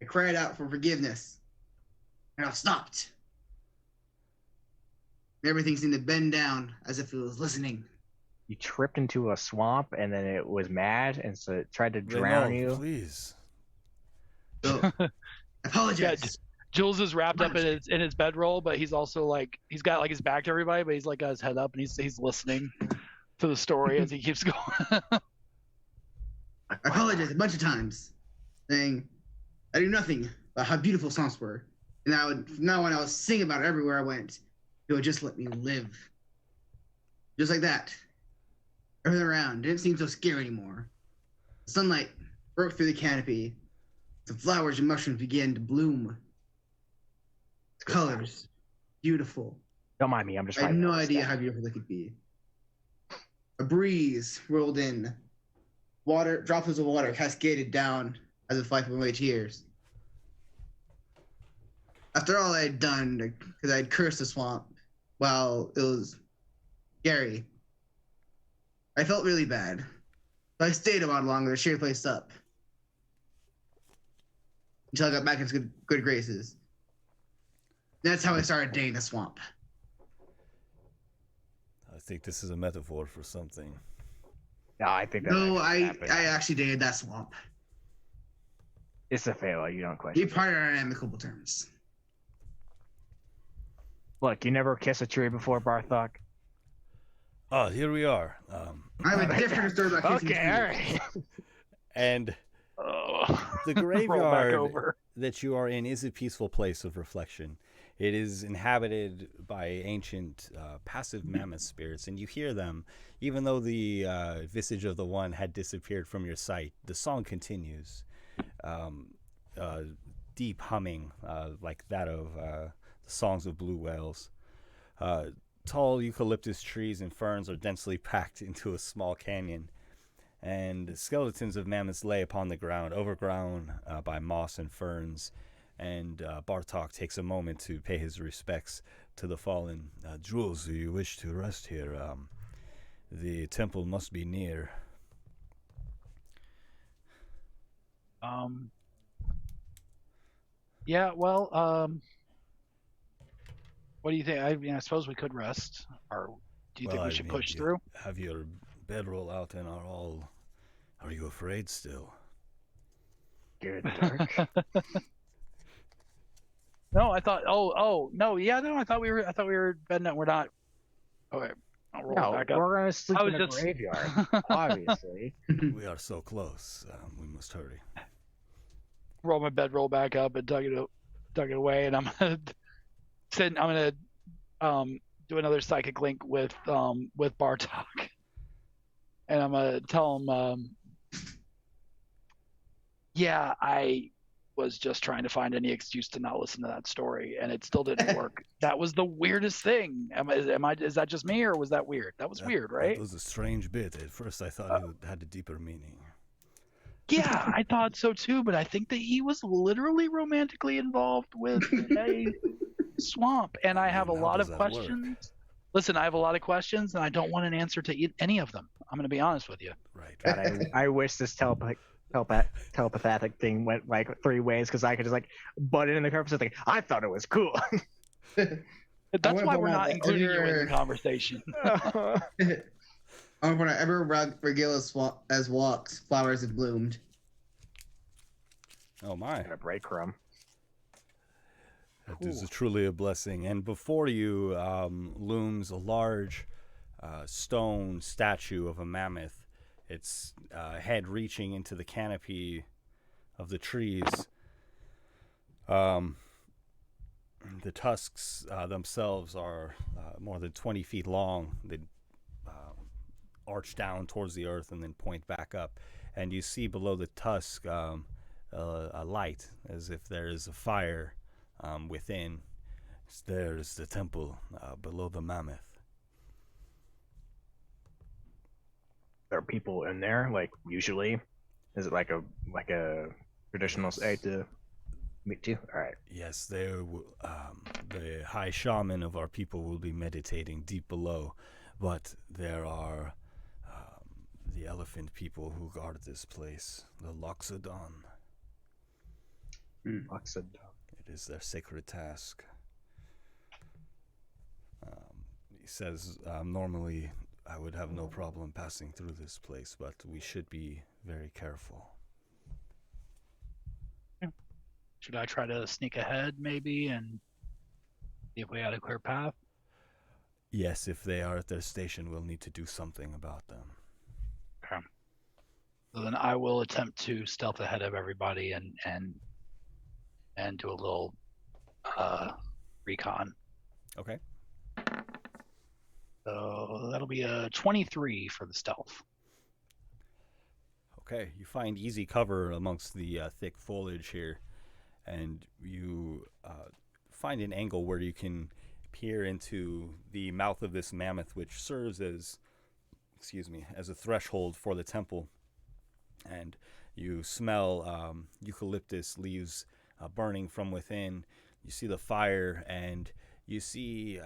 I cried out for forgiveness. And I stopped. And everything seemed to bend down as if it was listening. You tripped into a swamp, and then it was mad, and so it tried to drown Renaud, you. please. So, I apologize. Yeah, Jules is wrapped up in his bedroll, but he's also like he's got like his back to everybody, but he's like got his head up and he's listening to the story as he keeps going. I apologized a bunch of times, saying I knew nothing about how beautiful songs were. And from now on, I would sing about it everywhere I went. It would just let me live. Just like that. Everything around didn't seem so scary anymore. The sunlight broke through the canopy. The flowers and mushrooms began to bloom. Colors. Beautiful. Don't mind me. I'm just. I had writing no all this idea stuff. how beautiful they could be. A breeze rolled in. Water, droplets of water cascaded down as if wiping away tears. After all I had done, because I had cursed the swamp while it was scary, I felt really bad. So I stayed a while longer to cheer the place up. Until I got back into good graces. That's how I started dating the swamp. I think this is a metaphor for something. No, I think that. No, actually I happened. actually dated that swamp. It's a failure. You don't question. We parted on amicable terms. Look, you never kissed a tree before, Barthok. Oh, here we are. I have a different story about kissing Okay, all trees. right. And Oh. the Roll back graveyard over. that you are in is a peaceful place of reflection. It is inhabited by ancient passive mammoth spirits, and you hear them. Even though the visage of the one had disappeared from your sight, the song continues. Deep humming, like that of the songs of blue whales. Tall eucalyptus trees and ferns are densely packed into a small canyon, and skeletons of mammoths lay upon the ground, overgrown by moss and ferns. And Bartok takes a moment to pay his respects to the fallen. Jules, do you wish to rest here? The temple must be near. Yeah, well, what do you think? I mean, I suppose we could rest. Or Do you think we should push through? Have your bedroll out and are you afraid still? Scared in the dark. No, I thought. Oh, no, yeah, no, I thought we were bedding. We're not. Okay, I'll roll No, it back up. we're gonna sleep in a just- graveyard, obviously. We are so close. We must hurry. Roll my bedroll back up and dug it away, and I'm gonna do another psychic link with Bartok, and I'm gonna tell him, yeah, I was just trying to find any excuse to not listen to that story, and it still didn't work. That was the weirdest thing. Is that just me, or was that weird? That was weird, right? That was a strange bit. At first, I thought it had a deeper meaning. Yeah, I thought so too, but I think that he was literally romantically involved with a swamp, and I have a How lot does of that questions. work? Listen, I have a lot of questions, and I don't want an answer to any of them. I'm going to be honest with you. Right. God, I wish this telepathic thing went like 3 ways, because I could just like butt in the conversation. Like, I thought it was cool. That's wanna why point we're out not that including you in ever- the conversation. Whenever Regilis has walked, flowers have bloomed. Oh my. A breadcrumb. That is truly a blessing. And before you looms a large stone statue of a mammoth. Its head reaching into the canopy of the trees. The tusks themselves are more than 20 feet long. They arch down towards the earth and then point back up. And you see below the tusk a light, as if there is a fire within. There's the temple below the mammoth. There are people in there, like, usually? Is it like a traditional site to meet to? All right. Yes, the high shaman of our people will be meditating deep below, but there are the elephant people who guard this place, the Loxodon. It is their sacred task. He says, normally I would have no problem passing through this place, but we should be very careful. Should I try to sneak ahead, maybe, and see if we had a clear path? Yes, if they are at their station, we'll need to do something about them. Okay. So then I will attempt to stealth ahead of everybody and do a little recon. Okay. So that'll be a 23 for the stealth. Okay, you find easy cover amongst the thick foliage here, and you find an angle where you can peer into the mouth of this mammoth, which serves as, as a threshold for the temple. And you smell eucalyptus leaves burning from within. You see the fire, and you see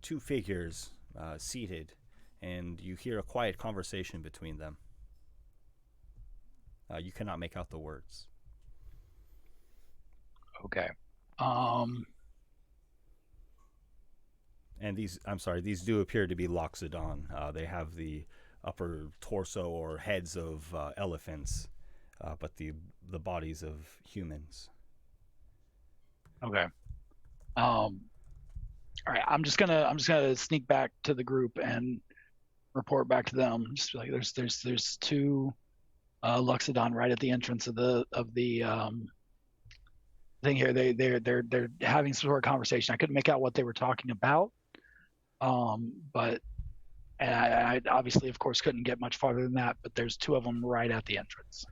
2 figures seated, and you hear a quiet conversation between them. You cannot make out the words. Okay. And these do appear to be Loxodon. They have the upper torso or heads of elephants, but the bodies of humans. Okay. All right. I'm just gonna sneak back to the group and report back to them. Just be like, there's 2 Loxodon right at the entrance of the thing here. They're having some sort of conversation. I couldn't make out what they were talking about. But I obviously, of course, couldn't get much farther than that. But there's 2 of them right at the entrance.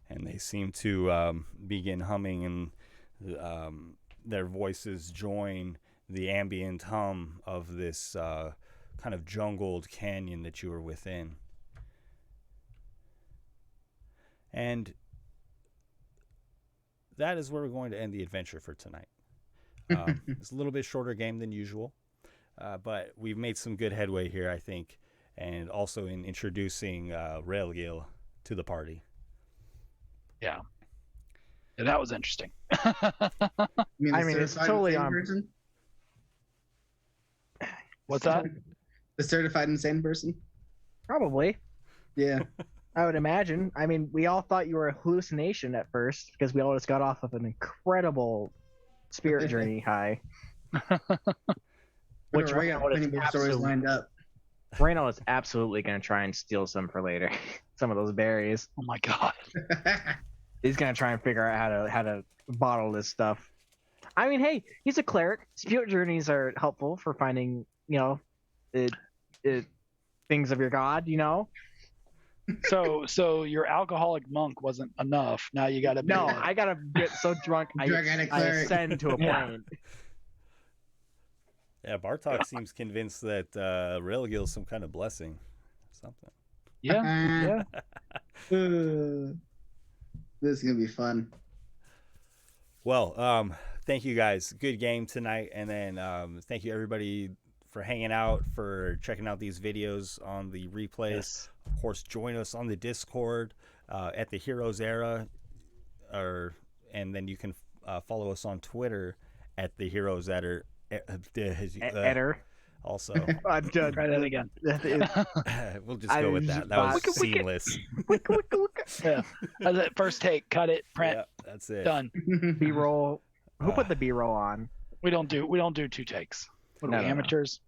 And they seem to begin humming, and their voices join the ambient hum of this kind of jungled canyon that you are within. And that is where we're going to end the adventure for tonight. It's a little bit shorter game than usual, but we've made some good headway here, I think, and also in introducing Railgil to the party. Yeah. Yeah, that was interesting. You I the mean, it's certified totally insane on- person? What's that? The certified insane person? Probably. Yeah. I would imagine. I mean, we all thought you were a hallucination at first because we all just got off of an incredible spirit journey high. Which I got plenty more stories lined up. Reynold is absolutely going to try and steal some for later. Some of those berries. Oh my god. He's going to try and figure out how to bottle this stuff. I mean, hey, he's a cleric. Spirit journeys are helpful for finding, things of your god, So your alcoholic monk wasn't enough. Now you got to No, I gotta get so drunk I ascend to a Yeah. plane. Yeah, Bartok seems convinced that Railgill's some kind of blessing. Something. Yeah. This is gonna be fun. Well, thank you guys. Good game tonight. And then thank you everybody for hanging out, for checking out these videos on the replays. Yes. Of course, join us on the Discord at the Heroes Era, and then you can follow us on Twitter at the Heroes Era. Eder. Also, I'm done. Try that again. we'll just go with that. That was seamless. Yeah. That's it. First take, cut it, print, Yeah, that's it. done. B-roll. Who put the B-roll on? We don't do 2 takes. What are No, we, no, no. amateurs?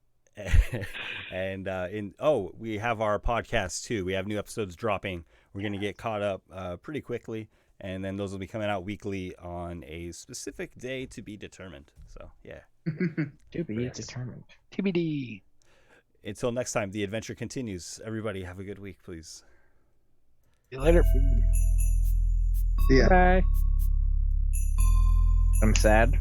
And we have our podcast too. We have new episodes dropping. We're gonna get caught up pretty quickly, and then those will be coming out weekly on a specific day to be determined. So yeah. To be Yes. determined. TBD. Until next time, the adventure continues. Everybody have a good week, please. See you later. Yeah. Bye. I'm sad.